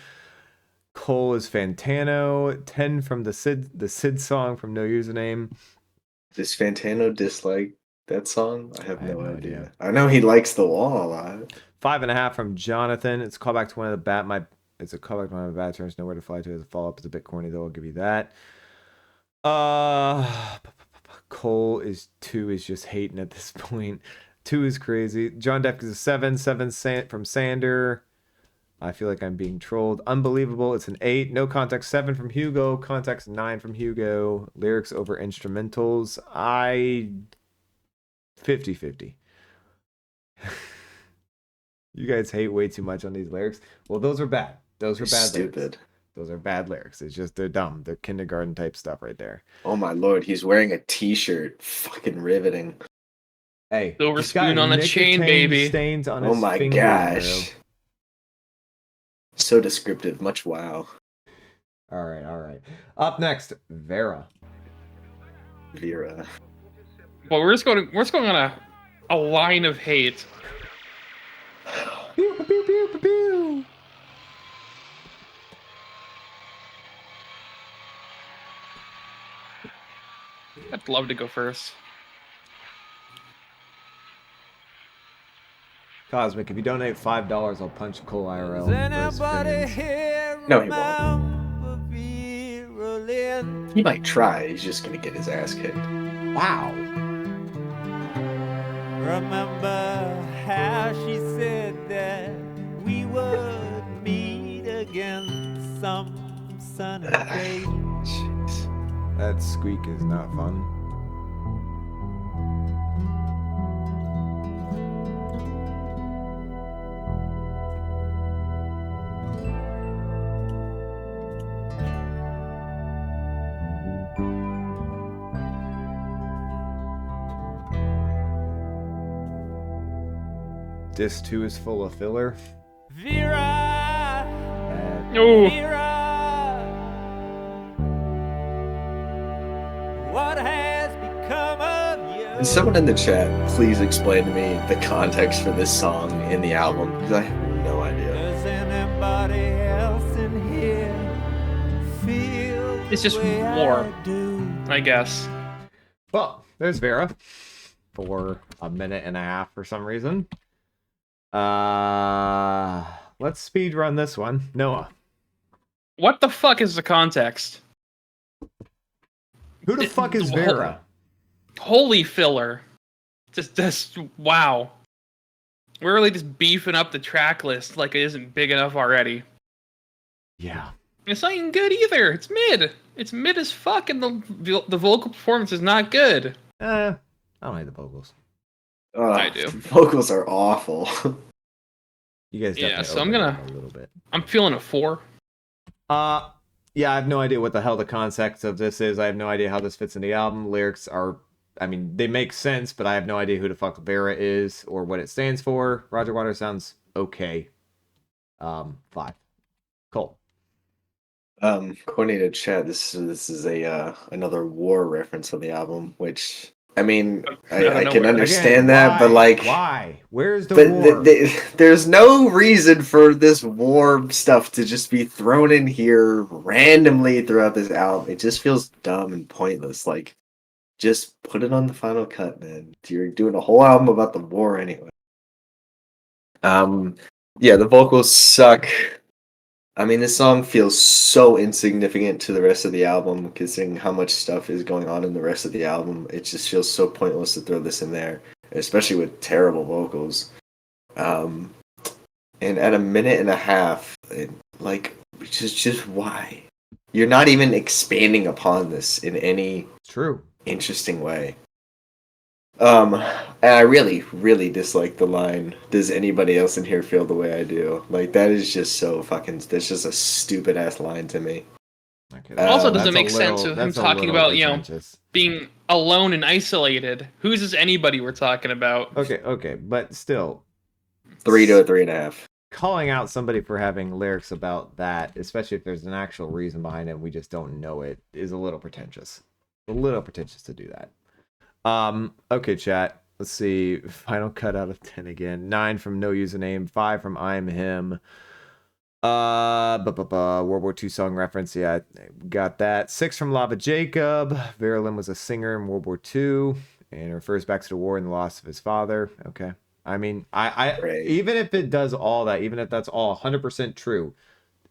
S1: Cole is Fantano. 10 from the Sid song from No Username.
S2: This Fantano dislike. that song? I have
S1: I have
S2: no
S1: no
S2: idea.
S1: idea.
S2: I know he likes The Wall a lot.
S1: 5.5 from Jonathan. It's a callback to one of the bat. It's a callback to one of the bad turns. Nowhere to fly to as a follow up. It's a bit corny though. I'll give you that. Cole is 2 is just hating at this point. 2 is crazy. John Deck is a 7. 7 from Sander. I feel like I'm being trolled. Unbelievable. It's an 8. No context. 7 from Hugo. Context 9 from Hugo. Lyrics over instrumentals. 50-50. You guys hate way too much on these lyrics. Well, those are bad. Those are bad
S2: Stupid.
S1: lyrics. Those are bad lyrics. It's just they're dumb. They're kindergarten type stuff right there.
S2: Oh my lord, he's wearing a t-shirt. Fucking riveting.
S1: Hey,
S3: Silver
S1: this guy
S3: spoon on a chain,
S1: nicotine
S3: baby.
S1: Stains on
S2: Oh
S1: his
S2: my
S1: finger,
S2: gosh.
S1: bro.
S2: So descriptive. Much wow.
S1: All right. Up next, Vera.
S2: Vera.
S3: Well, we're just going on a line of hate.
S1: Pew, pew, pew, pew, pew.
S3: I'd love to go first.
S1: Cosmic, if you donate $5, I'll punch Cole IRL.
S4: Does
S1: for his
S4: anybody
S1: opinions.
S4: here
S2: No, he won't.
S4: remember Vera Lynn?
S2: He might try. He's just gonna get his ass kicked.
S1: Wow.
S4: Remember how she said that we would meet again some sunny day?
S2: Jeez.
S1: That squeak is not fun. Disc 2 is full of filler.
S4: Vera,
S3: Oh,
S4: Vera, what has become of you?
S2: Can someone in the chat please explain to me the context for this song in the album? Because I have no idea.
S4: Does anybody else in here feel
S3: It's just
S4: the way
S3: war.
S4: I do?
S3: I guess.
S1: Well, there's Vera for a minute and a half for some reason. Let's speed run this one. Noah,
S3: What the fuck is the context?
S1: who the fuck is Vera?
S3: Holy filler. Just wow. We're really just beefing up the track list like it isn't big enough already.
S1: Yeah.
S3: It's not even good either. It's mid. It's mid as fuck, and the vocal performance is not good.
S1: I don't hate the vocals.
S3: I do.
S2: Vocals are awful.
S1: You guys definitely
S3: Yeah, so I'm
S1: open
S3: gonna-
S1: up a little bit.
S3: I'm feeling a 4.
S1: Yeah, I have no idea what the hell the context of this is. I have no idea how this fits in the album. Lyrics are, I mean, they make sense, but I have no idea who the fuck Vera is or what it stands for. Roger Waters sounds okay. 5. Cole.
S2: According to chat, this is a another war reference on the album, which I mean I can understand that, but like
S1: why? Where's the
S2: but
S1: war?
S2: there's no reason for this war stuff to just be thrown in here randomly throughout this album. It just feels dumb and pointless. Like, just put it on the final cut, man. You're doing a whole album about the war anyway. Yeah, the vocals suck. I mean, this song feels so insignificant to the rest of the album, considering how much stuff is going on in the rest of the album. It just feels so pointless to throw this in there, especially with terrible vocals. And at a minute and a half, just why? You're not even expanding upon this in any
S1: True.
S2: interesting way. And I really, really dislike the line, "Does anybody else in here feel the way I do?" Like, that is just so fucking, that's just a stupid ass line to me.
S1: Okay,
S3: Also,
S1: that's
S3: doesn't
S1: a
S3: make sense of him
S1: that's a
S3: talking
S1: little
S3: about,
S1: pretentious.
S3: being alone and isolated. Who's this anybody we're talking about?
S1: Okay, but still,
S2: 3 to a 3.5.
S1: calling out somebody for having lyrics about that, especially if there's an actual reason behind it and we just don't know it, is a little pretentious. A little pretentious to do that. Okay, chat. Let's see. Final cut out of 10 again. 9 from No Username. 5 from I'm Him. World War II song reference. Yeah, got that. 6 from Lava Jacob. Vera Lynn was a singer in World War II. and refers back to the war and the loss of his father. Okay. I mean, I
S2: Right.
S1: even if it does all that, even if that's all 100% true,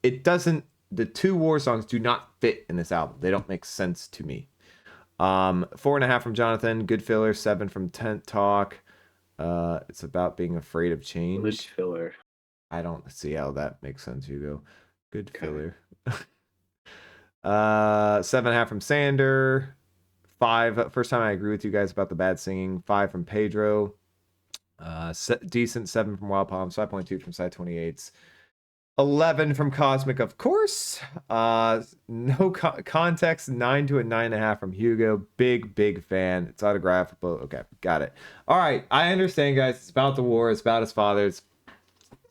S1: it doesn't. The two war songs do not fit in this album. They don't make sense to me. 4.5 from Jonathan. Good filler. 7 from Tent Talk. It's about being afraid of
S2: Good
S1: change.
S2: filler.
S1: I don't see how that makes sense, Hugo. Good
S2: Okay.
S1: filler. 7.5 from Sander. 5. First time I agree with you guys about the bad singing. 5 from Pedro. Decent. 7 from Wild Palms. 5.2 from Side 28s. 11 from Cosmic, of course. No context. 9 to a 9.5 from Hugo. Big fan. It's autographable. Okay, got it. All right, I understand, guys. It's about the war. It's about his father.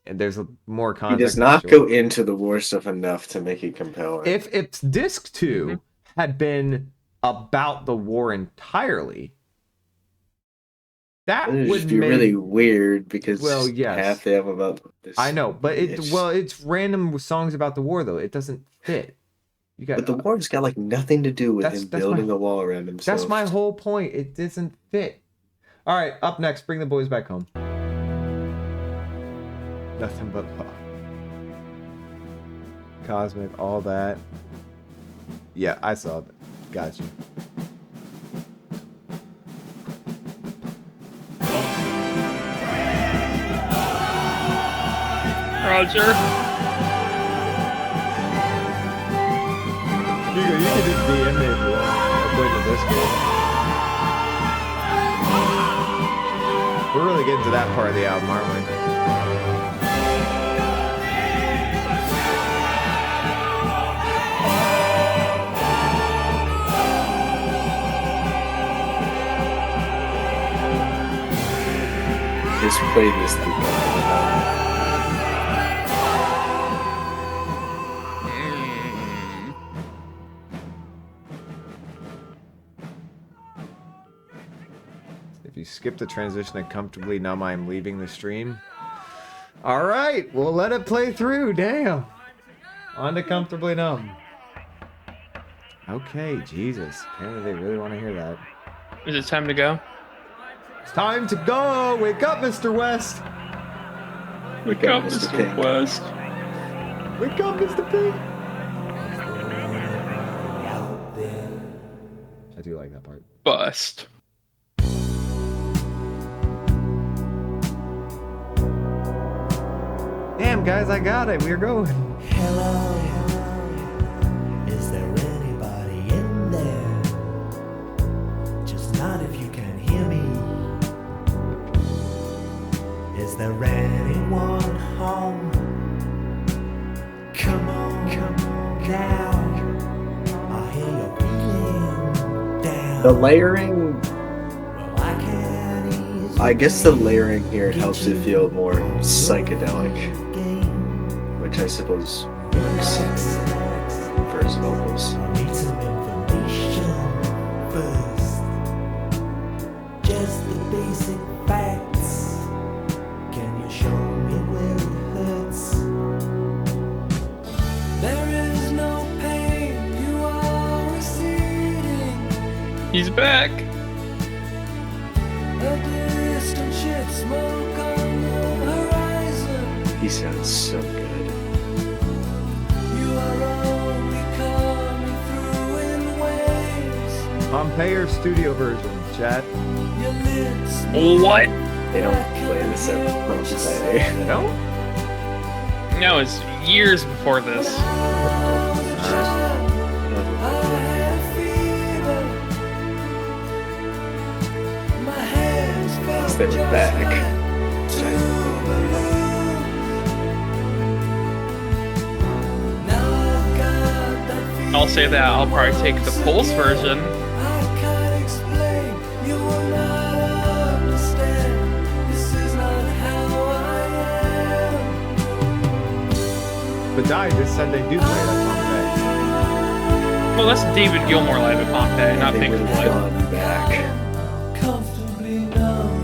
S1: And there's more
S2: He
S1: context.
S2: does not
S1: for
S2: go
S1: sure.
S2: into the war stuff enough to make it compelling.
S1: If disc 2 had been about the war entirely, that
S2: It would
S1: would
S2: just be
S1: make
S2: really weird because
S1: Well, yes.
S2: half they have about this.
S1: I know, but
S2: bitch.
S1: it's random songs about the war though. It doesn't fit. You got
S2: But the war's got like nothing to do with
S1: That's-
S2: him
S1: that's
S2: building
S1: my-
S2: a wall around himself.
S1: That's my whole point. It doesn't fit. All right, up next, Bring the Boys Back Home. Nothing but love. Cosmic, all that. Yeah, I saw that. Got you.
S3: Roger.
S1: Hugo, you can just DM me if you want. According to Discord. We're really getting to that part of the album, aren't we?
S2: Just play this through.
S1: If you skip the transition to Comfortably Numb, I'm leaving the stream. All right, we'll let it play through. Damn. On to Comfortably Numb. Okay, Jesus. Apparently they really want to hear that.
S3: Is it time to go?
S1: It's time to go. Wake up, Mr. West.
S3: Wake
S2: up,
S3: up,
S2: Mr.
S3: Mr.
S2: Pink.
S3: West.
S1: Wake up, Mr. Pink. I do like that part.
S3: Bust.
S1: Damn, guys, I got it. We're going.
S10: Hello, is there anybody in there? Just not if you can hear me. Is there anyone home? Come on down. I hear you're feeling down.
S2: The layering,
S10: Well, I can ease
S2: I guess the layering here
S10: Get
S2: helps it
S10: you
S2: feel more
S10: on your
S2: psychedelic,
S10: game.
S2: which I suppose works for his vocals.
S10: I need some information first. Just the basic facts. Can you show me where it hurts? There is no pain, you are receding.
S3: He's back.
S10: A distant ship smoke on the horizon.
S2: He sounds so good.
S10: You are only coming through in waves.
S1: Pompeii studio version, chat.
S10: Your lips
S3: What?
S2: They don't play this at Pompeii.
S1: No?
S3: No, it's years before this.
S2: They were back.
S3: I'll say that I'll probably take the Pulse version.
S1: But I just said they do play it at Pompeii.
S3: Well, that's David Gilmour live at Pompeii, not
S2: They
S3: Pink
S2: would have
S3: Floyd.
S2: gone back.
S10: Comfortably numb.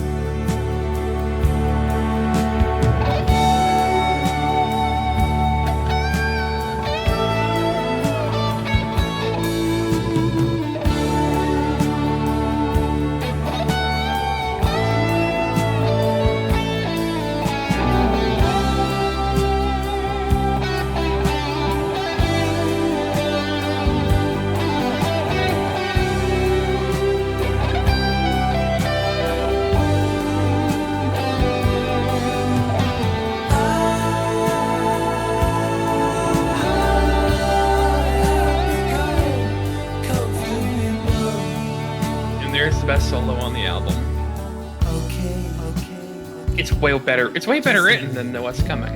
S3: way better. It's way better written than what's coming.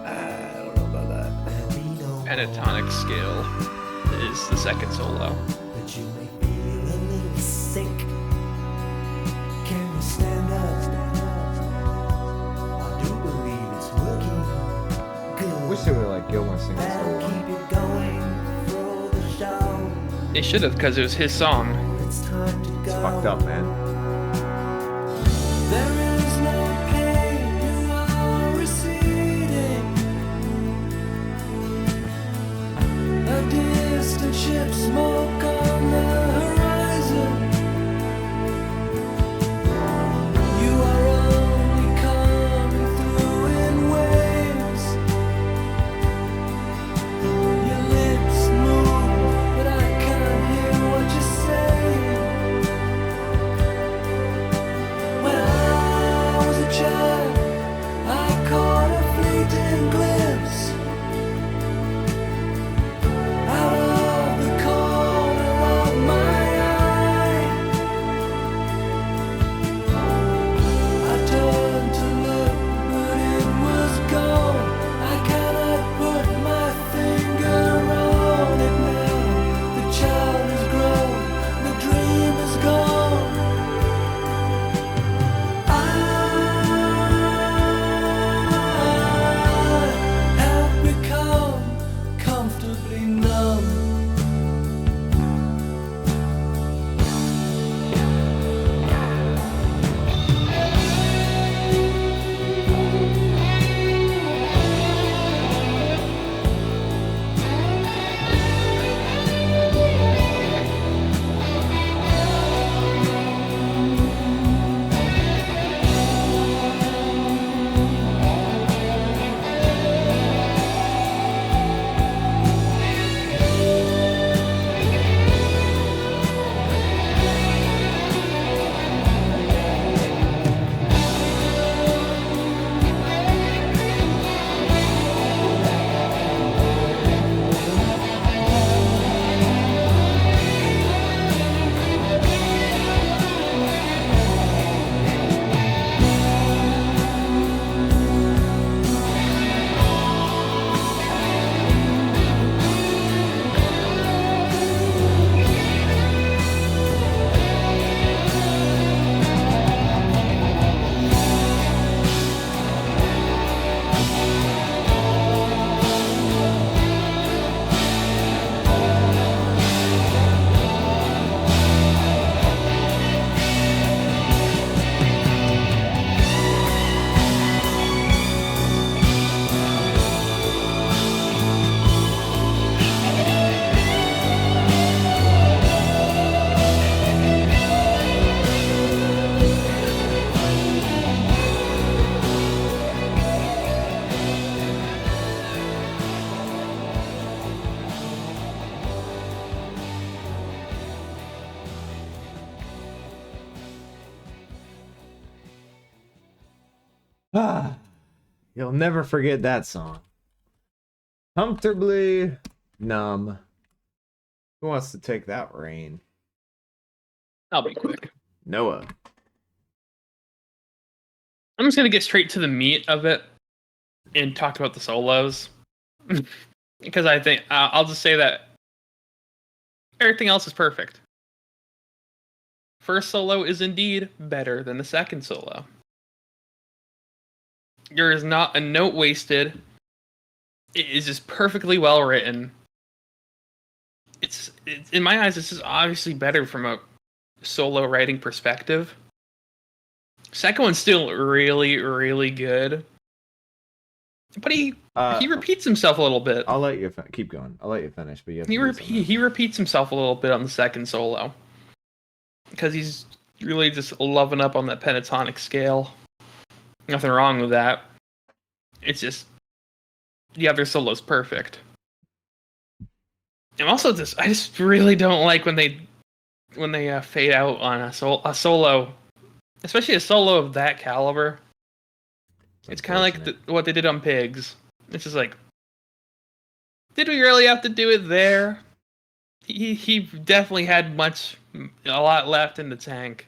S2: I don't know about that.
S3: Pentatonic scale is the second solo.
S10: But you may feel a little sick. Can you stand up? I do believe it's working good.
S1: Wish they would like Gilmore singing
S10: That'll
S1: solo.
S10: keep it going for the show.
S3: They should have, because it was his song.
S10: It's time to go.
S1: It's fucked up, man.
S4: There is no pain, you are receding. A distant ship, smoke on the horizon. You are only coming through in waves. Your lips move, but I can't hear what you're saying. When I was a child, I caught a fleeting glimpse out of the corner of my eye. I turned to look, but it was gone. I cannot put my finger on it now. The child is grown, the dream is gone. I have become comfortably numb.
S1: Ah, you'll never forget that song. Comfortably numb. Who wants to take that reign?
S3: I'll be quick.
S1: Noah.
S3: I'm just gonna get straight to the meat of it and talk about the solos, because I think I'll just say that everything else is perfect. First solo is indeed better than the second solo. There is not a note wasted. It is just perfectly well written. It's in my eyes, this is obviously better from a solo writing perspective. Second one's still really, really good, but he repeats himself a little bit.
S1: I'll let you keep going. I'll let you finish, but you have to
S3: He repeats himself a little bit on the second solo because he's really just loving up on that pentatonic scale. Nothing wrong with that. It's just the other solo's perfect. And also, I just really don't like when they fade out on a solo, especially a solo of that caliber. It's kind of like what they did on Pigs. It's just like, did we really have to do it there? He definitely had a lot left in the tank.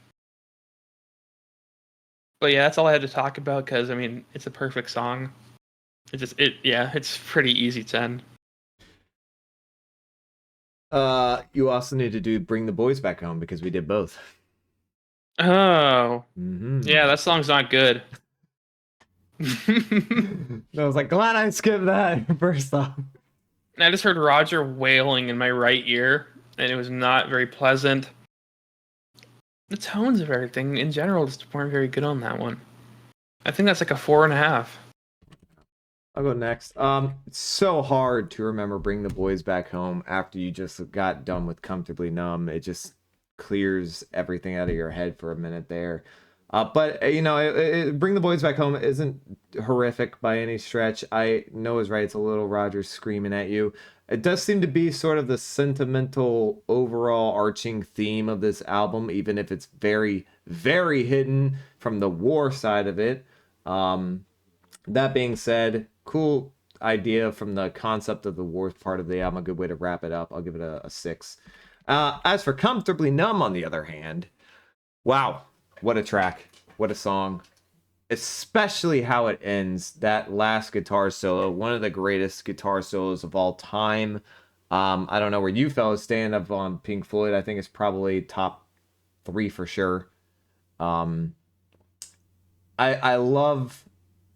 S3: But yeah, that's all I had to talk about because I mean it's a perfect song. It's pretty easy 10.
S1: You also need to do Bring the Boys Back Home because we did both.
S3: Oh,
S1: Mm-hmm.
S3: yeah, that song's not good.
S1: I was like, glad I skipped that first off.
S3: I just heard Roger wailing in my right ear, and it was not very pleasant. The tones of everything in general just weren't very good on that one. I think that's like a 4.5.
S1: I'll go next. It's so hard to remember Bring the Boys Back Home after you just got done with Comfortably Numb. It just clears everything out of your head for a minute there. But you know, Bring the Boys Back Home isn't horrific by any stretch. I know is right. It's a little Rogers screaming at you. It does seem to be sort of the sentimental overall arching theme of this album, even if it's very, very hidden from the war side of it. That being said, cool idea from the concept of the war part of the album. A good way to wrap it up. I'll give it a 6. As for Comfortably Numb, on the other hand, wow, what a track. What a song. Especially how it ends. That last guitar solo, one of the greatest guitar solos of all time. I don't know where you fellas stand up on Pink Floyd. I think it's probably top 3 for sure. I love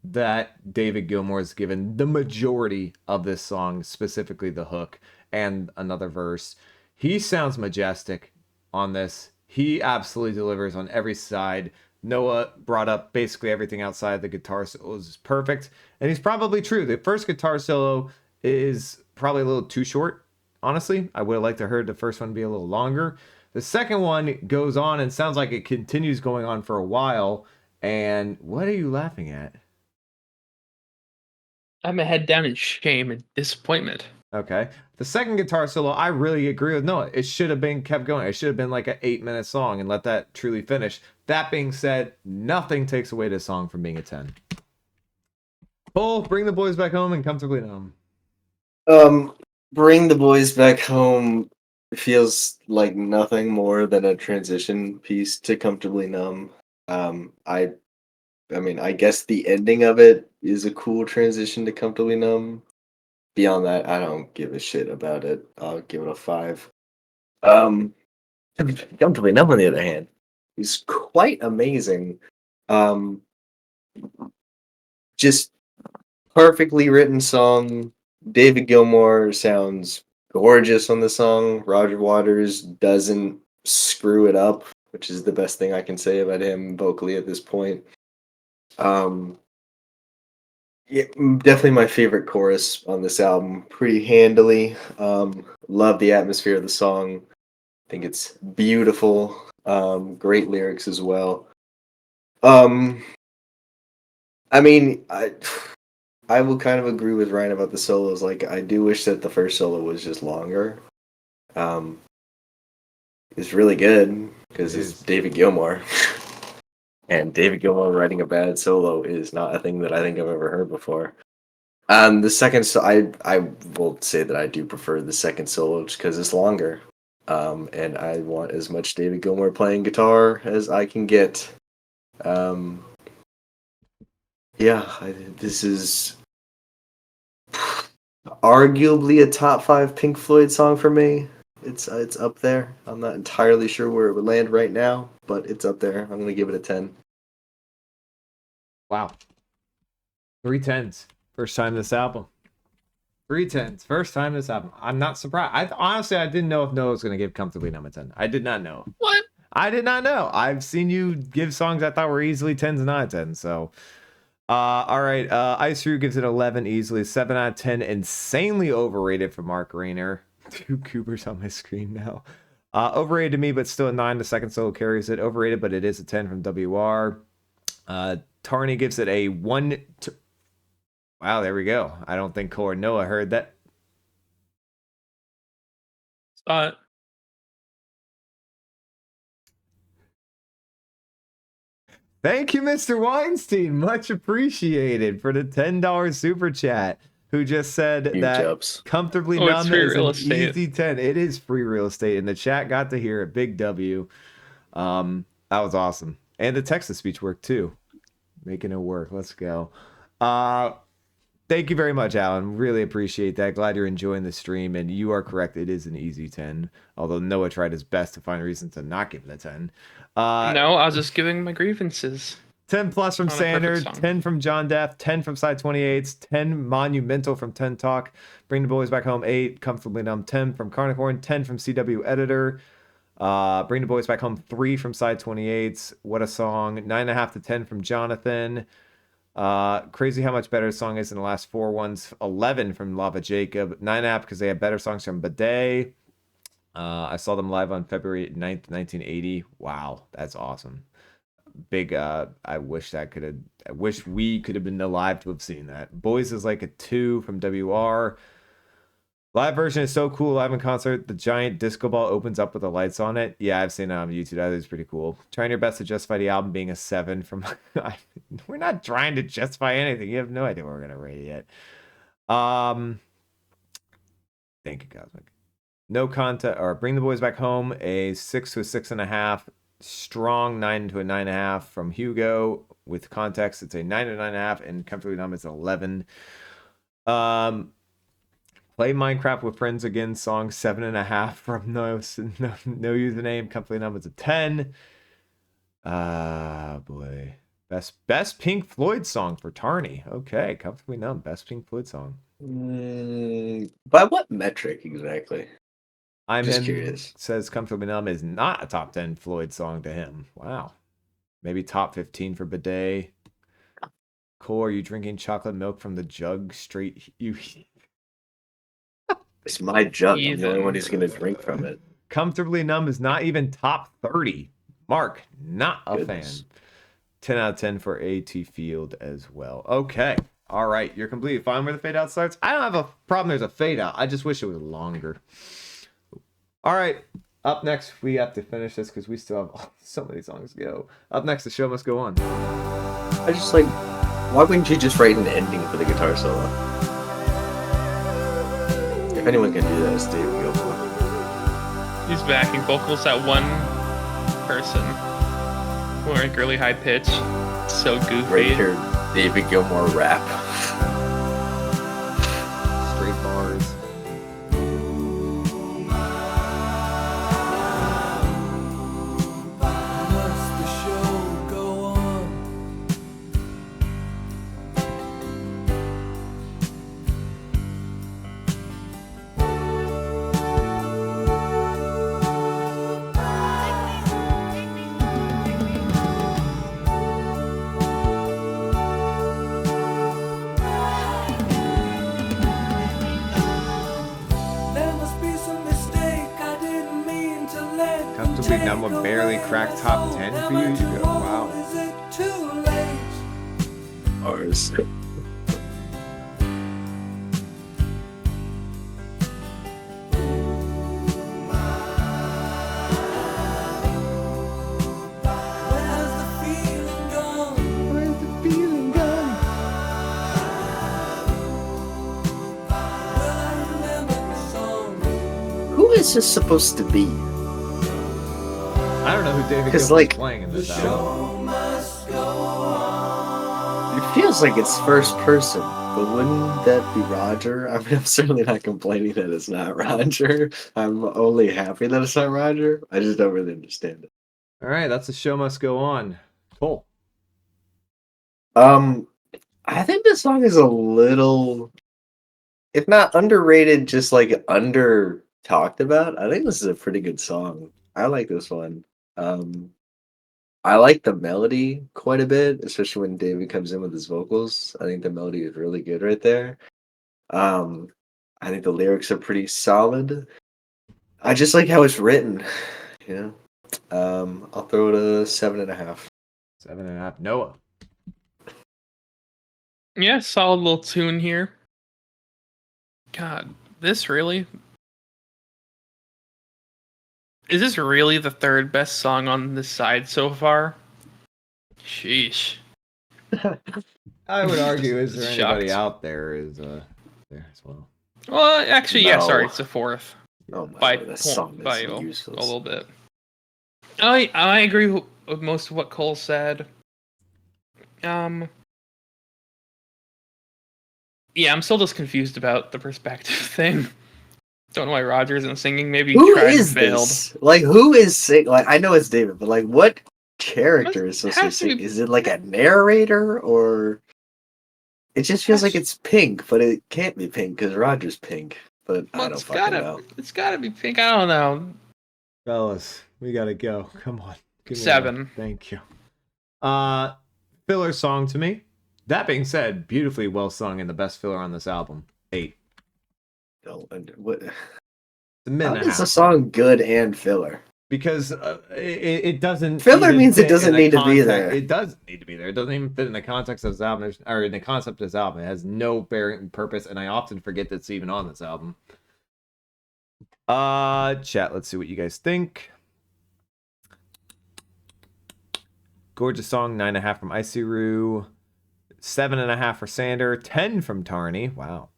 S1: that David Gilmour is given the majority of this song, specifically the hook and another verse. He sounds majestic on this. He absolutely delivers on every side. Noah brought up basically everything outside the guitar solos is perfect, and he's probably true. The first guitar solo is probably a little too short, honestly. I would have liked to heard the first one be a little longer. The second one goes on and sounds like it continues going on for a while. And what are you laughing at?
S3: I have my head down in shame and disappointment.
S1: Okay. The second guitar solo, I really agree with Noah. It should have been kept going. It should have been like an 8-minute song and let that truly finish. That being said, nothing takes away this song from being a 10. Cole, Bring the Boys Back Home and Comfortably Numb.
S2: Bring the Boys Back Home feels like nothing more than a transition piece to Comfortably Numb. I mean, I guess the ending of it is a cool transition to Comfortably Numb. Beyond that, I don't give a shit about it. I'll give it a 5. Comfortably Numb, on the other hand, is quite amazing. Just perfectly written song. David Gilmour sounds gorgeous on the song. Roger Waters doesn't screw it up, which is the best thing I can say about him vocally at this point. Yeah, definitely my favorite chorus on this album, pretty handily. Love the atmosphere of the song. Think it's beautiful. Great lyrics as well. I mean, I will kind of agree with Ryan about the solos. Like, I do wish that the first solo was just longer. It's really good because it's David Gilmour. And David Gilmour writing a bad solo is not a thing that I think I've ever heard before. The second, I will say that I do prefer the second solo just because it's longer. And I want as much David Gilmour playing guitar as I can get. This is arguably a top 5 Pink Floyd song for me. It's up there. I'm not entirely sure where it would land right now, but it's up there. I'm gonna give it a 10.
S1: Wow. 3 10s. First time this album. 3 10s. First time this album. I'm not surprised. I didn't know if Noah was going to give Comfortably Numb a 10. I did not know.
S3: What?
S1: I did not know. I've seen you give songs I thought were easily 10s and not 10s. So, all right. Ice Root gives it 11 easily. 7 out of 10. Insanely overrated for Mark Rayner. 2 Coopers on my screen now. Overrated to me, but still a 9. The second solo carries it. Overrated, but it is a 10 from WR. Tarney gives it a 1. Wow, there we go. I don't think Cole or Noah heard that. Thank you, Mr. Weinstein. Much appreciated for the $10 super chat. Who just said
S2: Huge
S1: that
S2: ups.
S1: Comfortably
S3: Oh, it's
S1: Numb
S3: free
S1: is
S3: real
S1: an
S3: estate.
S1: easy 10. It is free real estate, and the chat got to hear it. Big W. That was awesome. And the text-to-speech worked, too. Making it work. Let's go. Thank you very much, Alan. Really appreciate that. Glad you're enjoying the stream. And you are correct. It is an easy 10. Although Noah tried his best to find reasons to not give it a 10.
S3: No, I was just giving my grievances.
S1: 10 plus from
S3: On a perfect
S1: Standard,
S3: song.
S1: 10 from John Deff, 10 from Side 28s, 10 Monumental from 10 Talk, Bring the Boys Back Home, 8, Comfortably Numb, 10 from Carnicorn, 10 from CW Editor, Bring the Boys Back Home, 3 from Side 28s, What a Song, 9.5 to 10 from Jonathan, crazy how much better the song is than the last 4 ones, 11 from Lava Jacob, 9.5 because they have better songs from Bidet. I saw them live on February 9th, 1980. Wow, that's awesome. Big I wish we could have been alive to have seen that. Boys is like a 2 from WR. Live version is so cool. Live in concert, the giant disco ball opens up with the lights on it. Yeah, I've seen it on YouTube. That is pretty cool. Trying your best to justify the album being a 7 from we're not trying to justify anything. You have no idea what we're gonna rate it yet. Thank you, Cosmic. No content or Bring the Boys Back Home, a 6 to a 6.5. Strong 9 to a 9.5 from Hugo. With context, it's a 9 to 9.5, and Comfortably Numb is 11. Play Minecraft with Friends Again song 7.5 from no username. Comfortably Numb is a 10. Boy. Best Pink Floyd song for Tarny. Okay, Comfortably Numb, best Pink Floyd song.
S2: By what metric exactly?
S1: I'm
S2: Just
S1: in,
S2: curious.
S1: says Comfortably Numb is not a top 10 Floyd song to him. Wow. Maybe top 15 for Bidet. Cole, are you drinking chocolate milk from the jug straight?
S2: It's my jug. I'm the
S3: Even.
S2: only one who's gonna drink from it.
S1: Comfortably Numb is not even top 30. Mark, not a
S2: Goodness.
S1: fan. 10 out of 10 for AT Field as well. Okay. All right. You're completely fine where the fade out starts. I don't have a problem there's a fade out. I just wish it was longer. All right. Up next, we have to finish this because we still have so many songs to go. Up next, the show must go on.
S2: I just like, why wouldn't you just write an ending for the guitar solo? If anyone can do that, it's David Gilmour.
S3: He's backing vocals at one person. Wearing really high pitch. So goofy.
S2: Right here, David Gilmour rap.
S1: Straight bars.
S4: Must the show go on? There must be some mistake. I didn't mean to let
S1: Comfortably Numb will barely crack top 10 for you. You go, wow.
S4: Is it too late?
S2: Ours.
S4: Where's the feeling gone?
S1: Where's the feeling gone?
S4: Well, I remember the song.
S2: Who is this supposed to be?
S1: I don't know who David
S2: 'Cause,
S1: Gilmour is
S2: like,
S1: playing in
S4: The
S1: this album.
S4: show must go on.
S2: It feels like it's first person, but wouldn't that be Roger? I mean, I'm certainly not complaining that it's not Roger. I'm only happy that it's not Roger. I just don't really understand it.
S1: All right, that's the show must go on. Cool.
S2: I think this song is a little, if not underrated, just like under talked about. I think this is a pretty good song. I like this one. I like the melody quite a bit, especially when David comes in with his vocals. I think the melody is really good right there. I think the lyrics are pretty solid. I just like how it's written, you know. I'll throw it a 7.5.
S1: 7.5. Noah.
S3: Yeah, solid little tune here. God, this really? Is this really the third best song on this side so far? Sheesh.
S1: I would argue, is there anybody
S3: Shocked.
S1: out there is there as well?
S3: Well, actually, yeah,
S2: No.
S3: sorry, it's the fourth.
S2: Oh my
S3: By
S2: god, this
S3: point-
S2: song
S3: by
S2: is
S3: a
S2: useless.
S3: little bit. I agree with most of what Cole said. Yeah, I'm still just confused about the perspective thing. Don't know why Roger isn't singing. Maybe
S2: Who
S3: tried and
S2: is
S3: failed.
S2: this? Like, who is sing? Like, I know it's David, but like, what character is supposed to be
S3: has to be-
S2: singing? Is it like a narrator, or it just feels like it's Pink, but it can't be Pink because Roger's Pink. But I don't fucking know.
S3: It's gotta be Pink. I don't know.
S1: Fellas, we gotta go. Come on. Give me
S3: 7.
S1: one. Thank you. Filler song to me. That being said, beautifully well sung and the best filler on this album. 8.
S2: No, what?
S1: It's a minute
S2: How
S1: and a
S2: is the
S1: half.
S2: song good and filler?
S1: Because it doesn't.
S2: Filler
S1: even
S2: means it
S1: fit
S2: doesn't
S1: in the
S2: need to be
S1: context-
S2: there.
S1: It doesn't need to be there. It doesn't even fit in the context of this album, or in the concept of this album. It has no bearing purpose, and I often forget that it's even on this album. Chat. Let's see what you guys think. Gorgeous song, 9.5 from Isiru, 7.5 for Sander, 10 from Tarney. Wow.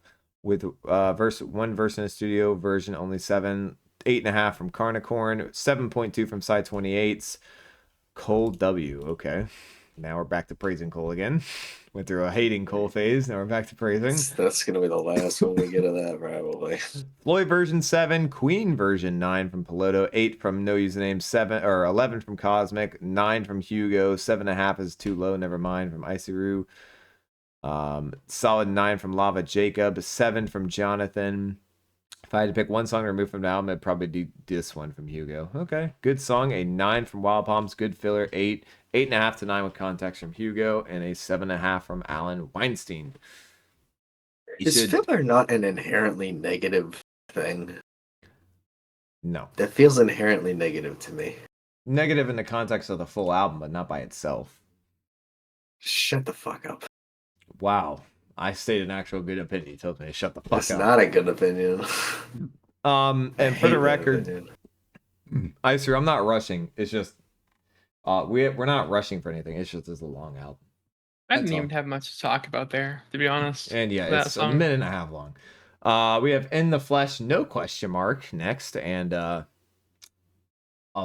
S1: With one verse in a studio version, only 7. 8.5 from Carnicorn, 7.2 from Side 28's. Cole W. Okay. Now we're back to praising Cole again. Went through a hating Cole phase. Now we're back to praising.
S2: That's gonna be the last one we get of that, probably.
S1: Floyd version 7, Queen version 9 from Piloto, 8 from No Username, 11 from Cosmic, 9 from Hugo, 7.5 is too low, never mind from Isiru. Solid 9 from Lava Jacob, 7 from Jonathan. If I had to pick one song to remove from the album, it'd probably be this one from Hugo. Okay, good song. A 9 from Wild Palms, good filler. 8, 8.5 to 9 with context from Hugo, and a 7.5 from Alan Weinstein.
S2: Is filler not an inherently negative thing?
S1: No.
S2: That feels inherently negative to me.
S1: Negative in the context of the full album, but not by itself.
S2: Shut the fuck up.
S1: Wow. I stated an actual good opinion. You told me to shut the fuck
S2: It's
S1: up.
S2: not a good opinion.
S1: And for the record, Icer, I'm not rushing. It's just we're not rushing for anything. It's just this is a long album.
S3: I didn't even have much to talk about there, to be honest.
S1: And yeah,
S3: that
S1: it's
S3: song.
S1: a minute and a half long. We have In the Flesh, no question mark next, and I'll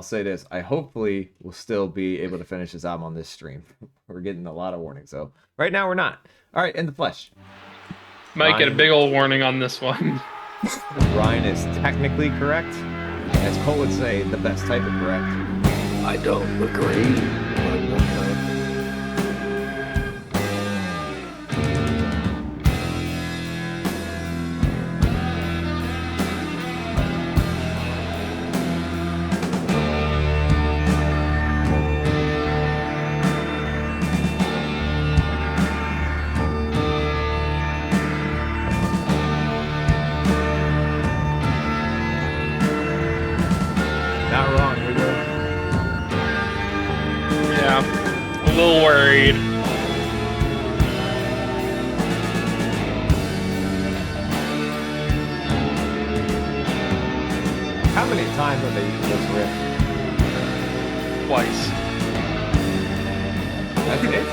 S1: say this: I hopefully will still be able to finish this album on this stream. We're getting a lot of warnings, so right now we're not. All right, In the Flesh.
S3: Might get a big old warning on this one.
S1: Ryan is technically correct. As Cole would say, the best type of correct.
S2: I don't agree.
S1: Not wrong, we were.
S3: Yeah, a little worried.
S1: How many times have they used this riff?
S3: Twice.
S1: That's it?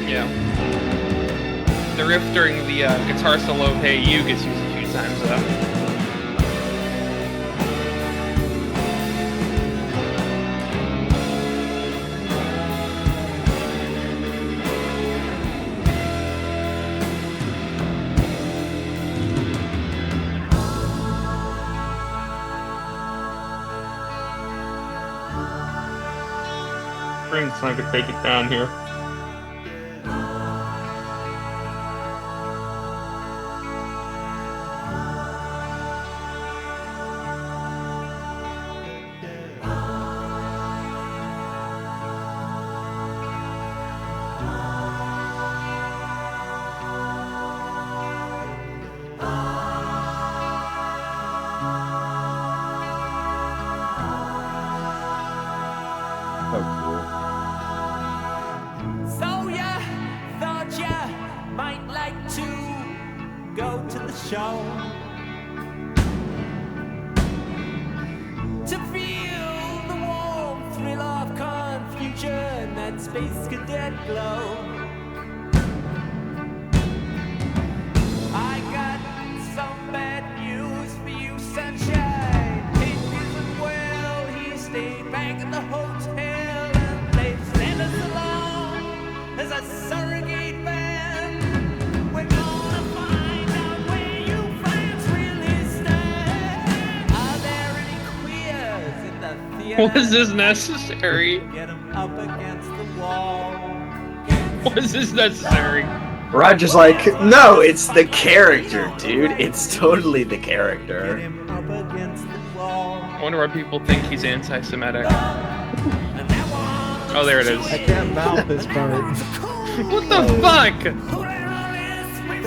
S3: Yeah. The riff during the guitar solo Hey You gets used a few times though. Bring time to take it down here.
S1: So cool.
S10: So ya thought ya might like to go to the show to feel the warm thrill of confusion, that space cadet glow. I got some bad news for you, sunshine. It isn't well. He stayed back at the hotel and they sent us along
S3: Was this necessary?
S10: Get 'em up against the wall.
S3: Was this necessary?
S2: Roger's like, no, it's the character, dude. It's totally the
S10: Get
S2: character.
S10: him up against the wall.
S3: I wonder why people think he's anti-Semitic.
S10: And that one,
S3: Oh, there it is.
S1: I can't mouth this part.
S3: What the fuck?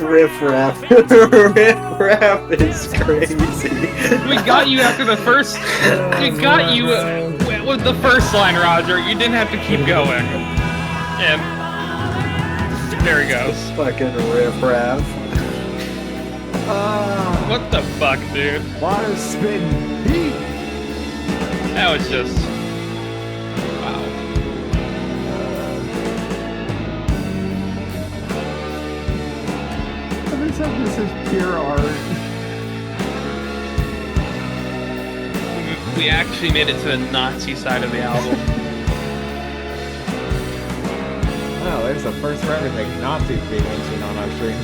S2: Riff raff. Riff raff is crazy.
S3: We got you after the first. We got you with the first line, Roger. You didn't have to keep going. And there he goes.
S2: Fucking riff raff.
S3: What the fuck, dude?
S1: Water spitting heat.
S3: That was just. Wow.
S1: Every time this is pure art.
S3: We actually made it to the Nazi side of the album.
S1: Wow, there's the first for everything. Nazis being mentioned on our stream.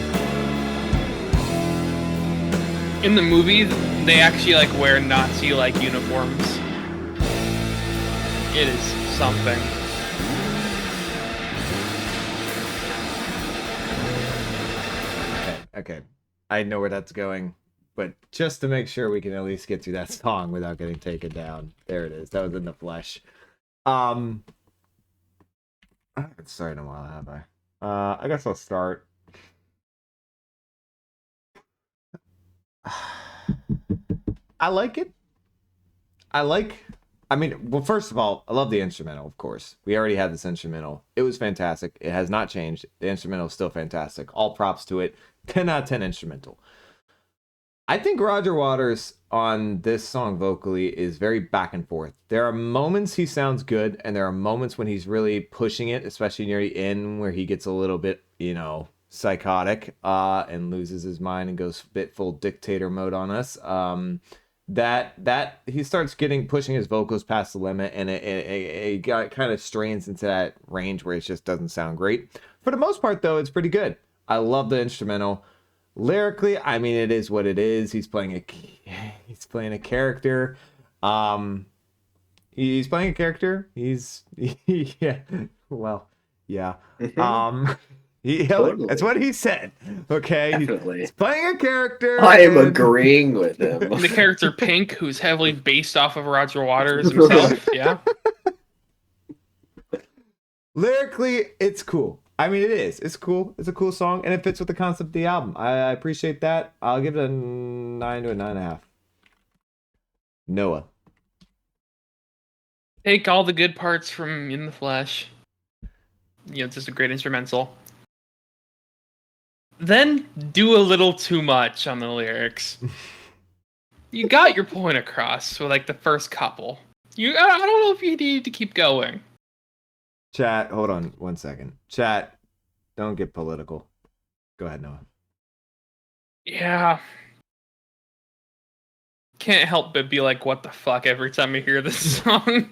S3: In the movie, they actually like wear Nazi-like uniforms. It is something.
S1: Okay. I know where that's going, but just to make sure we can at least get through that song without getting taken down. There it is. That was in the flesh. I haven't started in a while, have I? I guess I'll start. I like it. I mean, well, first of all, I love the instrumental, of course. We already had this instrumental. It was fantastic. It has not changed. The instrumental is still fantastic. All props to it. 10 out of 10 instrumental. I think Roger Waters on this song vocally is very back and forth. There are moments he sounds good, and there are moments when he's really pushing it, especially near the end where he gets a little bit, psychotic and loses his mind and goes a bit full dictator mode on us. That he starts pushing his vocals past the limit, and it kind of strains into that range where it just doesn't sound great. For the most part, though, it's pretty good. I love the instrumental. Lyrically, I mean, it is what it is. He's playing a character. He's playing a character. Yeah. Well, yeah.
S2: Totally.
S1: That's what he said. Okay.
S2: Definitely.
S1: He's playing a character.
S2: I am agreeing with him.
S3: The character Pink, who's heavily based off of Roger Waters himself. Yeah.
S1: Lyrically, it's cool. I mean, it is. It's cool. It's a cool song, and it fits with the concept of the album. I appreciate that. I'll give it a 9 to a 9.5. Noah.
S3: Take all the good parts from In the Flesh. It's just a great instrumental. Then do a little too much on the lyrics. You got your point across with like the first couple. I don't know if you need to keep going.
S1: Chat, hold on 1 second. Chat, don't get political. Go ahead, Noah.
S3: Yeah. Can't help but be like, what the fuck, every time I hear this song.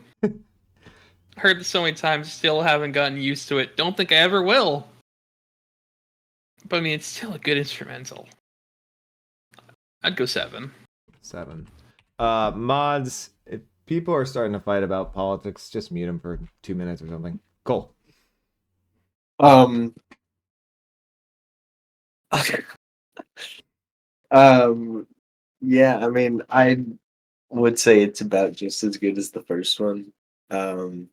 S3: Heard it so many times, still haven't gotten used to it. Don't think I ever will. But I mean, it's still a good instrumental. I'd go 7.
S1: 7. Mods, if people are starting to fight about politics, just mute them for 2 minutes or something. Cool.
S2: Yeah, I mean, I would say it's about just as good as the first one. I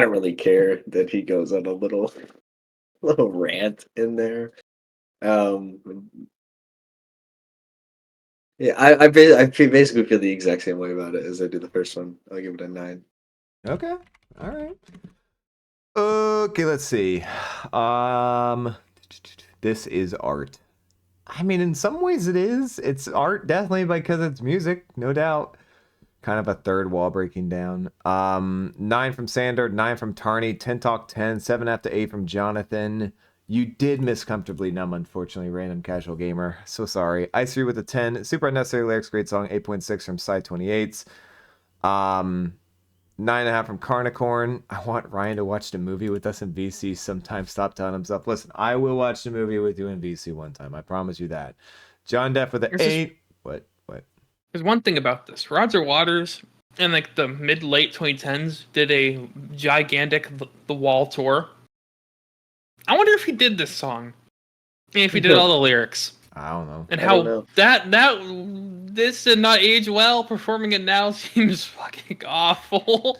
S2: don't really care that he goes on a little rant in there. Yeah, I basically feel the exact same way about it as I did the first one. I'll give it a 9.
S1: Okay. All right. Okay, let's see. This is art. I mean, in some ways it is. It's art, definitely, because it's music, no doubt. Kind of a third wall breaking down. 9 from Sander, 9 from Tarney, 10 Talk 10, 7.5 to 8 from Jonathan. You did miss comfortably numb, unfortunately, random casual gamer. So sorry. Ice 3 with a 10. Super unnecessary lyrics, great song. 8.6 from Side 28s. 9.5 from Carnicorn. I want Ryan to watch the movie with us in VC sometime. Stop telling himself. Listen, I will watch the movie with you in VC one time. I promise you that. John Depp with an 8. What?
S3: There's one thing about this. Roger Waters in like the mid-late 2010s, did a gigantic The Wall tour. I wonder if he did this song, and if he did all the lyrics,
S1: I don't know.
S3: and
S2: I
S3: how
S2: don't know.
S3: this did not age well. Performing it now seems fucking awful.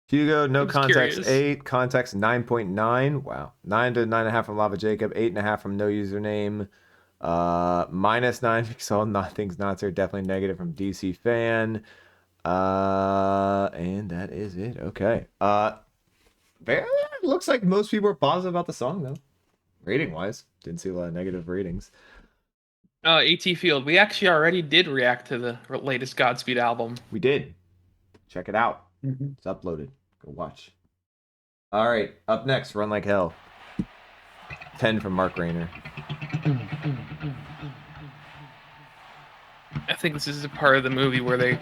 S1: Hugo, no
S3: I'm just
S1: context,
S3: curious.
S1: 8. Context, 9.9. Wow. 9 to 9.5 from Lava Jacob. 8.5 from No Username. -9 because all things not are definitely negative from DC Fan. And that is it. Okay. Looks like most people are positive about the song, though. Rating wise, didn't see a lot of negative ratings.
S3: AT Field, we actually already did react to the latest Godspeed album.
S1: We did. Check it out. It's uploaded. Go watch. All right. Up next, Run Like Hell. 10 from Mark Rayner.
S3: I think this is a part of the movie where they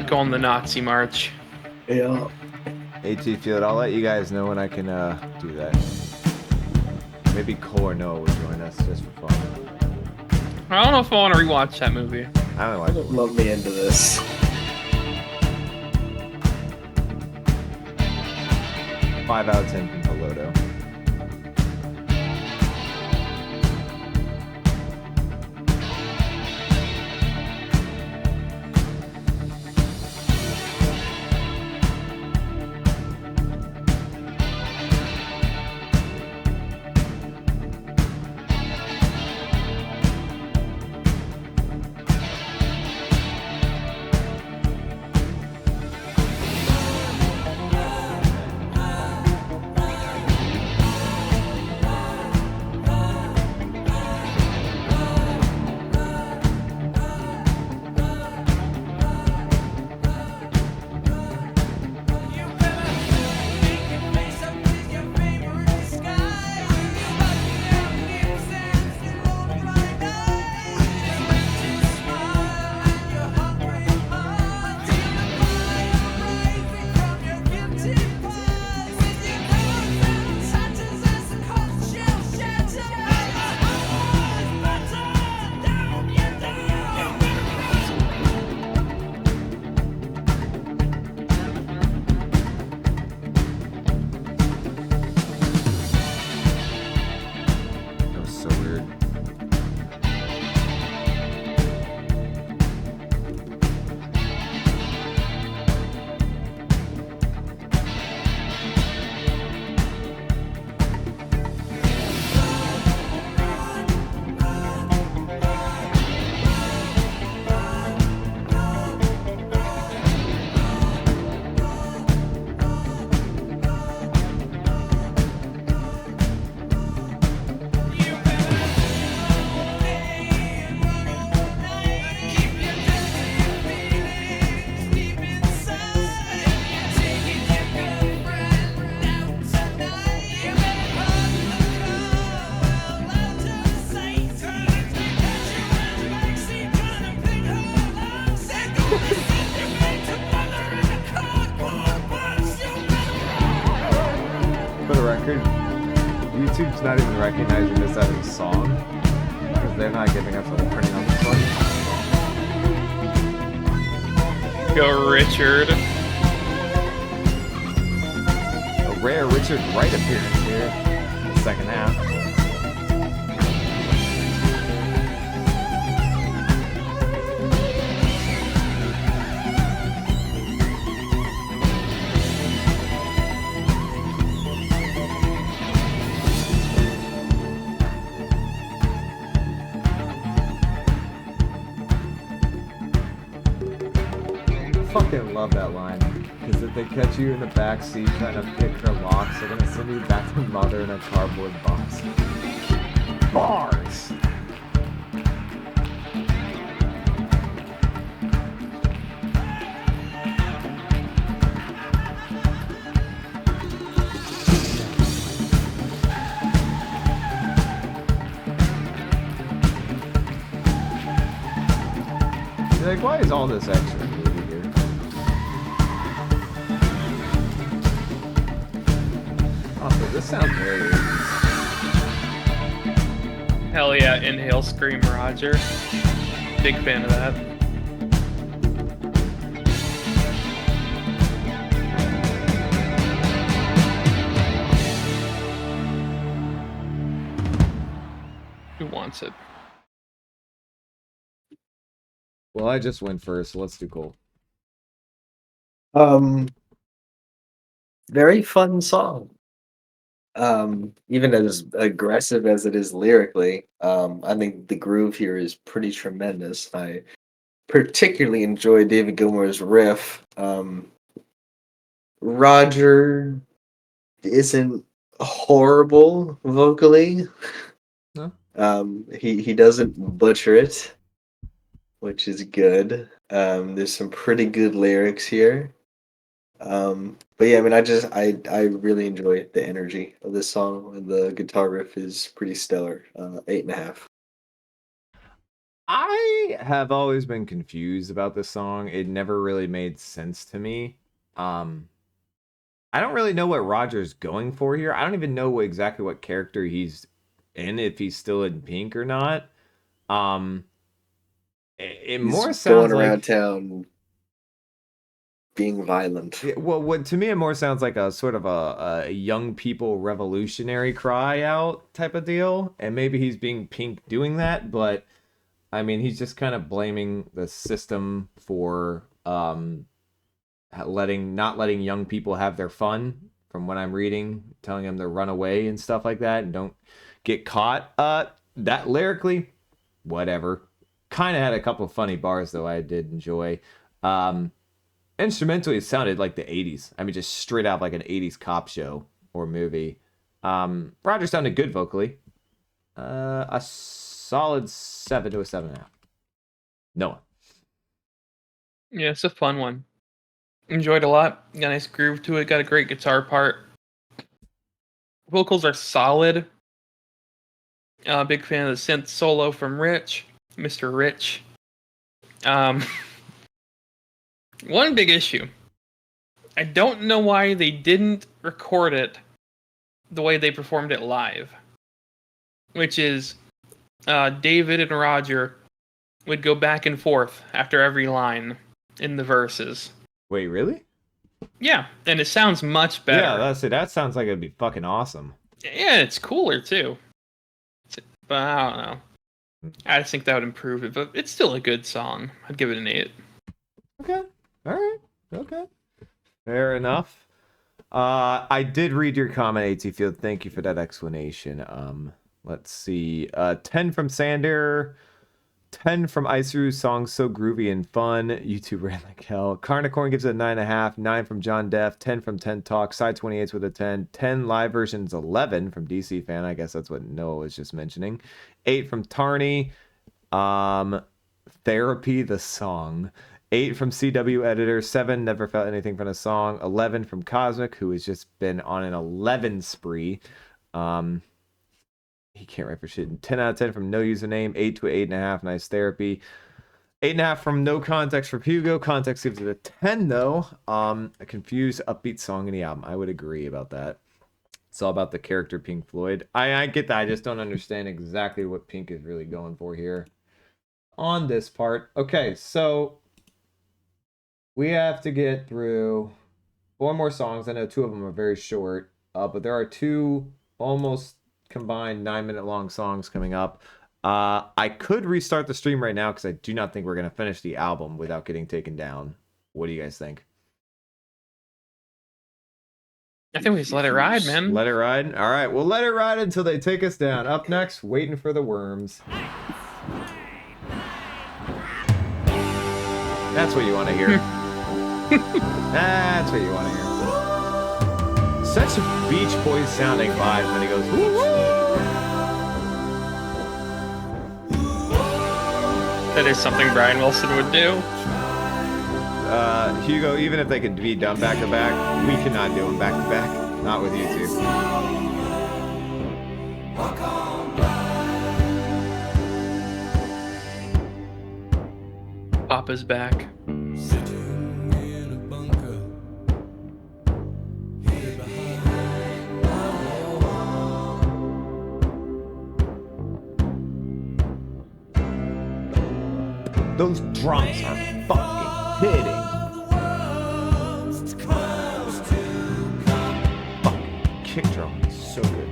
S3: go on the Nazi march.
S2: Yeah.
S1: AT Field, I'll let you guys know when I can do that. Maybe Cole or Noah will join us just for fun.
S3: I don't know if I want to rewatch that movie.
S1: I don't like it.
S2: Love me into this.
S1: 5 out of 10 from Piloto. YouTube's not even recognizing this as a song because they're not giving us a warning on this one.
S3: Go Richard.
S1: A rare Richard Wright appearance here in the second half. Fucking love that line, because if they catch you in the back seat trying to pick her locks, they're gonna send you back to mother in a cardboard box. Bars! You're like, why is all this extra? This sounds very 80s.
S3: Hell yeah, Inhale, Scream, Roger. Big fan of that. pronounce it.
S1: Well, I just went first, so let's do Cole.
S2: Very fun song. Even as aggressive as it is lyrically, I think the groove here is pretty tremendous. I particularly enjoy David Gilmour's riff. Roger isn't horrible vocally.
S1: No.
S2: He doesn't butcher it, which is good. There's some pretty good lyrics here. But yeah, I mean, I really enjoy the energy of this song, and the guitar riff is pretty stellar. 8.5.
S1: I have always been confused about this song. It never really made sense to me. I don't really know what Roger's going for here. I don't even know exactly what character he's in, if he's still in Pink or not. It
S2: He's
S1: more sounds
S2: going around
S1: like
S2: town being violent.
S1: well, what to me it more sounds like a sort of a young people revolutionary cry out type of deal, and maybe he's being Pink doing that, but I mean he's just kind of blaming the system for not letting young people have their fun, from what I'm reading, telling them to run away and stuff like that and don't get caught. That lyrically, whatever. Kind of had a couple of funny bars though I did enjoy. Instrumentally, it sounded like the 80s. I mean, just straight out like an 80s cop show or movie. Roger sounded good vocally. A solid 7 to a 7.5. Noah.
S3: Yeah, it's a fun one. Enjoyed a lot. Got a nice groove to it. Got a great guitar part. Vocals are solid. Big fan of the synth solo from Rich, Mr. Rich. One big issue. I don't know why they didn't record it the way they performed it live. Which is, David and Roger would go back and forth after every line in the verses.
S1: Wait, really?
S3: Yeah, and it sounds much better.
S1: Yeah, that's it. That sounds like it'd be fucking awesome.
S3: Yeah, it's cooler too. But I don't know. I just think that would improve it, but it's still a good song. I'd give it an 8.
S1: Okay. All right. Okay. Fair enough. I did read your comment, AT Field. Thank you for that explanation. Let's see. 10 from Sander. 10 from Iceru. Song so groovy and fun. YouTube ran like hell. Carnicorn gives it a 9.5. 9 from John Def. 10 from 10 Talk. Side 28s with a 10. 10 live versions 11 from DC Fan. I guess that's what Noah was just mentioning. 8 from Tarny. Therapy the song. 8 from CW Editor. 7 never felt anything from the song. 11 from Cosmic, who has just been on an 11 spree. He can't write for shit. 10 out of 10 from No Username. 8 to 8.5. Nice Therapy. 8.5 from No Context for Hugo. Context gives it a 10 though. A confused upbeat song in the album. I would agree about that. It's all about the character Pink Floyd. I get that. I just don't understand exactly what Pink is really going for here on this part. Okay, so we have to get through 4 more songs. I know 2 of them are very short, but there are 2 almost combined 9-minute long songs coming up. I could restart the stream right now because I do not think we're going to finish the album without getting taken down. What do you guys think?
S3: I think we just let it ride, man.
S1: Let it ride? All right, we'll let it ride until they take us down. Up next, Waiting for the Worms. That's what you want to hear. That's what you want to hear. Such a Beach Boys sounding vibe when he goes, woo-woo!
S3: That is something Brian Wilson would do.
S1: Hugo, even if they could be done back to back, we cannot do them back to back. Not with you two.
S3: Papa's back.
S4: Sitting in a bunker, here behind my wall.
S1: Those drums are fucking hitting. Fucking kick drum is so good.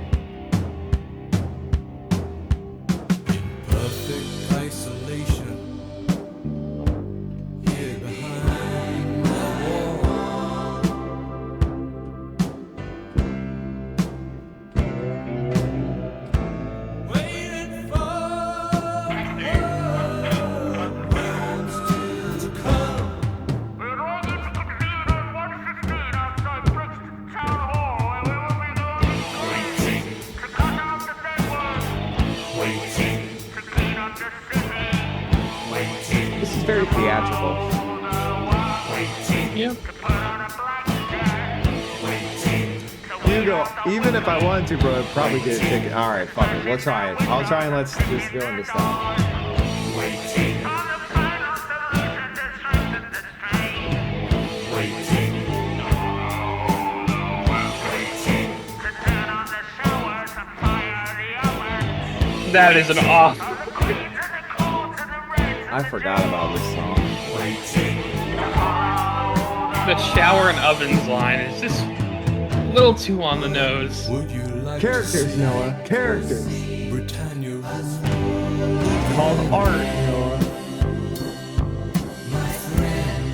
S1: This is very theatrical.
S3: Yeah.
S1: Hugo, even if I wanted to, bro, I'd probably get a ticket. All right, fuck it. We'll try it. I'll try and let's just go into stop.
S3: That is an off.
S1: I forgot about this song.
S3: The shower and ovens line is just a little too on the nose.
S4: Would you like
S1: Characters, Noah. Characters.
S4: Britannia room?
S1: Called art, Noah.
S4: My friend.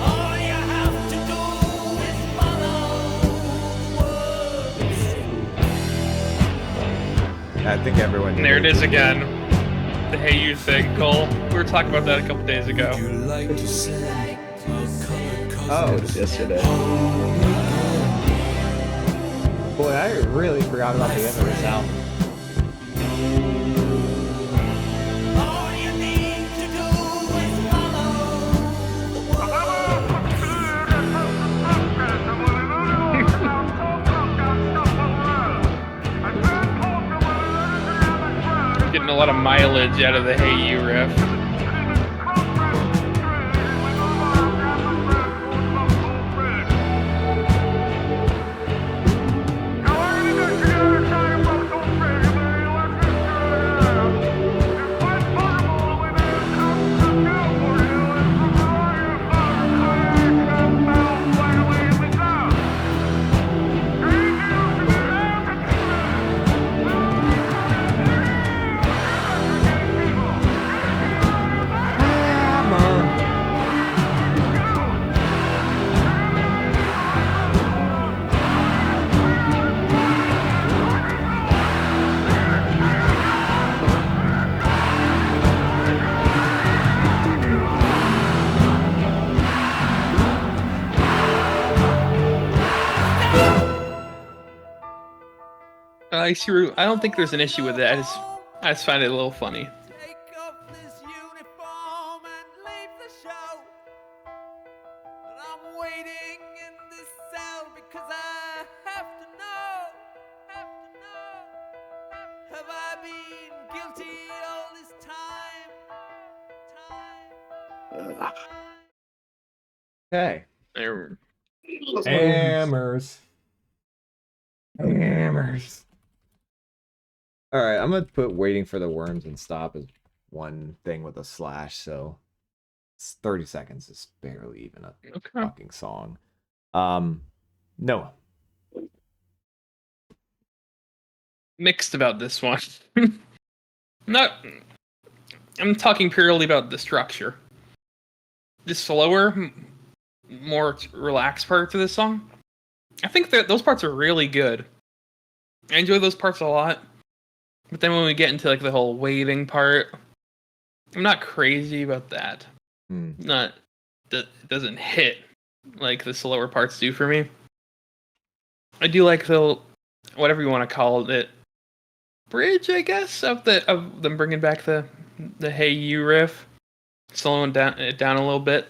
S10: All you have to do is follow words.
S1: I think everyone.
S3: And there it is again. The Hey You thing, Cole. We were talking about that a couple days ago.
S4: Would you like to send your colored cousin
S1: Oh,
S2: Yesterday.
S4: home again?
S1: Boy, I really forgot about the end of this album.
S10: All you need to do is follow
S3: Getting a lot of mileage out of the Hey You riff. I don't think there's an issue with it. I just find it a little funny.
S10: Take off this uniform and leave the show. And I'm waiting in this cell because I have to know. Have I been guilty all this time?
S1: Okay.
S3: There-
S1: Hammers. Hammers. All right, I'm gonna put "Waiting for the Worms" and "Stop" as one thing with a slash, so it's 30 seconds is barely even a
S3: Okay.
S1: fucking song. Noah.
S3: Mixed about this one. I'm talking purely about the structure. The slower, more relaxed parts of this song. I think that those parts are really good. I enjoy those parts a lot. But then when we get into like the whole waiting part, I'm not crazy about that. Not that it doesn't hit like the slower parts do for me. I do like the whatever you want to call it, bridge, I guess, of them bringing back the Hey You riff, slowing it down a little bit.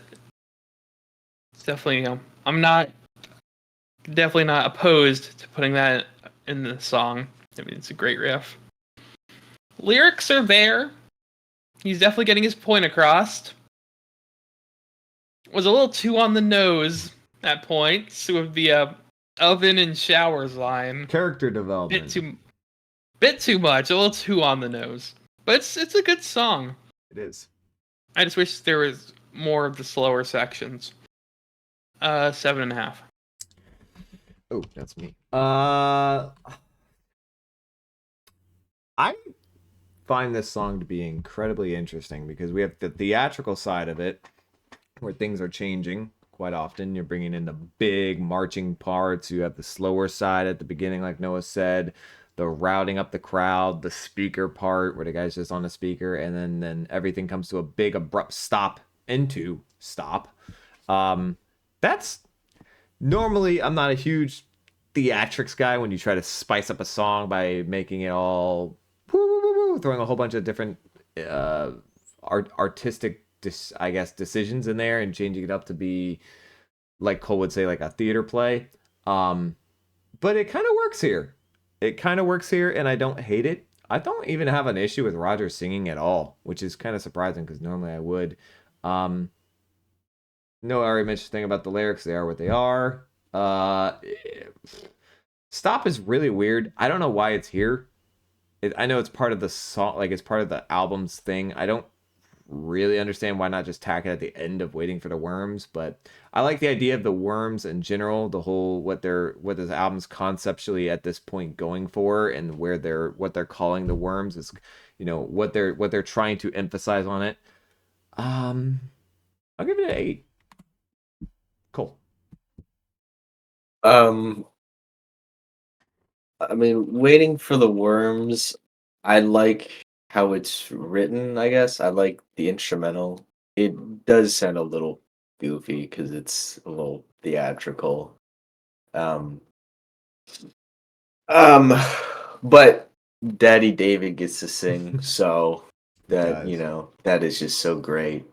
S3: It's definitely I'm definitely not opposed to putting that in the song. I mean, it's a great riff. Lyrics are there. He's definitely getting his point across. Was a little too on the nose at points with the oven and showers line.
S1: Character development.
S3: Bit too much, a little too on the nose. But it's a good song.
S1: It is.
S3: I just wish there was more of the slower sections. 7.5.
S1: Oh, that's me. I find this song to be incredibly interesting because we have the theatrical side of it where things are changing quite often. You're bringing in the big marching parts. You have the slower side at the beginning, like Noah said, the routing up the crowd, the speaker part where the guy's just on the speaker, and then everything comes to a big abrupt stop into stop. That's normally, I'm not a huge theatrics guy when you try to spice up a song by making it all throwing a whole bunch of different artistic I guess decisions in there and changing it up to be, like Cole would say, like a theater play. But it kind of works here. It kind of works here, and I don't hate it. I don't even have an issue with Roger singing at all, which is kind of surprising because normally I would. No, I already mentioned the thing about the lyrics. They are what they are. Stop is really weird. I don't know why it's here. I know it's part of the song, like it's part of the album's thing. I don't really understand why not just tack it at the end of Waiting for the Worms, but I like the idea of the worms in general, the whole what this album's conceptually at this point going for, and what they're calling the worms is, what they're trying to emphasize on it. I'll give it an 8. Cool.
S2: I mean, Waiting for the Worms, I like how it's written, I guess. I like the instrumental. It does sound a little goofy because it's a little theatrical. But Daddy David gets to sing, so that, that is just so great.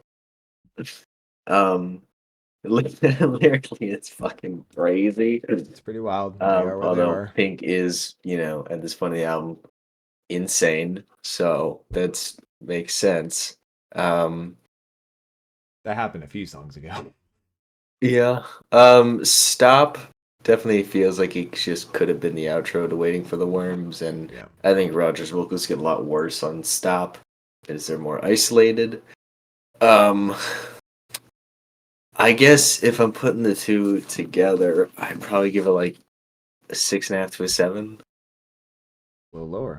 S2: Lyrically, it's fucking crazy.
S1: It's pretty wild. They are what they
S2: Although
S1: are.
S2: Pink is, at this point in the album, insane. So that makes sense.
S1: That happened a few songs ago.
S2: Yeah. Stop definitely feels like it just could have been the outro to Waiting for the Worms, and I think Roger's vocals get a lot worse on Stop as they're more isolated. I guess if I'm putting the two together, I'd probably give it like a 6.5 to a 7.
S1: A little lower.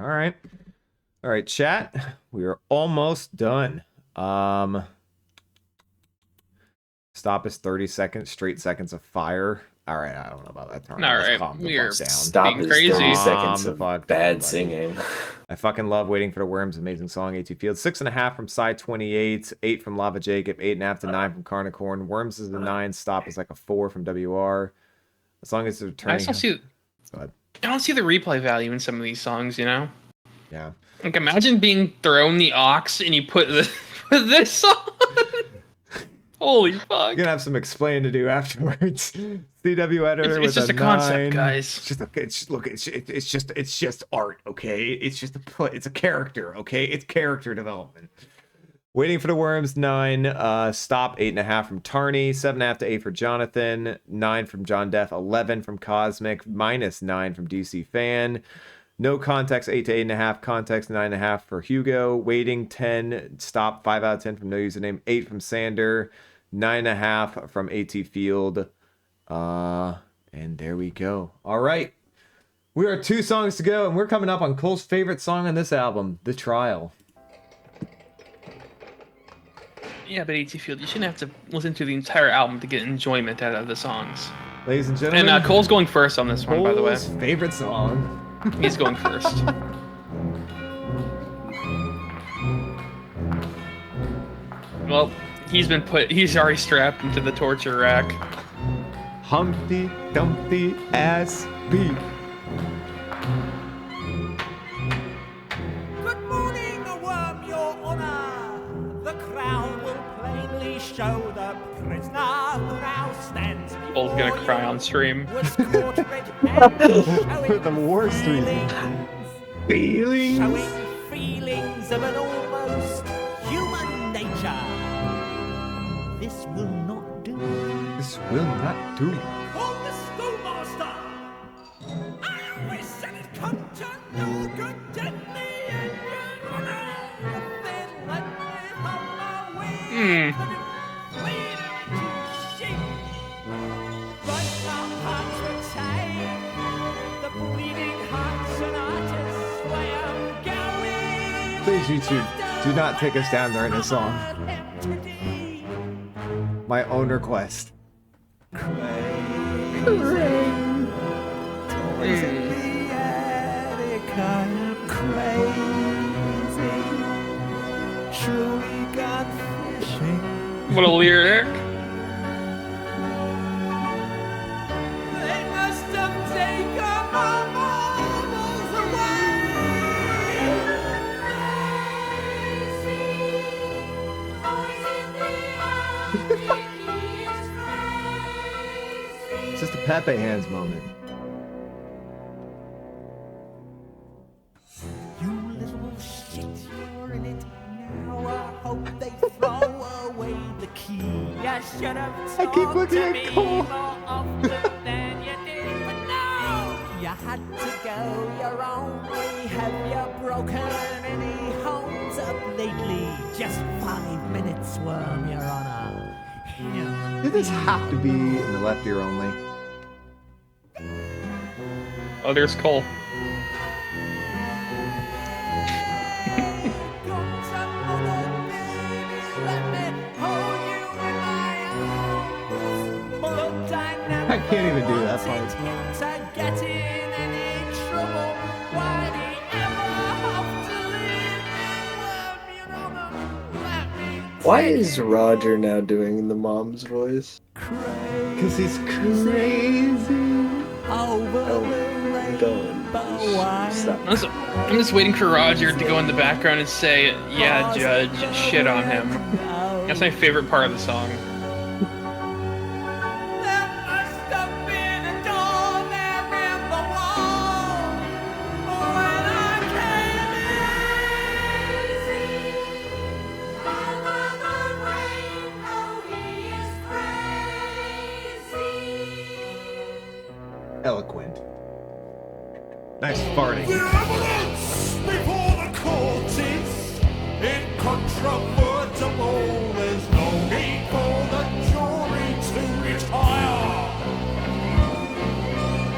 S1: All right, chat. We are almost done. Stop is 30 seconds, straight seconds of fire. All right, I don't know about that term.
S3: All
S1: Let's
S3: right,
S1: calm the
S3: we're
S1: fuck down.
S2: Stop is 30
S3: crazy.
S2: seconds of
S1: Fuck
S2: bad
S1: everybody.
S2: singing.
S1: I fucking love Waiting for the Worms. Amazing song. AT Field. 6.5 from Side 28. 8 from Lava Jacob. 8.5 to 9 from Carnicorn. Worms is a 9. Stop is like a 4 from WR. As long as they're
S3: I
S1: turning.
S3: don't see the replay value in some of these songs.
S1: Yeah.
S3: Like, imagine being thrown the aux and you put this song. Holy fuck!
S1: You're gonna have some explaining to do afterwards. CW editor
S3: It's
S1: with
S3: just a
S1: 9.
S3: concept, guys.
S1: It's just art, okay? It's just it's a character, okay? It's character development. Waiting for the Worms, 9. Stop, 8.5 from Tarney. 7.5 to 8 for Jonathan. 9 from John Deaf. 11 from Cosmic. -9 from DC Fan. No context, 8 to 8.5. Context, 9.5 for Hugo. Waiting, 10. Stop, 5 out of 10 from No Username. 8 from Sander. 9.5 from AT Field. And there we go. All right. We are 2 songs to go, and we're coming up on Cole's favorite song on this album, The Trial.
S3: Yeah, but AT Field, you shouldn't have to listen to the entire album to get enjoyment out of the songs.
S1: Ladies and gentlemen.
S3: And Cole's going first on this one, by the way.
S1: Cole's favorite song.
S3: He's going first. Well, he's already strapped into the torture rack.
S1: Humpty Dumpty ass beat.
S10: Good morning, worm, your honor. The crown will plainly show the prisoner who now stands
S3: Cole's gonna
S10: before
S3: cry
S10: you
S3: on stream.
S10: was caught red-handed,
S1: For the worst reason. Feelings.
S10: showing feelings of an almost human nature. This will not do.
S1: This will not do.
S10: Call the schoolmaster. I always said it come to no good, didn't me? And you're gonna then let me have my way. Bleed into sheep. But our hearts were tied. The bleeding hearts and artists where I'm going.
S1: Please, YouTube, do not take us down during this song. My own request.
S3: What a lyric.
S10: They must have taken my marbles away.
S1: It's just a Pepe Hands moment.
S10: You little shit, you're in it now. I hope they throw away the key. You should have
S1: I keep
S10: talked
S1: looking
S10: to
S1: at
S10: me
S1: Cole.
S10: more often than you did, but no! You had to go your own way. Have you broken any homes up lately? Just 5 minutes, Worm, Your Honor.
S1: Did this have to be in the left ear only?
S3: Oh, there's Cole.
S1: I can't even do that part.
S2: Why is Roger now doing the mom's voice?
S1: Because he's crazy.
S2: Oh, don't. Stop.
S3: I'm just waiting for Roger to go in the background and say, "Yeah, Judge, shit on him." That's my favorite part of the song.
S1: Eloquent. Nice farting.
S10: The evidence before the court is incontrovertible. There's no need for the jury to retire.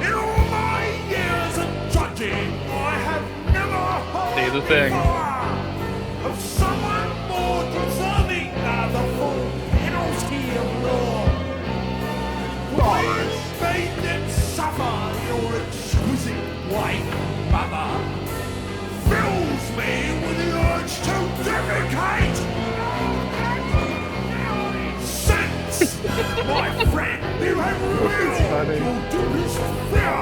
S10: In all my years of judging, I have never heard
S3: Say the thing.
S10: before of someone more deserving of the full penalty of law. Why made them suffer your exquisite wife, mother, fills me with the urge to defecate. Since, my friend, you have revealed your deepest fear,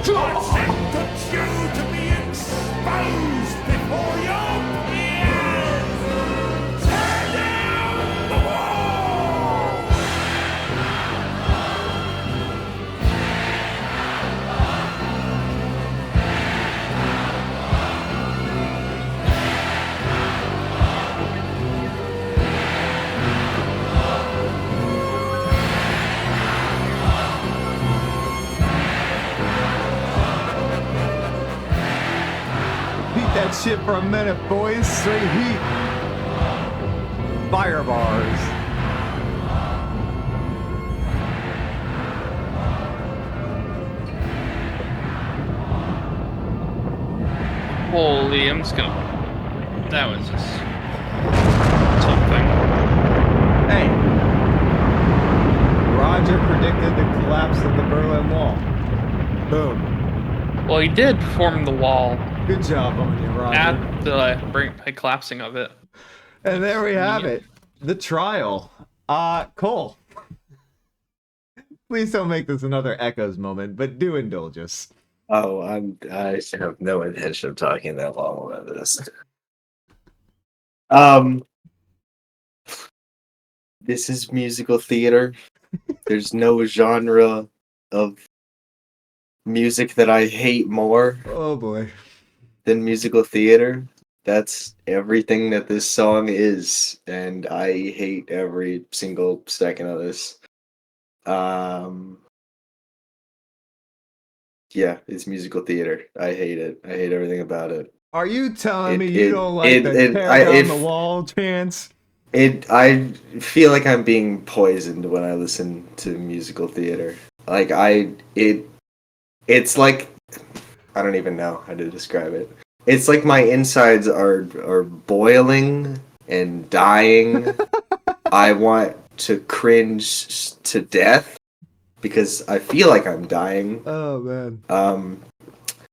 S10: I sentence you to be exposed before your peers. Tear down the wall!
S1: Beat that shit for a minute, boys. Straight heat. Fire bars.
S3: Holy, I'm just gonna. That was just something.
S1: Hey. Roger predicted the collapse of the Berlin Wall. Boom.
S3: Well, he did perform the wall
S1: Good job on you, Roger.
S3: at the collapsing of it.
S1: And there we have it. The trial. Cole. Please don't make this another Echoes moment, but do indulge us.
S2: Oh, I have no intention of talking that long about this. This is musical theater. There's no genre of music that I hate more
S1: Oh boy.
S2: than musical theater. That's everything that this song is, and I hate every single second of this. Yeah, it's musical theater. I hate it. I hate everything about it.
S1: Are you telling me
S2: It-
S1: you
S2: it-
S1: don't like
S2: it-
S1: the
S2: it-
S1: tear
S2: I-
S1: down
S2: if-
S1: the wall chance?
S2: I feel like I'm being poisoned when I listen to musical theater. Like it's like I don't even know how to describe it. It's like my insides are boiling and dying. I want to cringe to death because I feel like I'm dying.
S1: Oh man.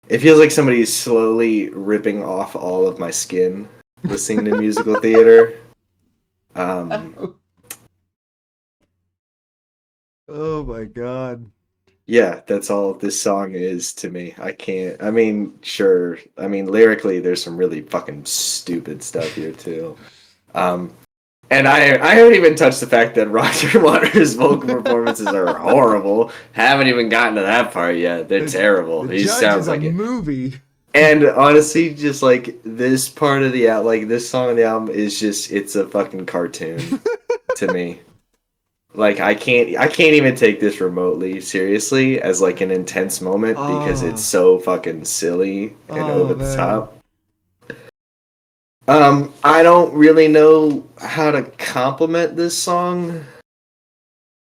S2: It feels like somebody is slowly ripping off all of my skin listening to musical theater.
S1: Oh my god.
S2: Yeah, that's all this song is to me. I can't. I mean, sure. I mean, lyrically, there's some really fucking stupid stuff here too. And And I haven't even touched the fact that Roger Waters' vocal performances are horrible. Haven't even gotten to that part yet. They're terrible.
S1: The
S2: He
S1: Judge
S2: sounds
S1: is
S2: like
S1: a
S2: it.
S1: movie.
S2: And honestly, just like this part of the like this song on the album is just it's a fucking cartoon to me. Like I can't even take this remotely seriously as like an intense moment because it's so fucking silly and over the top. I don't really know how to compliment this song.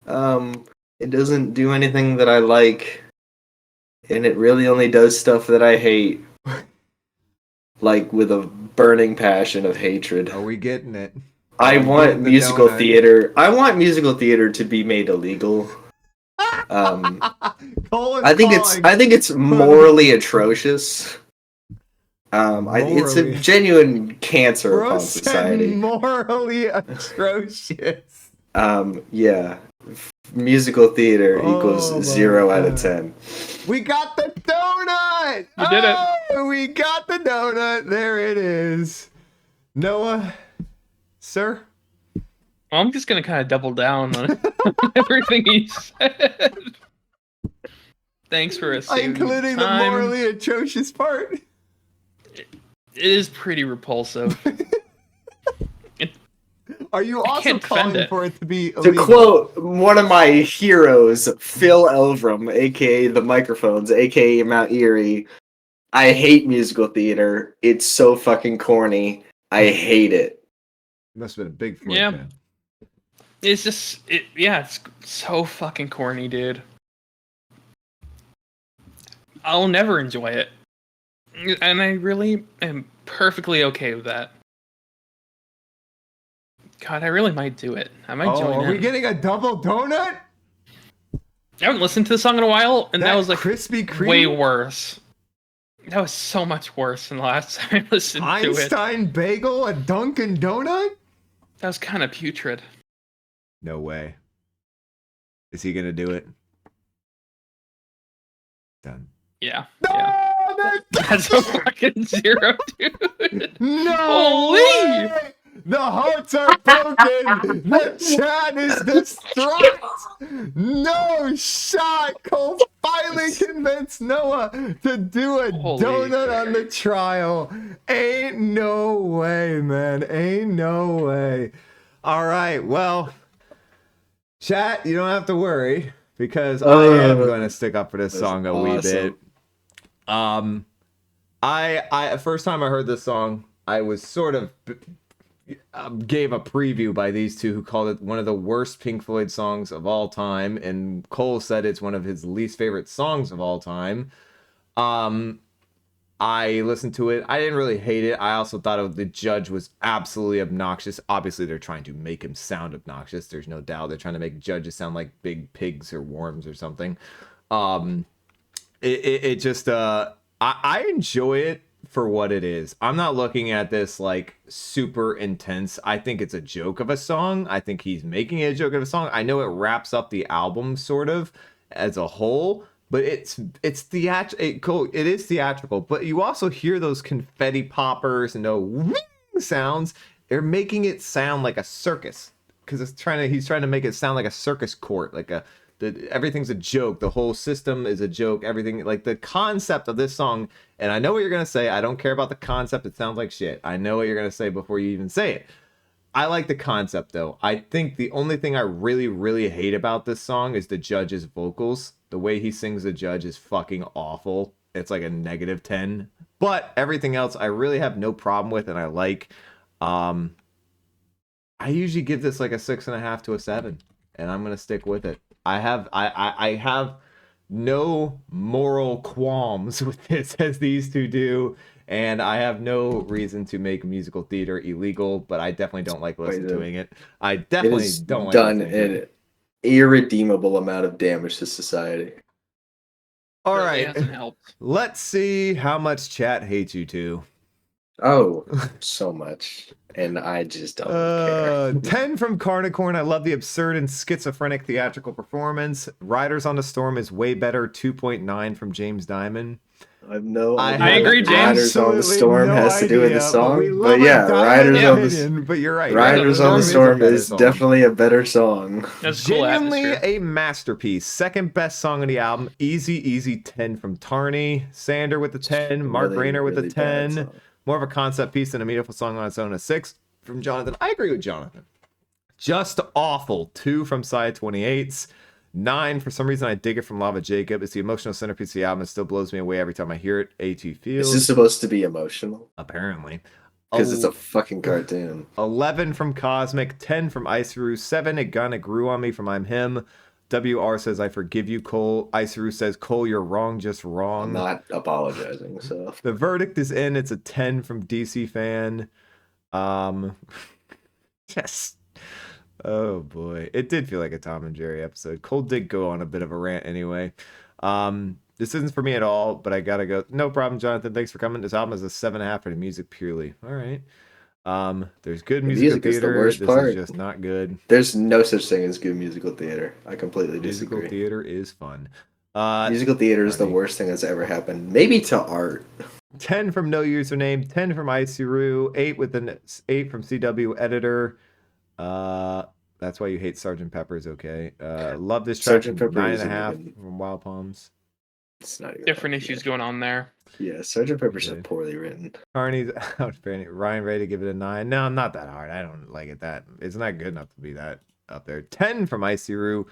S2: It doesn't do anything that I like, and it really only does stuff that I hate. Like with a burning passion of hatred.
S1: Are we getting it?
S2: I want
S1: getting the
S2: musical
S1: donut.
S2: theater. I want musical theater to be made illegal.
S1: Cole is
S2: I think
S1: calling.
S2: it's morally atrocious. It's a
S1: Morally.
S2: genuine cancer
S1: Bro
S2: upon
S1: said
S2: society.
S1: morally atrocious.
S2: Yeah. Musical theater
S1: Oh
S2: equals
S1: my
S2: 0 out of
S1: God.
S2: 10.
S1: We got the donut!
S3: You did it.
S1: Oh, we got the donut. There it is. Noah, sir?
S3: Well, I'm just gonna kind of double down on everything he said. Thanks for
S1: Including the
S3: time.
S1: morally atrocious part.
S3: It is pretty repulsive.
S1: Are you also
S3: can't defend
S1: calling
S3: it.
S1: for it to be
S2: To
S1: illegal?
S2: quote one of my heroes, Phil Elverum, aka The Microphones, aka Mount Erie, I hate musical theater. It's so fucking corny. I hate it.
S1: Must have been a big Floyd
S3: Yeah.
S1: fan.
S3: It's just, it's so fucking corny, dude. I'll never enjoy it. And I really am perfectly okay with that. God, I really might do it. I might join
S1: Are we
S3: in.
S1: getting a double donut?
S3: I haven't listened to the song in a while, and that was like
S1: Krispy Kreme?
S3: way worse. That was so much worse than the last time I listened to it.
S1: Einstein bagel, a Dunkin' Donut?
S3: That was kind of putrid.
S1: No way. Is he gonna do it? Done.
S3: Yeah. Yeah. That's a fucking 0, dude.
S1: No
S3: Holy!
S1: way! The hearts are broken! The chat is distraught! No shot! Cole finally convinced Noah to do a
S3: Holy
S1: donut on the trial. Ain't no way, man. Ain't no way. All right, well, chat, you don't have to worry because I am going to stick up for this song a wee bit. I first time I heard this song, I was sort of gave a preview by these two who called it one of the worst Pink Floyd songs of all time, and Cole said it's one of his least favorite songs of all time. I listened to it. I didn't really hate it. I also thought the Judge was absolutely obnoxious. Obviously, they're trying to make him sound obnoxious. There's no doubt. They're trying to make judges sound like big pigs or worms or something. It just I enjoy it for what it is. I'm not looking at this like super intense. I think it's a joke of a song. I think he's making it a joke of a song. I know it wraps up the album sort of as a whole, but it's theatrical. It is theatrical, but you also hear those confetti poppers and no sounds. They're making it sound like a circus because he's trying to make it sound like a circus court, like everything's a joke. The whole system is a joke. Everything, like the concept of this song, and I know what you're going to say. I don't care about the concept. It sounds like shit. I know what you're going to say before you even say it. I like the concept, though. I think the only thing I really, really hate about this song is the Judge's vocals. The way he sings the Judge is fucking awful. It's like a -10. But everything else I really have no problem with, and I like. I usually give this like a 6.5 to a 7, and I'm going to stick with it. I have no moral qualms with this as these two do, and I have no reason to make musical theater illegal, but I definitely don't like listening to it. I definitely don't like
S2: done
S1: listening to
S2: an irredeemable amount of damage to society.
S1: All
S3: Really
S1: right,
S3: hasn't helped.
S1: let's see how much chat hates you two.
S2: Oh, so much. And I just don't care.
S1: 10 from Carnicorn. I love the absurd and schizophrenic theatrical performance. Riders on the Storm is way better. 2.9 from James Diamond.
S2: I have no
S1: I
S2: idea
S3: I agree,
S2: what
S3: James.
S2: Riders on the
S1: absolutely
S2: Storm
S1: no
S2: has to do with the
S1: idea,
S2: song.
S1: we
S2: But
S1: love
S2: yeah,
S1: a divided
S2: Riders on the
S1: opinion, but you're right.
S2: Riders on the
S3: Storm
S2: Storm
S1: a better
S2: is
S1: song.
S2: definitely a better song.
S3: That's a cool
S1: Genuinely
S3: atmosphere.
S1: a masterpiece. Second best song on the album. Easy 10 from Tarney. Sander with the 10. Mark
S2: Really,
S1: Rayner with
S2: really
S1: the
S2: bad
S1: 10.
S2: song.
S1: More of a concept piece than a meaningful song on its own. A 6 from Jonathan. I agree with Jonathan. Just awful. 2 from Side 28's. 9, for some reason I dig it from Lava Jacob. It's the emotional centerpiece of the album. It still blows me away every time I hear it. AT Fields.
S2: Is this supposed to be emotional?
S1: Apparently.
S2: Because it's a fucking cartoon.
S1: 11 from Cosmic, 10 from Iceru, 7 It Gonna Grew on Me from I'm Him. WR says I forgive you, Cole. Iceru says Cole, you're wrong, just wrong.
S2: I'm not apologizing, so.
S1: The verdict is in. It's a 10 from DC Fan. Yes. Oh boy. It did feel like a Tom and Jerry episode. Cole did go on a bit of a rant anyway. This isn't for me at all, but I gotta go. No problem, Jonathan. Thanks for coming. This album is a 7.5 for the music purely. All right. There's good musical
S2: music is the
S1: theater.
S2: worst
S1: This
S2: part.
S1: is just not good.
S2: There's no such thing as good musical theater. I completely
S1: Musical
S2: disagree.
S1: theater is fun.
S2: Musical theater is the
S1: funny.
S2: worst thing that's ever happened. Maybe to art.
S1: 10 from No Username, 10 from Iceru, 8 with an 8 from CW Editor. That's why you hate Sgt. Pepper's okay. Love this track.
S2: Sgt. Pepper isn't
S1: 9.5
S2: even-
S1: from Wild Palms.
S2: It's not even
S3: Different
S2: that
S3: issues
S2: good.
S3: going on there.
S2: Yeah, Sgt. Pepper's
S1: Okay.
S2: so poorly written.
S1: Carney's out. Ryan ready to give it a 9. No, not that hard. I don't like it that. It's not good enough to be that up there. 10 from Iceru.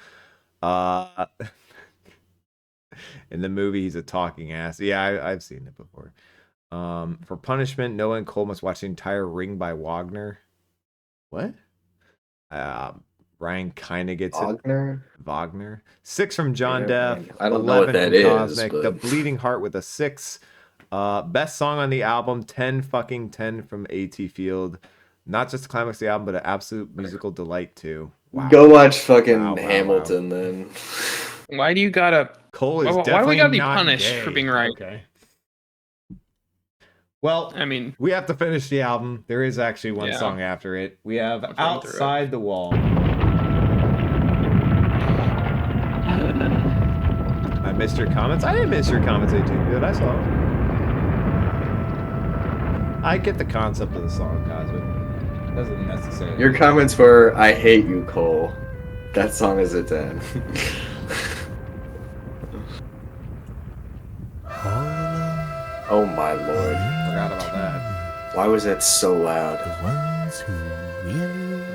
S1: In the movie, he's a talking ass. Yeah, I've seen it before. For punishment, Noah and Cole must watch the entire Ring by Wagner. What? Ryan kind of gets it. Wagner. 6 from John
S2: Yeah,
S1: Deff.
S2: I don't know what
S1: 11
S2: that
S1: from
S2: is,
S1: Cosmic.
S2: but-
S1: The Bleeding Heart with a 6. Best song on the album. 10 from AT Field. Not just the climax of the album, but an absolute musical delight too. Wow.
S2: Go watch fucking
S1: Wow.
S2: Hamilton then.
S3: Why do you gotta?
S1: Cole is
S3: Why do we
S1: definitely
S3: gotta be
S1: not
S3: punished
S1: gay.
S3: for being right?
S1: Okay. Well,
S3: I mean,
S1: we have to finish the album. There is actually one
S3: Yeah.
S1: song after it. We have
S3: I'm going through it.
S1: Outside the Wall. I missed your comments. I didn't miss your comments, AT Good. I saw it. I get the concept of the song, Cosmic. Doesn't necessarily.
S2: Your comments were, I hate you, Cole. That song is a 10. Oh my lord.
S1: Forgot about that.
S2: Why was that so loud?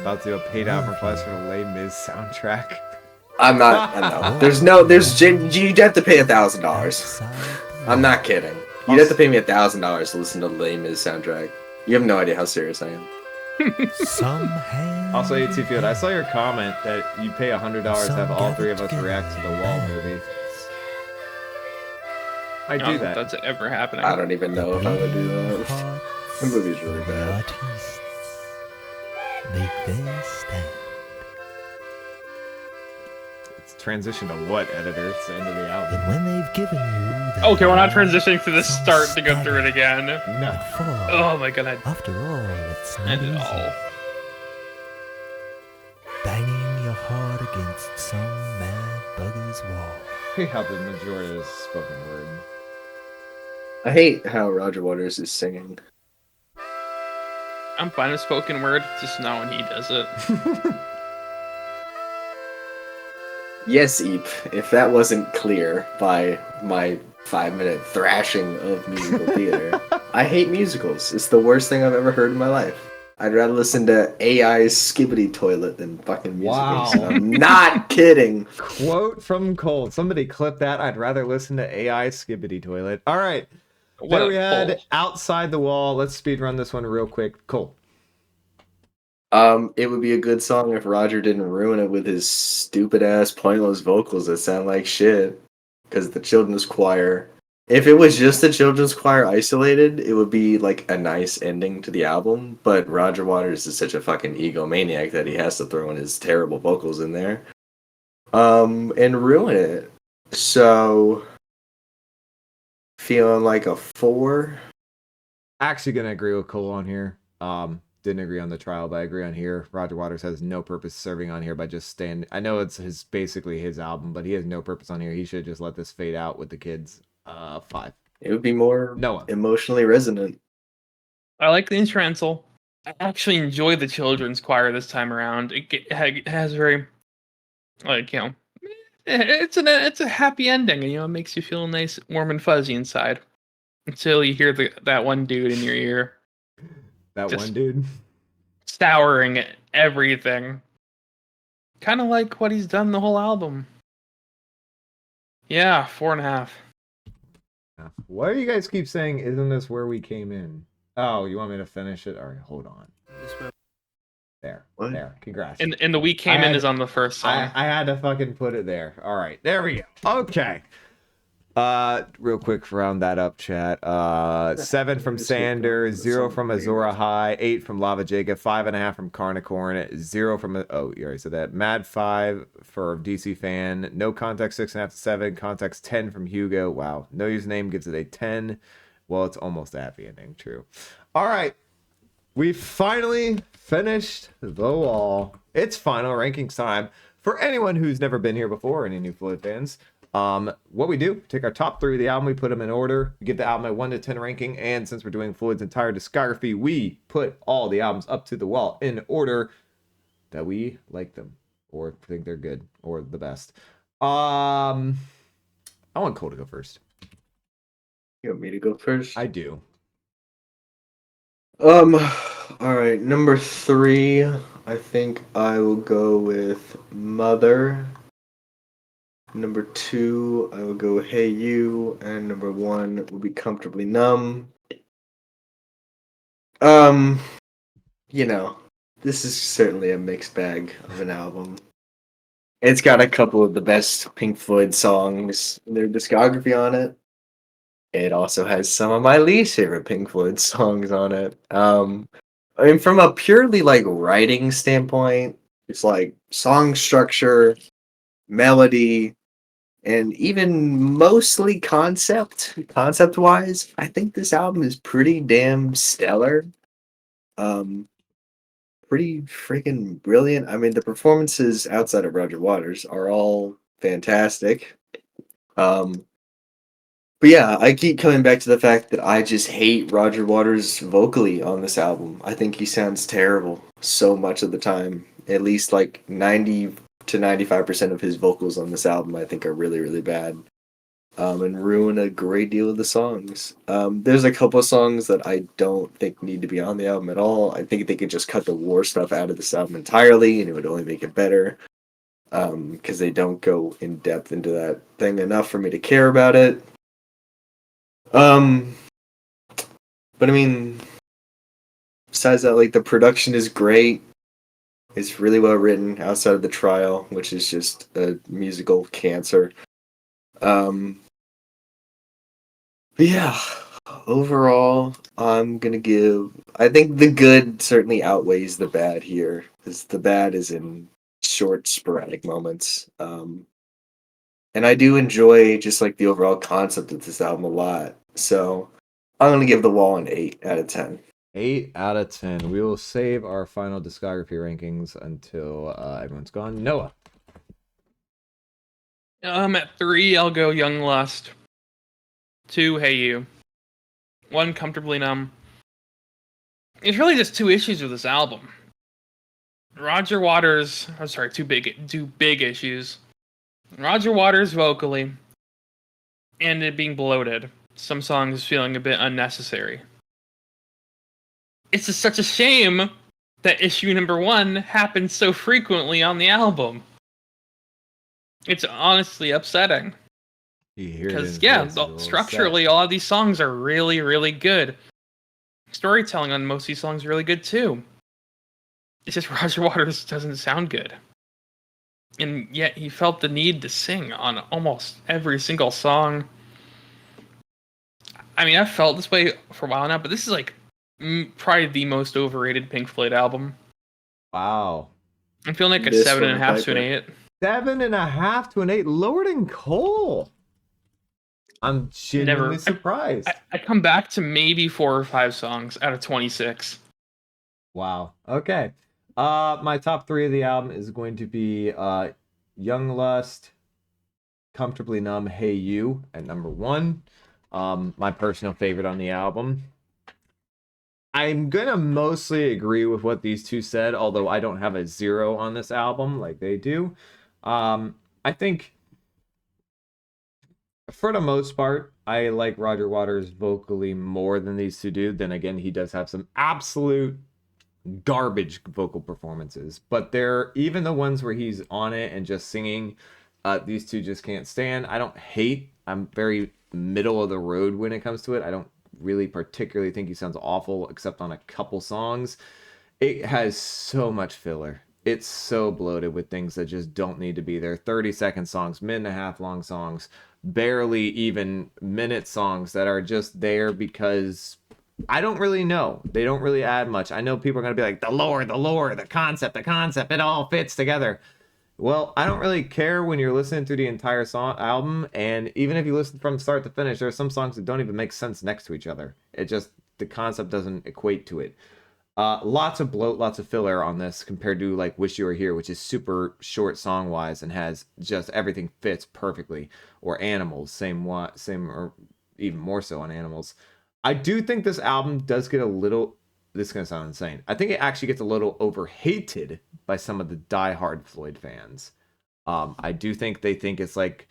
S1: About to go paid out for plus for the Les Mis soundtrack.
S2: I'm not, you'd have to pay $1,000. I'm not kidding. You'd have to pay me $1,000 to listen to Les Mis soundtrack. You have no idea how serious I am.
S1: Also, AT Field, I saw your comment that you pay $100 to have all three of us react to the Wall movie. I
S3: I
S1: do
S3: don't know if
S1: that.
S3: that's ever happening.
S2: I don't even know if I would do that. The movie's really bad.
S1: It's transition to what, editor? It's the end of the album.
S11: When they've given you
S3: Okay, we're not transitioning to the start to go through it again.
S1: No.
S3: Oh my god,
S11: After all, it's not
S3: I did
S11: easy.
S3: all.
S11: Banging your heart against some mad bugger's wall.
S1: I hate how the majority is spoken word.
S2: I hate how Roger Waters is singing.
S3: I'm fine with spoken word, just not when he does it.
S2: Yes, Eep, if that wasn't clear by my 5-minute thrashing of musical theater. I hate musicals. It's the worst thing I've ever heard in my life. I'd rather listen to AI's Skibbity Toilet than fucking musicals.
S1: Wow.
S2: I'm not kidding.
S1: Quote from Cold. Somebody clip that. I'd rather listen to AI Skibbity Toilet. All right.
S3: What
S1: There
S3: a
S1: we had
S3: bull.
S1: Outside the Wall. Let's speed run this one real quick. Cole.
S2: It would be a good song if Roger didn't ruin it with his stupid ass pointless vocals that sound like shit. Because the children's choir, if it was just the children's choir isolated, it would be like a nice ending to the album. But Roger Waters is such a fucking egomaniac that he has to throw in his terrible vocals in there, and ruin it. So, feeling like a 4.
S1: Actually gonna agree with Cole on here. Didn't agree on the trial, but I agree on here. Roger Waters has no purpose serving on here by just staying. I know it's basically his album, but he has no purpose on here. He should just let this fade out with the kids. 5.
S2: It would be more
S1: Noah.
S2: emotionally resonant.
S3: I like the instrumental. I actually enjoy the children's choir this time around. It has very, like, it's a happy ending, and it makes you feel nice, warm and fuzzy inside. Until you hear that one dude in your ear.
S1: That
S3: Just
S1: one dude.
S3: Souring everything. Kind of like what he's done the whole album. Yeah, 4.5.
S1: Why do you guys keep saying, isn't this where we came in? Oh, you want me to finish it? All right, hold on. There.
S2: What?
S1: There. Congrats.
S3: And the we came in is on the first song.
S1: I had to fucking put it there. All right, there we go. Okay. Real quick, round that up, chat. 7 from Sander, 0 from Azora High, 8 from Lava Jacob, 5.5 from Carnicorn, 0 from you already said that. Mad 5 for DC Fan, no context 6.5 to 7, context 10 from Hugo. Wow, no username gives it a 10. Well, it's almost a happy ending. True. All right, we finally finished the wall. It's final rankings time for anyone who's never been here before. Any new Floyd fans? What we do, take our top 3 of the album, we put them in order, we give the album a 1 to 10 ranking, and since we're doing Floyd's entire discography, we put all the albums up to the wall in order that we like them, or think they're good, or the best. I want Cole to go first.
S2: You want me to go first?
S1: I do.
S2: All right, number 3, I think I will go with Mother. Number 2, I will go Hey You, and number 1 will be Comfortably Numb. This is certainly a mixed bag of an album. It's got a couple of the best Pink Floyd songs in their discography on it. It also has some of my least favorite Pink Floyd songs on it. From a purely writing standpoint, it's song structure, melody, and even mostly concept-wise, I think this album is pretty damn stellar. Pretty freaking brilliant. The performances outside of Roger Waters are all fantastic. But yeah, I keep coming back to the fact that I just hate Roger Waters vocally on this album. I think he sounds terrible so much of the time. At least 90 to 95% of his vocals on this album I think are really, really bad. And ruin a great deal of the songs. There's a couple of songs that I don't think need to be on the album at all. I think they could just cut the war stuff out of this album entirely and it would only make it better. Because they don't go in depth into that thing enough for me to care about it. But besides that, the production is great. It's really well written outside of the trial, which is just a musical cancer. But yeah, overall, I'm gonna give. I think the good certainly outweighs the bad here, because the bad is in short, sporadic moments. And I do enjoy just the overall concept of this album a lot. So I'm gonna give The Wall an 8 out of 10.
S1: 8 out of 10. We will save our final discography rankings until everyone's gone. Noah.
S3: At 3, I'll go Young Lust. 2, Hey You. 1, Comfortably Numb. It's really just 2 issues with this album. Roger Waters, I'm sorry, two big issues. Roger Waters vocally, and it being bloated. Some songs feeling a bit unnecessary. It's just such a shame that issue number 1 happens so frequently on the album. It's honestly upsetting. Because, structurally, a lot of these songs are really, really good. Storytelling on most of these songs is really good, too. It's just Roger Waters doesn't sound good. And yet he felt the need to sing on almost every single song. I've felt this way for a while now, but this is probably the most overrated Pink Floyd album.
S1: Wow.
S3: I'm feeling like a 7.5 to an 8.
S1: 7.5 to an 8. Lower than Cole. I'm genuinely surprised.
S3: I come back to maybe 4 or 5 songs out of 26.
S1: Wow. Okay. My top 3 of the album is going to be Young Lust, Comfortably Numb, Hey You at number 1. My personal favorite on the album. I'm gonna mostly agree with what these two said, although I don't have a 0 on this album like they do. I think for the most part, I like Roger Waters vocally more than these two do. Then again, he does have some absolute garbage vocal performances, but they're even the ones where he's on it and just singing. These two just can't stand. I don't hate. I'm very middle of the road when it comes to it. I don't really particularly think he sounds awful, except on a couple songs. It has so much filler. It's so bloated with things that just don't need to be there. 30-second songs, minute and a half long songs, barely even minute songs that are just there because I don't really know. They don't really add much. I know people are going to be like, the lore, the concept, it all fits together. Well, I don't really care when you're listening to the entire album, and even if you listen from start to finish, there are some songs that don't even make sense next to each other. It just, the concept doesn't equate to it. Lots of bloat, lots of filler on this compared to like Wish You Were Here, which is super short song-wise and has just everything fits perfectly. Or Animals, same or even more so on Animals. I do think this album does get a little, this is going to sound insane, I think it actually gets a little overhated by some of the diehard Floyd fans. I do think they think it's like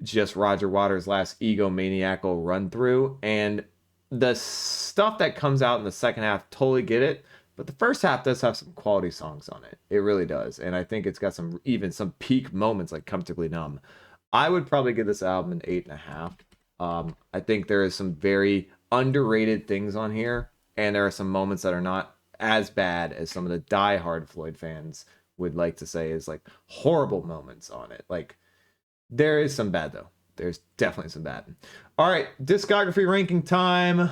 S1: just Roger Waters' last egomaniacal run through, and the stuff that comes out in the second half totally get it, but the first half does have some quality songs on it. It really does, and I think it's got some peak moments like Comfortably Numb. I would probably give this album an 8.5. I think there is some very underrated things on here, and there are some moments that are not as bad as some of the diehard Floyd fans would like to say is like horrible moments on it. Like, there is some bad though. There's definitely some bad. All right, discography ranking time.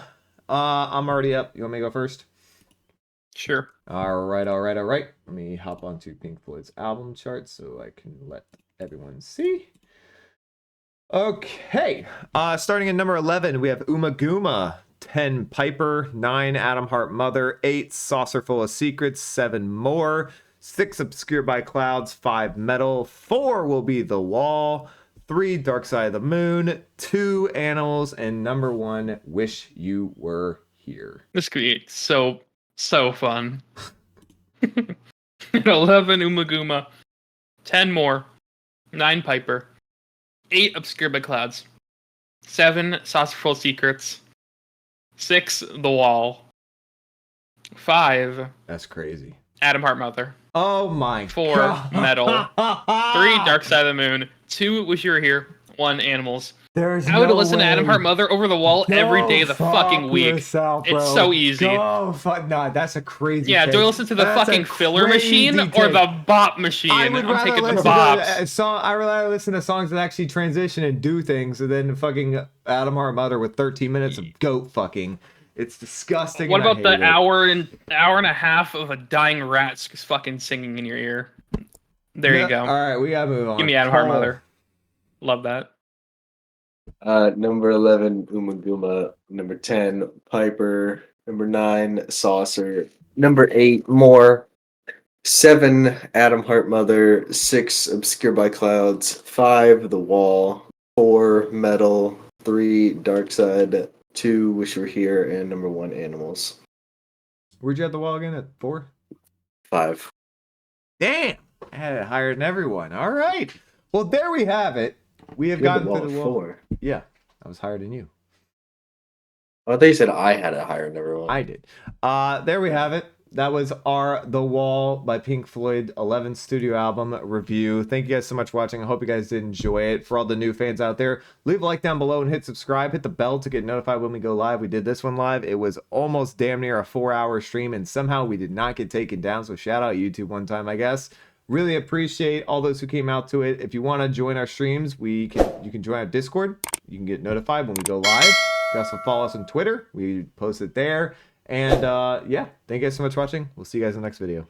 S1: I'm already up. You want me to go first?
S3: Sure.
S1: All right. Let me hop onto Pink Floyd's album chart so I can let everyone see. Okay. Starting at number 11, we have Ummagumma. 10 Piper, 9 Atom Heart Mother, 8 Saucerful of Secrets, 7 More, 6 Obscured by Clouds, 5 Metal, 4 will be The Wall, 3 Dark Side of the Moon, 2 Animals, and number 1 Wish You Were Here.
S3: This could be so fun. 11 Ummagumma, 10 More, 9 Piper, 8 Obscured by Clouds, 7 Saucerful of Secrets, 6 The Wall, 5
S1: That's crazy.
S3: Atom Heart Mother.
S1: Oh my
S3: 4
S1: God.
S3: Metal, 3 Dark Side of the Moon, 2 Wish You Were Here, 1 Animals. I would listen to Atom Heart Mother over The Wall every day of the fucking week. It's so easy.
S1: No, that's a crazy.
S3: Yeah, do I listen to the fucking filler machine or the bop machine? I'm taking the bops.
S1: I would rather listen to songs that actually transition and do things than fucking Atom Heart Mother with 13 minutes of goat fucking. It's disgusting.
S3: What about the hour and a half of a dying rat fucking singing in your ear? There you go.
S1: All right, we gotta move on.
S3: Give me Atom Heart Mother. Love that.
S2: Number 11, Ummagumma. Number 10, Piper. Number 9, Saucer. Number 8, More. 7, Atom Heart Mother. 6, Obscured by Clouds. 5, The Wall. 4, Metal. 3, Dark Side. 2, Wish You Were Here. And number 1, Animals.
S1: Where'd you have The Wall again? At 4?
S2: 5.
S1: Damn! I had it higher than everyone. All right. Well, there we have it. We have gotten to the Wall.
S2: 4.
S1: Yeah, I was higher than you.
S2: Oh, they said I had it higher than everyone.
S1: I did. There we have it. That was our The Wall by Pink Floyd 11th studio album review. Thank you guys so much for watching. I hope you guys did enjoy it. For all the new fans out there, leave a like down below and hit subscribe. Hit the bell to get notified when we go live. We did this one live. It was almost damn near a 4-hour stream, and somehow we did not get taken down. So shout out YouTube one time, I guess. Really appreciate all those who came out to it. If you want to join our streams, you can join our Discord. You can get notified when we go live. You can also follow us on Twitter. We post it there. And yeah, thank you guys so much for watching. We'll see you guys in the next video.